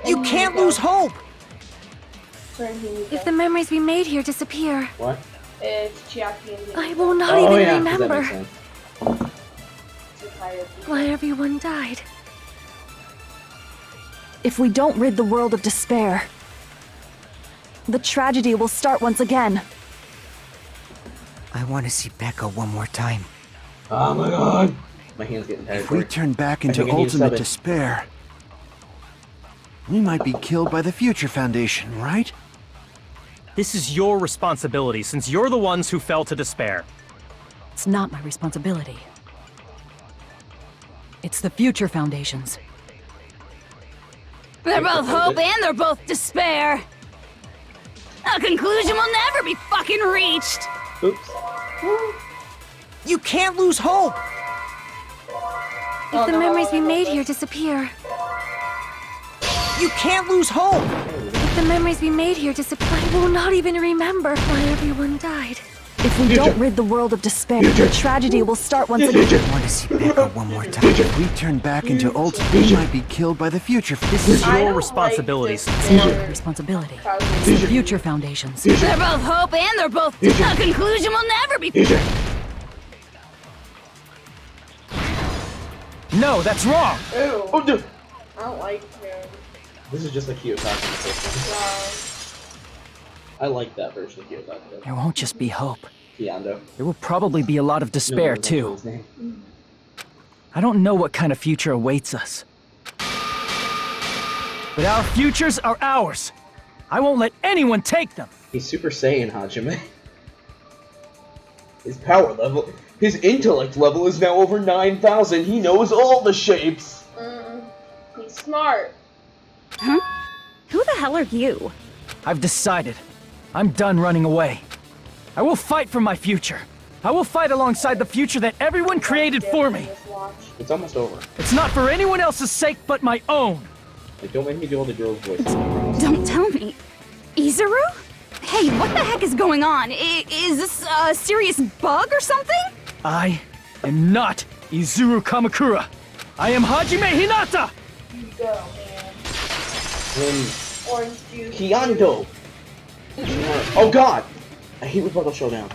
You can't lose hope! If the memories we made here disappear, What? It's Chiaki and I will not Oh even yeah, 'cause that remember makes sense. why everyone died. If we don't rid the world of despair, the tragedy will start once again. I want to see Becca one more time. Oh my god! My hand's getting tired. If we turn back into think I need to ultimate sub it. despair, we might be killed by the Future Foundation, right? This is your responsibility, since you're the ones who fell to despair. It's not my responsibility. It's the Future Foundation's. They're both hope and they're both despair. A conclusion will never be fucking reached. Oops. You can't lose hope! If the memories we made here disappear, You can't lose hope! if the memories we made here disappear, I will not even remember why everyone died. If we don't rid the world of despair, the tragedy will start once again. I want to see Becca one more time. If we turn back into ultimate, we might be killed by the Future This is I your don't responsibility. Like It's not my responsibility. It's the Future Foundation's. They're both hope and they're both. A conclusion will never be. No, that's wrong! Ew. Oh, dude. I don't like him. This is just like Kiyotaki. I like that version of Kiyotaki. There won't just be hope. Kiando. There will probably be a lot of despair, No, that's actually too. his name. I don't know what kind of future awaits us. But our futures are ours. I won't let anyone take them. He's Super Saiyan, Hajime. His power level, his intellect level is now over 9,000. He knows all the shapes. He's smart. Huh? Who the hell are you? I've decided. I'm done running away. I will fight for my future. I will fight alongside the future that everyone created for me. It's almost over. It's not for anyone else's sake but my own. Like, don't make me do all the girls' voices. Don't tell me. Izuru? Hey, what the heck is going on? Is this a serious bug or something? I am not Izuru Kamakura. I am Hajime Hinata! You go, man. Orange juice. Kiando! Oh god! I hate Rebuttal Showdown.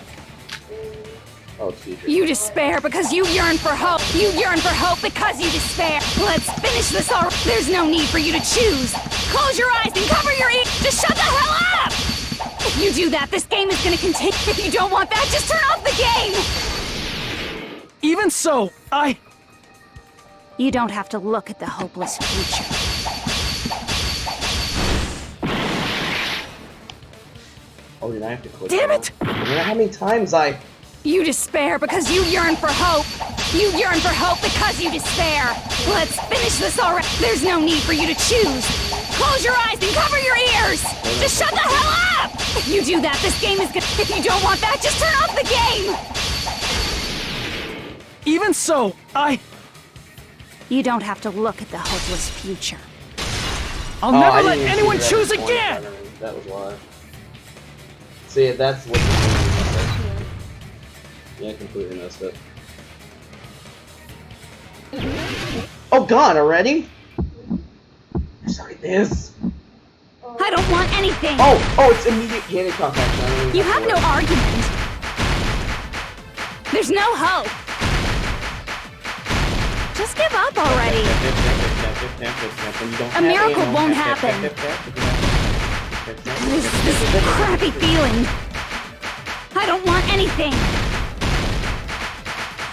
Oh, it's future. You despair because you yearn for hope. You yearn for hope because you despair. Let's finish this already. There's no need for you to choose. Close your eyes and cover your ears. Just shut the hell up! If you do that, this game is gonna continue. If you don't want that, just turn off the game! Even so, You don't have to look at the hopeless future. Oh, did I have to click? Damn it! I don't know how many times You despair because you yearn for hope. You yearn for hope because you despair. Let's finish this already. There's no need for you to choose. Close your eyes and cover your ears. Just shut the hell up! If you do that, this game is good. If you don't want that, just turn off the game! Even so, You don't have to look at the hopeless future. I'll never let anyone choose again! That was why. See, that's what. Yeah, I completely messed up. Oh god, already? I suck at this. I don't want anything. Oh, it's immediate hand contact. You have no argument. There's no hope. Just give up already. A miracle won't happen. This crappy feeling. I don't want anything.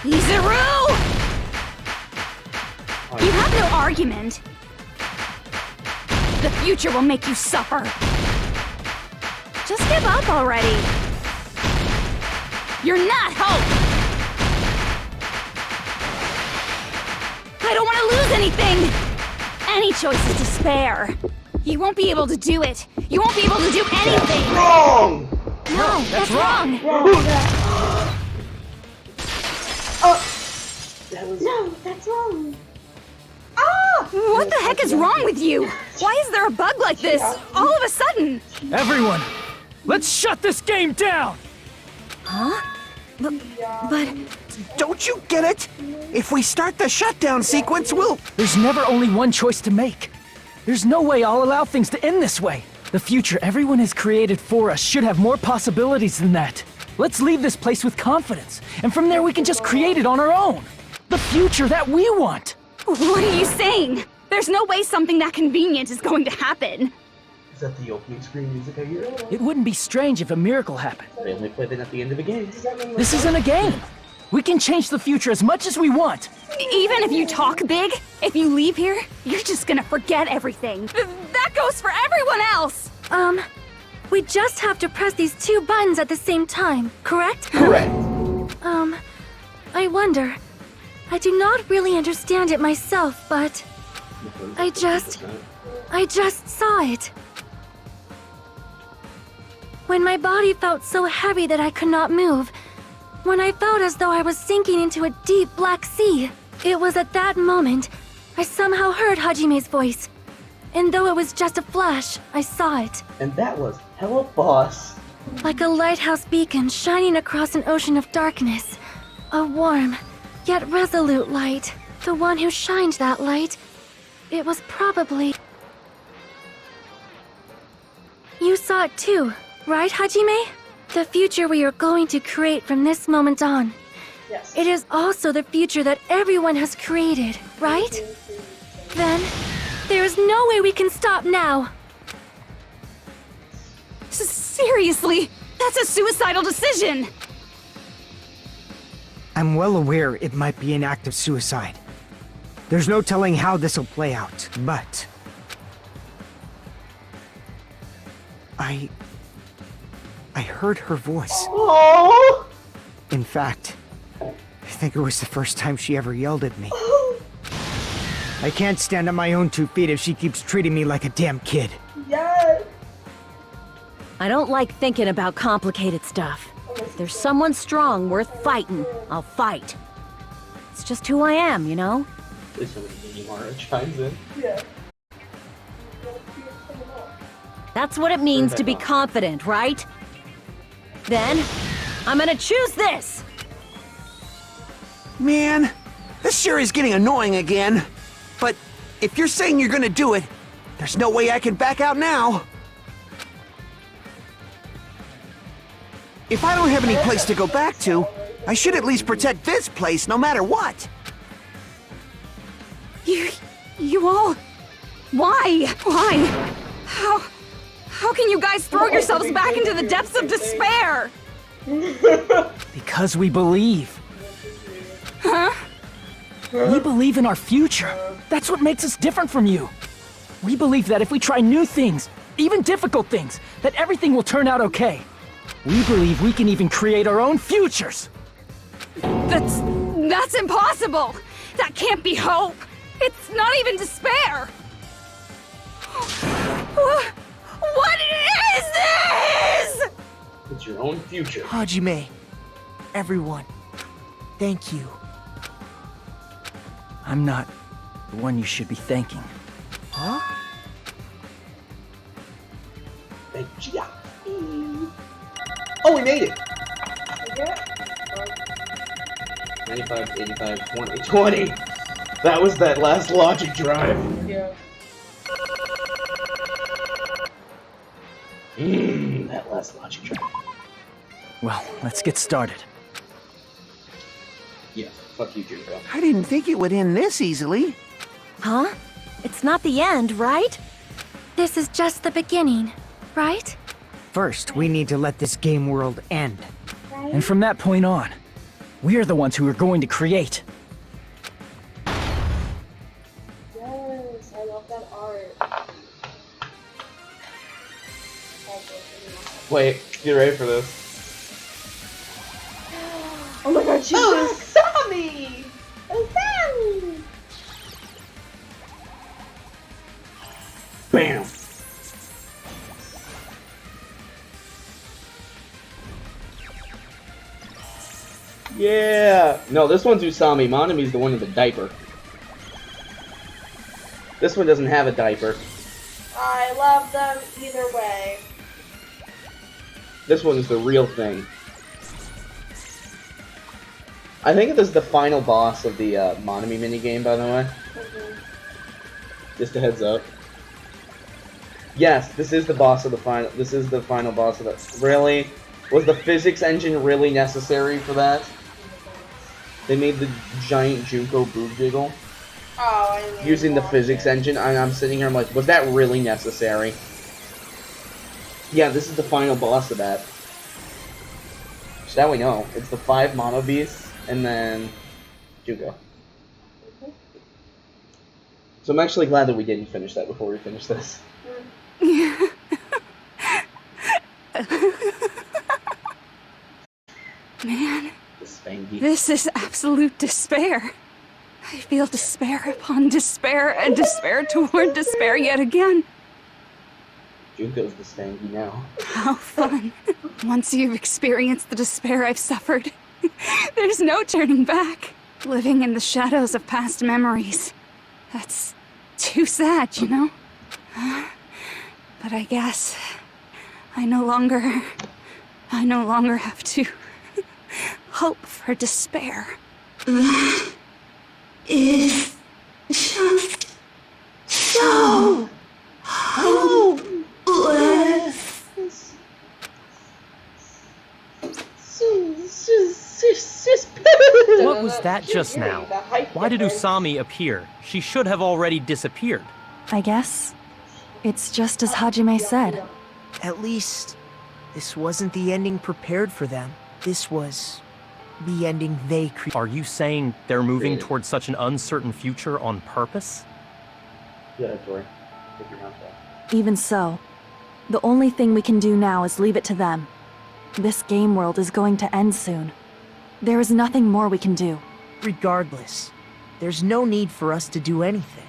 Izuru! You have no argument. The future will make you suffer. Just give up already. You're not Hope. I don't want to lose anything. Any choice is despair. You won't be able to do it. You won't be able to do anything. Wrong! No, that's wrong. No, that's wrong. What the heck is wrong with you? Why is there a bug like this all of a sudden? Everyone, let's shut this game down! Huh? But... Don't you get it? If we start the shutdown sequence, we'll... There's never only one choice to make. There's no way I'll allow things to end this way. The future everyone has created for us should have more possibilities than that. Let's leave this place with confidence, and from there we can just create it on our own. The future that we want. What are you saying? There's no way something that convenient is going to happen. Is that the opening screen music I hear? It wouldn't be strange if a miracle happened. They only play that at the end of a game. This isn't a game. We can change the future as much as we want. Even if you talk big, if you leave here, you're just gonna forget everything. That goes for everyone else! We just have to press these two buttons at the same time, correct? Correct. I wonder. I do not really understand it myself, but I just saw it. When my body felt so heavy that I could not move, when I felt as though I was sinking into a deep black sea, it was at that moment I somehow heard Hajime's voice. And though it was just a flash, I saw it. And that was hella boss. Like a lighthouse beacon shining across an ocean of darkness. A warm, yet resolute light. The one who shined that light, it was probably... You saw it too, right, Hajime? The future we are going to create from this moment on. Yes. It is also the future that everyone has created, right? Then, there is no way we can stop now. Seriously, that's a suicidal decision. I'm well aware it might be an act of suicide. There's no telling how this will play out, but... I heard her voice. Oh! In fact, I think it was the first time she ever yelled at me. I can't stand on my own 2 feet if she keeps treating me like a damn kid. Yes. I don't like thinking about complicated stuff. If there's someone strong worth fighting, I'll fight. It's just who I am, you know? There's somebody Minimara chimes in. Yeah. That's what it means to be confident, right? Then, I'm gonna choose this! Man, this sure is getting annoying again. But if you're saying you're gonna do it, there's no way I can back out now. If I don't have any place to go back to, I should at least protect this place no matter what. You all... Why? Why? How can you guys throw yourselves back into the depths of despair? Because we believe. Huh? We believe in our future. That's what makes us different from you. We believe that if we try new things, even difficult things, that everything will turn out okay. We believe we can even create our own futures. That's impossible. That can't be hope. It's not even despair. What is this? It's your own future. Hajime, everyone, thank you. I'm not the one you should be thanking. Huh? Thank you. Oh, we made it! 95, 85, 20, 20! That was that last logic drive. Yeah. That last logic drive. Well, let's get started. Yeah, fuck you, Junko. I didn't think it would end this easily. Huh? It's not the end, right? This is just the beginning, right? First, we need to let this game world end. And from that point on, we are the ones who are going to create. Wait, get ready for this. Oh my god, she's Sammy! Sammy! Bam! Yeah! No, this one's Usami. Monami's the one in the diaper. This one doesn't have a diaper. I love them either way. This one's the real thing. I think this is the final boss of the Monami minigame, by the way. Just a heads up. Yes, this is the boss of the final. This is the final boss of the. Really? Was the physics engine really necessary for that? They made the giant Junko boob jiggle. Oh, I didn't using the watch physics it. engine, and I'm sitting here, I'm like, was that really necessary? Yeah, this is the final boss of that. So now we know. It's the 5 Mono Beasts, and then Junko. So I'm actually glad that we didn't finish that before we finished this. Man, Spanky. this is absolute despair. I feel despair upon despair and despair toward despair yet again. Junko's the Spanky now. How fun. Once you've experienced the despair I've suffered, there's no turning back. Living in the shadows of past memories. That's too sad, you know? But I guess I no longer have to hope for despair. That is just so hopeless. What was that just now? Why did Usami appear? She should have already disappeared. I guess it's just as Hajime said. At least, this wasn't the ending prepared for them. This was the ending they created. Are you saying they're moving towards such an uncertain future on purpose? Yeah, Tori. Take your mouth off. Even so, the only thing we can do now is leave it to them. This game world is going to end soon. There is nothing more we can do. Regardless, there's no need for us to do anything.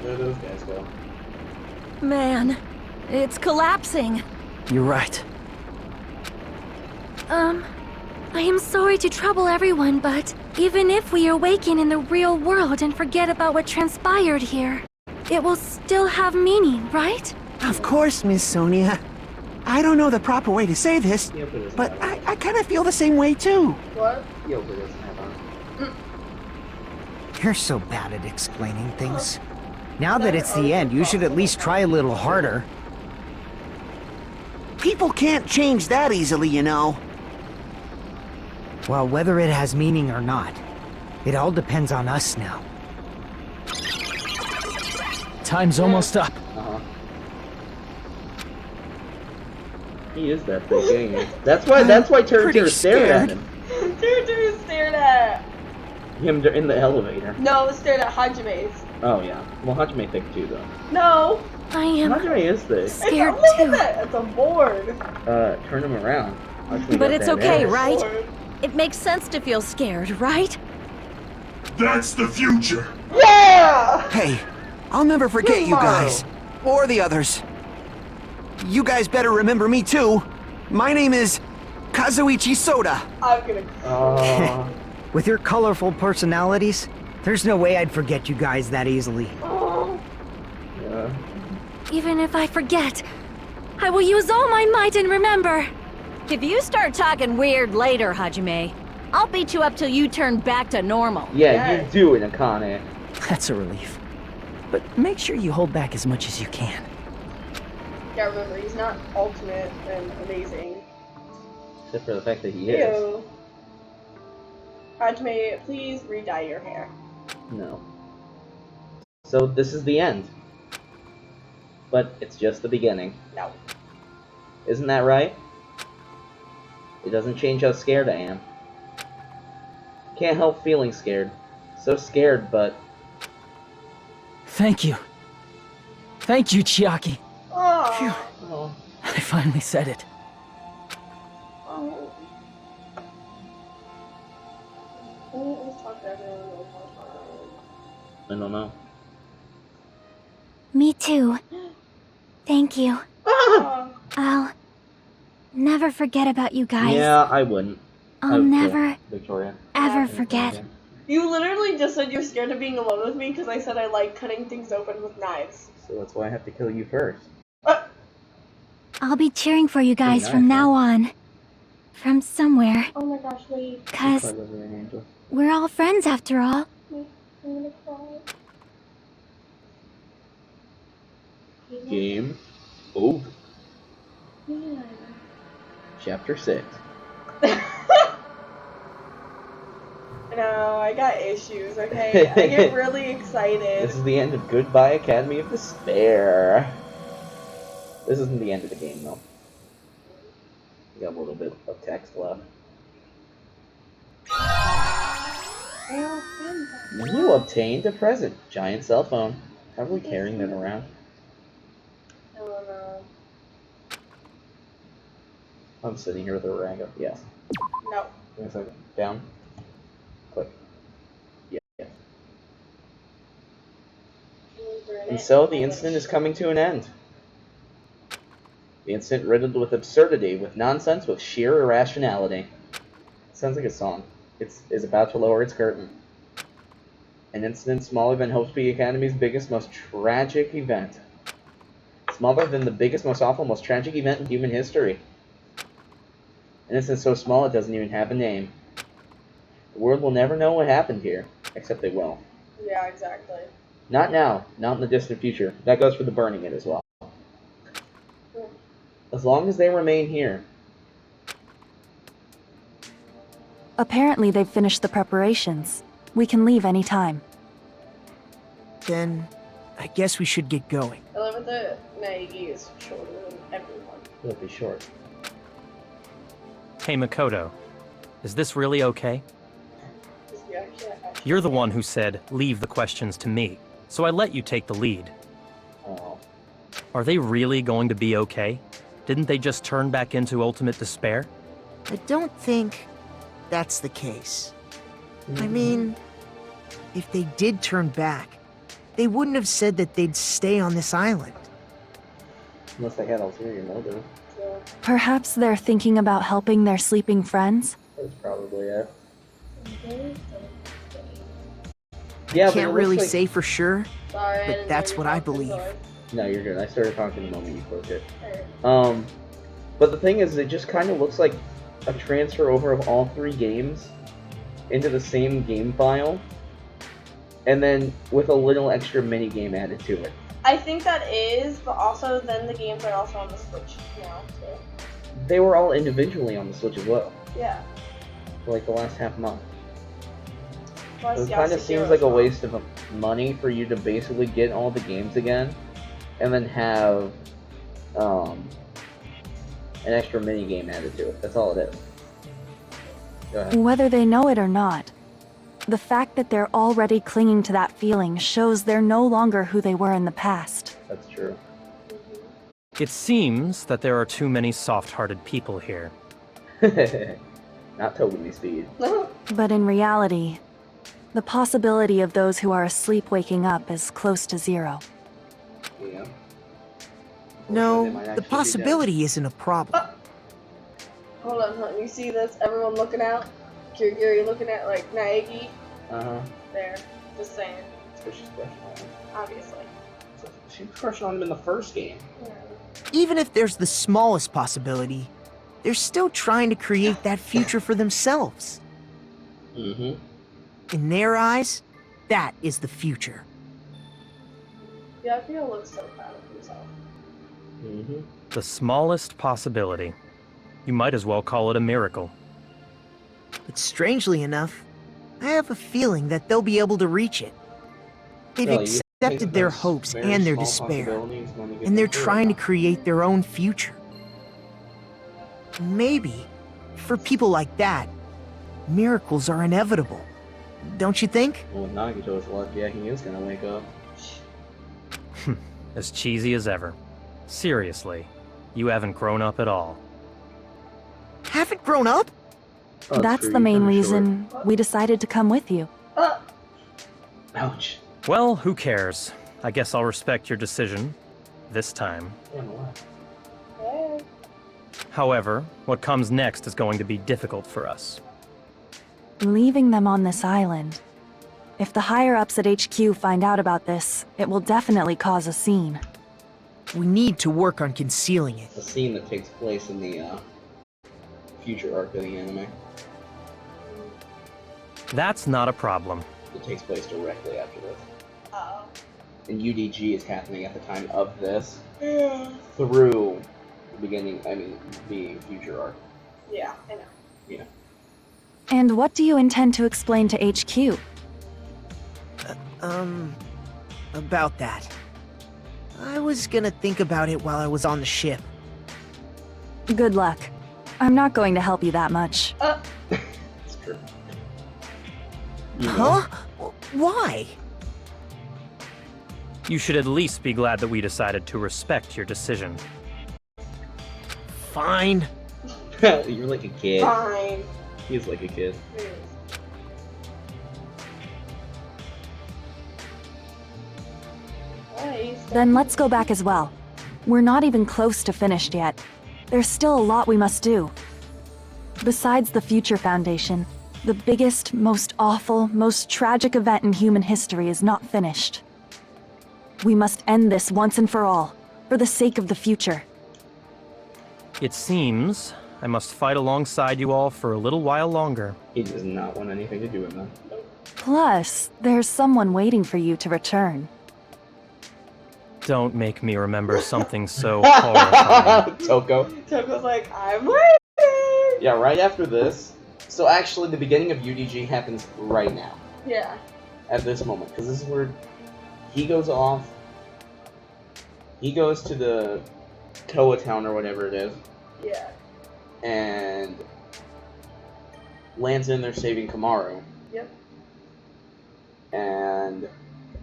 Where do those guys go? Man, it's collapsing. You're right. I am sorry to trouble everyone, but even if we awaken in the real world and forget about what transpired here, it will still have meaning, right? Of course, Miss Sonia. I don't know the proper way to say this, but I kind of feel the same way too. What? Yoga doesn't have on. You're so bad at explaining things. Now that it's the end, you should at least try a little harder. People can't change that easily, you know. Well, whether it has meaning or not, it all depends on us now. Time's almost up. Uh-huh. He is that big, ain't he? That's why Terry stared at him. Terry stared at Him in the elevator. No, stared at Hajime's. Oh yeah. Well, Hajime thick too, though. No. I am Hajime is thick. scared Look too. at that. It's a board. Turn him around. Hajime But got it's that okay, ass. right? Board. It makes sense to feel scared, right? That's the future. Yeah. Hey, I'll never forget you Tomorrow. guys. Or the others. You guys better remember me too. My name is Kazuichi Soda. I'm gonna. With your colorful personalities, there's no way I'd forget you guys that easily. Oh. Yeah. Even if I forget, I will use all my might and remember. If you start talking weird later, Hajime, I'll beat you up till you turn back to normal. Yeah, you do it, Akane. That's a relief. But make sure you hold back as much as you can. Yeah, remember, he's not ultimate and amazing. Except for the fact that he is. Ew. Hajime, please re-dye your hair. No. So this is the end. But it's just the beginning. No. Isn't that right? It doesn't change how scared I am. Can't help feeling scared. So scared, but... Thank you. Thank you, Chiaki. Oh. Oh. I finally said it. Oh. Can we at least talk to everyone one more time? I don't know. Me too. Thank you. Oh. I'll never forget about you guys. Yeah, I wouldn't. I'll never, Victoria. ever forget. You literally just said you're scared of being alone with me because I said I like cutting things open with knives. So that's why I have to kill you first. I'll be cheering for you guys nice, from now on. From somewhere. Oh my gosh, wait. Cause we're all friends after all. I'm gonna cry. Game over. Yeah. Chapter 6. No, I got issues, okay? I get really excited. This is the end of Goodbye Academy of Despair. This isn't the end of the game, though. We got a little bit of text left. You obtained a present. Giant cell phone. Probably carrying that around. I don't know. I'm sitting here with a rag up. Yes. No. Give me a second. Down. Click. Yeah. And so the incident is coming to an end. The incident riddled with absurdity, with nonsense, with sheer irrationality. Sounds like a song. Is about to lower its curtain. An incident smaller than Hope Peak Academy's biggest, most tragic event. Smaller than the biggest, most awful, most tragic event in human history. An incident so small it doesn't even have a name. The world will never know what happened here, except they will. Yeah, exactly. Not now, not in the distant future. That goes for the burning it as well. As long as they remain here. Apparently they've finished the preparations. We can leave any time. Then, I guess we should get going. I love it that Naegi is shorter than everyone. It'll be short. Hey, Makoto. Is this really okay? You're the one who said, leave the questions to me, so I let you take the lead. Oh. Are they really going to be okay? Didn't they just turn back into ultimate despair? I don't think that's the case. I mean, if they did turn back, they wouldn't have said that they'd stay on this island. Unless they had ulterior motive. Perhaps they're thinking about helping their sleeping friends? That's probably it. Yeah, Can't really say for sure, Sorry, but that's what I believe. No, you're good. I started talking the moment you clicked it. But the thing is, it just kind of looks like a transfer over of all 3 games into the same game file, and then with a little extra mini game added to it. I think that is, but also then the games are also on the Switch now too. They were all individually on the Switch as well, Yeah. for like the last half month. Plus, So it kind of seems like a waste of money for you to basically get all the games again, and then have an extra mini game added to it. That's all it is. Go ahead. Whether they know it or not, the fact that they're already clinging to that feeling shows they're no longer who they were in the past. That's true. It seems that there are too many soft-hearted people here. Not totally speed. But in reality, the possibility of those who are asleep waking up is close to 0. Yeah. No, the possibility isn't a problem. Hold on, you see this? Everyone looking out? Kirigiri looking at like Naegi? Uh-huh. There. Just saying. So she's crushing on him. Obviously. She was crushing on him in the first game. Even if there's the smallest possibility, they're still trying to create that future for themselves. Mm-hmm. In their eyes, that is the future. Yeah, Yakuya looks so proud of himself. Mm-hmm. The smallest possibility. You might as well call it a miracle. But strangely enough, I have a feeling that they'll be able to reach it. They've No, you think accepted their those hopes very and their small despair, possibilities gonna get and they're them through it? trying to create their own future. Maybe, for people like that, miracles are inevitable. don't you think? Well, with Nagito's luck, yeah, he is gonna wake up. As cheesy as ever. Seriously, you haven't grown up at all. Haven't grown up? Oh, That's true, the you're main kinda reason we decided to come with you. short. Ouch. Well, who cares? I guess I'll respect your decision. This time. Damn, what? Hey. However, what comes next is going to be difficult for us. Leaving them on this island. If the higher-ups at HQ find out about this, it will definitely cause a scene. We need to work on concealing it. It's a scene that takes place in the future arc of the anime. That's not a problem. It takes place directly after this. Oh. And UDG is happening at the time of this. Through the beginning, the future arc. Yeah, I know. Yeah. And what do you intend to explain to HQ? About that. I was gonna think about it while I was on the ship. Good luck. I'm not going to help you that much. It's true. Huh? Why? You should at least be glad that we decided to respect your decision. Fine. You're like a kid. Fine. He's like a kid. Then let's go back as well. We're not even close to finished yet. There's still a lot we must do. Besides the Future Foundation, the biggest, most awful, most tragic event in human history is not finished. We must end this once and for all, for the sake of the future. It seems I must fight alongside you all for a little while longer. He does not want anything to do with them. Plus, there's someone waiting for you to return. Don't make me remember something so horrifying. Toko. Toko's like, I'm waiting! Yeah, right after this. So actually, the beginning of UDG happens right now. Yeah. At this moment. Because this is where he goes off. He goes to the Toa town or whatever it is. Yeah. And lands in there saving Kamaru. Yep. And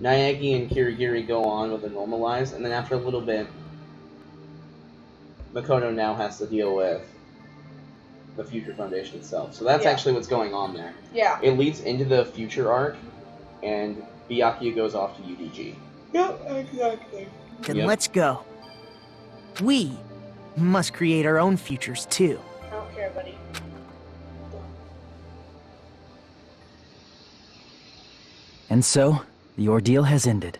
Naegi and Kirigiri go on with the normal lives, and then after a little bit, Makoto now has to deal with the Future Foundation itself. So that's actually what's going on there. Yeah. It leads into the future arc, and Byakuya goes off to UDG. Yep, exactly. Then let's go. We must create our own futures too. I don't care, buddy. And so, the ordeal has ended.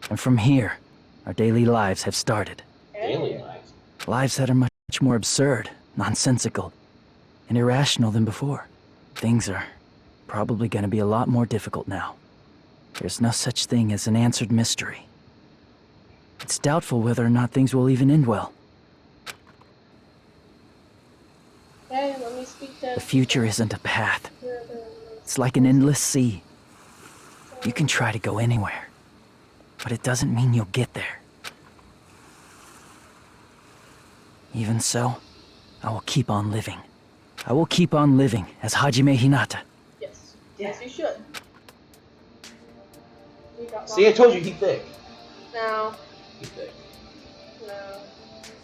And from here, our daily lives have started. Daily lives? Lives that are much more absurd, nonsensical, and irrational than before. Things are probably going to be a lot more difficult now. There's no such thing as an answered mystery. It's doubtful whether or not things will even end well. Hey, let me speak to... The future isn't a path. It's like an endless sea. You can try to go anywhere, but it doesn't mean you'll get there. Even so, I will keep on living. I will keep on living as Hajime Hinata. Yes. Yes, you should. See, I told you he's thick. No. He's thick. No.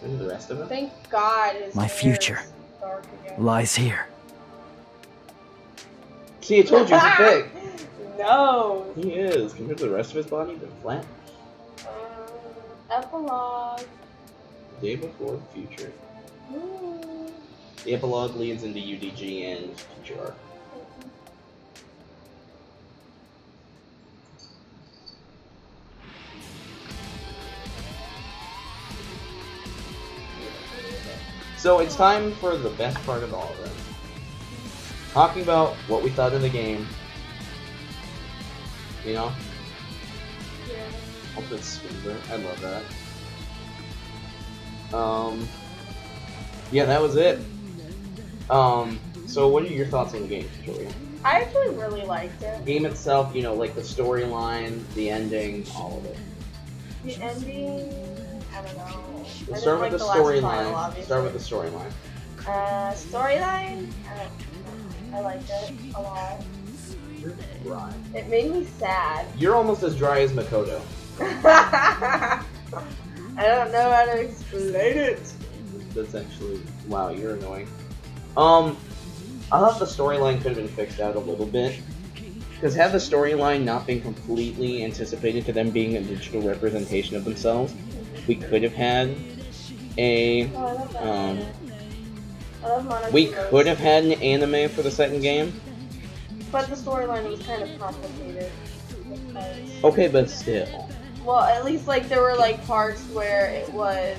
And the rest of it? Thank God his My hair future is dark again. lies here. See, I told you he's thick. No. He is. Compared to the rest of his body, they're flat. Epilogue. The day before the future. Ooh. The epilogue leads into UDG and future arc. So it's time for the best part of all of this. Talking about what we thought of the game. You know? Yeah. Hope it's smoother. I love that. Yeah, that was it. So what are your thoughts on the game, Julia? I actually really liked it. The game itself, you know, like the storyline, the ending, all of it. The ending, I don't know. We'll I start didn't with the like last storyline. final, obviously. Start with the storyline. Storyline, I liked it a lot. You're dry. It made me sad. You're almost as dry as Makoto. I don't know how to explain it. That's actually... Wow, you're annoying. I thought the storyline could have been fixed out a little bit. Because had the storyline not been completely anticipated to them being a digital representation of themselves, we could have had a... we could have had an anime for the second game. But the storyline was kind of complicated. Because... Okay, but still. Well, at least like there were like parts where it was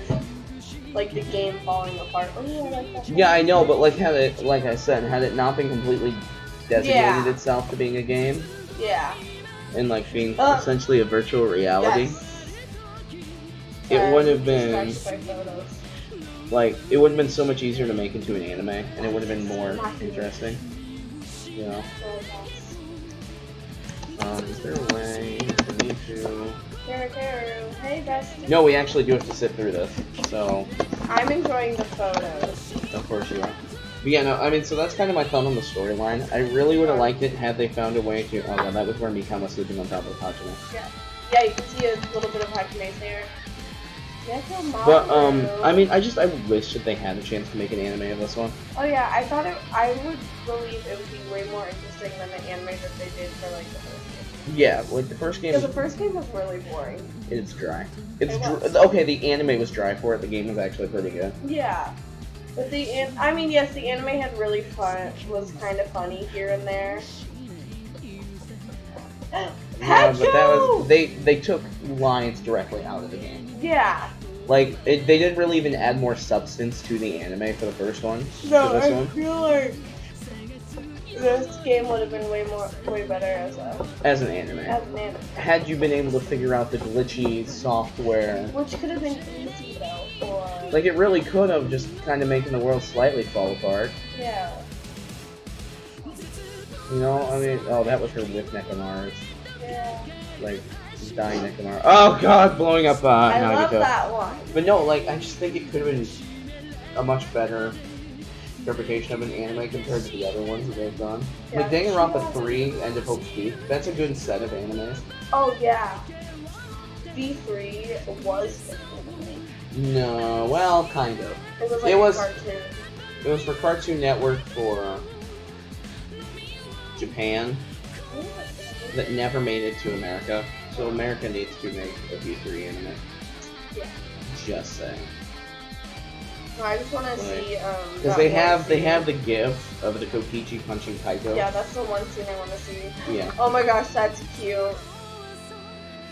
like the game falling apart. Oh yeah, I like that. Yeah, I know, but like had it, like I said, had it not been completely designated itself to being a game, yeah, and like being essentially a virtual reality, it would have been like it would have been so much easier to make into an anime, and it would have been more interesting. You know. Is there a way for me to? Hey, bestie. No, we actually do have to sit through this, so. I'm enjoying the photos. Of course you are. But yeah, no, I mean, so that's kind of my thumb on the storyline. I really would have liked it had they found a way to. Oh, no, that was where Mikam was sleeping on top of Hajime. Yeah, you can see a little bit of Hachime's hair. But I mean, I wish that they had a chance to make an anime of this one. Oh yeah, I would believe it would be way more interesting than the anime that they did for like the first game. Yeah, like the first game. Because the first game was really boring. It's dry. Okay. The anime was dry for it. The game was actually pretty good. Yeah, but I mean, yes, the anime had really was kind of funny here and there. Yeah, but that was they took lines directly out of the game. Yeah. Like they didn't really even add more substance to the anime for the first one. No, I feel like this game would have been way better as an anime. Had you been able to figure out the glitchy software, which could have been easy though. Like it really could have, just kind of making the world slightly fall apart. Yeah. You know, I mean, oh, that was her with Nekomaru. Yeah. Like, dying Nekomaru. Oh god, blowing up I Nagito. love that one. But no, like, I just think it could have been a much better interpretation of an anime compared to the other ones that they've done. Yeah, like, Danganronpa 3, End of Hope's Peak, that's a good set of animes. Oh yeah. V3 was an anime. No, well, kind of. It was like a cartoon. It was for Cartoon Network for Japan that never made it to America. So America needs to make a V3 anime. Yeah. Just saying. No, I just want to see. Because they have the GIF of the Kokichi punching Kaito. Yeah, that's the one scene I want to see. Yeah. Oh my gosh, that's cute.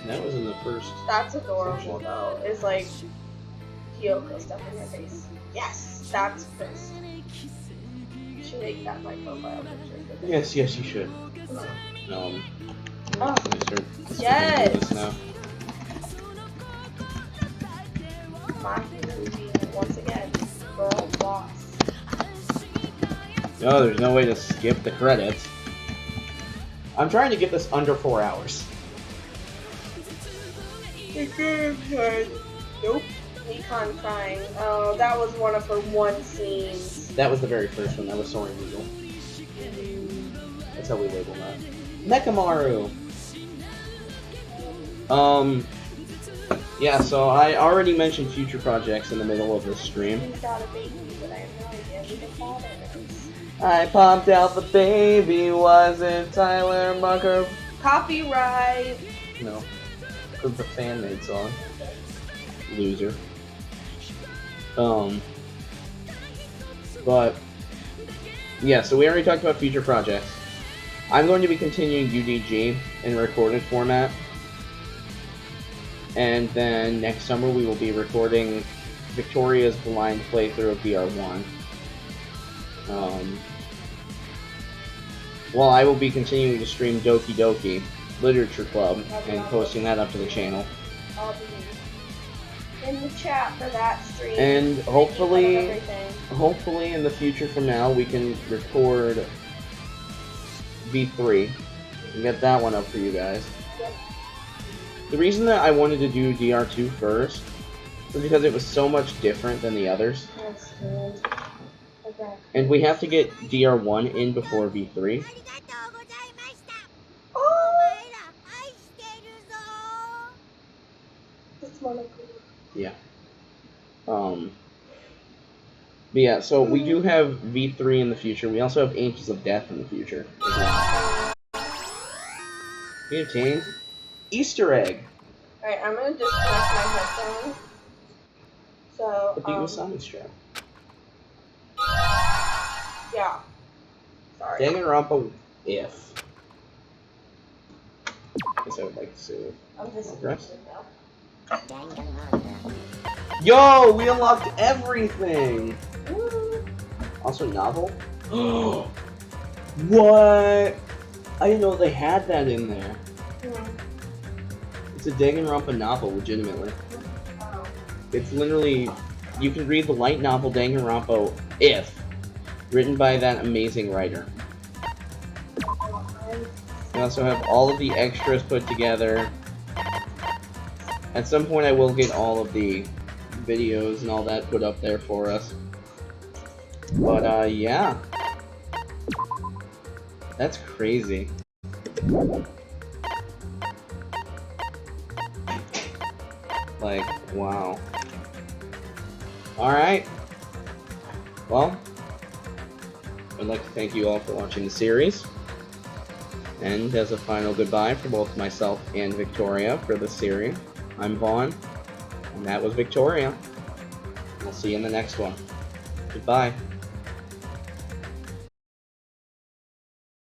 That was in the first. That's adorable though. It's like Kyoko stuff in her face. Yes, that's first. You should make that my profile picture. Yes, you should. Oh. Let me start Yes. this now. Once again, girl boss. No, there's no way to skip the credits. I'm trying to get this under 4 hours. Nope. Nikon crying. Oh, that was one of her scenes. That was the very first one. That was Soaring Eagle. That's how we label that. Nekomaru! Yeah, so I already mentioned future projects in the middle of this stream. He's got a baby, but I have no idea who the father is. I popped out the baby, was it Tyler Mucker? Copyright! No. It was a fan-made song. Loser. But yeah, so we already talked about future projects. I'm going to be continuing UDG in recorded format. And then next summer we will be recording Victoria's blind playthrough of BR1. While I will be continuing to stream Doki Doki Literature Club and posting that up to the channel. I'll be in the chat for that stream. And hopefully in the future from now we can record V3 and get that one up for you guys. Yep. The reason that I wanted to do DR2 first was because it was so much different than the others. That's good. Okay. And we have to get DR1 in before V3. Yeah. But yeah, so we do have V3 in the future. We also have Angels of Death in the future as well. We obtained Easter egg. Alright, I'm gonna disconnect my headphones. So, Put the Usami strap. yeah. Sorry. Danganronpa if. I guess I would like to save. I'm Progress. now. Yo, we unlocked everything! Also novel? What? I didn't know they had that in there. It's a Danganronpa novel, legitimately. It's literally, you can read the light novel Danganronpa If, written by that amazing writer. We also have all of the extras put together. At some point I will get all of the videos and all that put up there for us. But, yeah. That's crazy. Like, wow. Alright. Well, I'd like to thank you all for watching the series. And as a final goodbye for both myself and Victoria for this series, I'm Vaughn, and that was Victoria. We'll see you in the next one. Goodbye.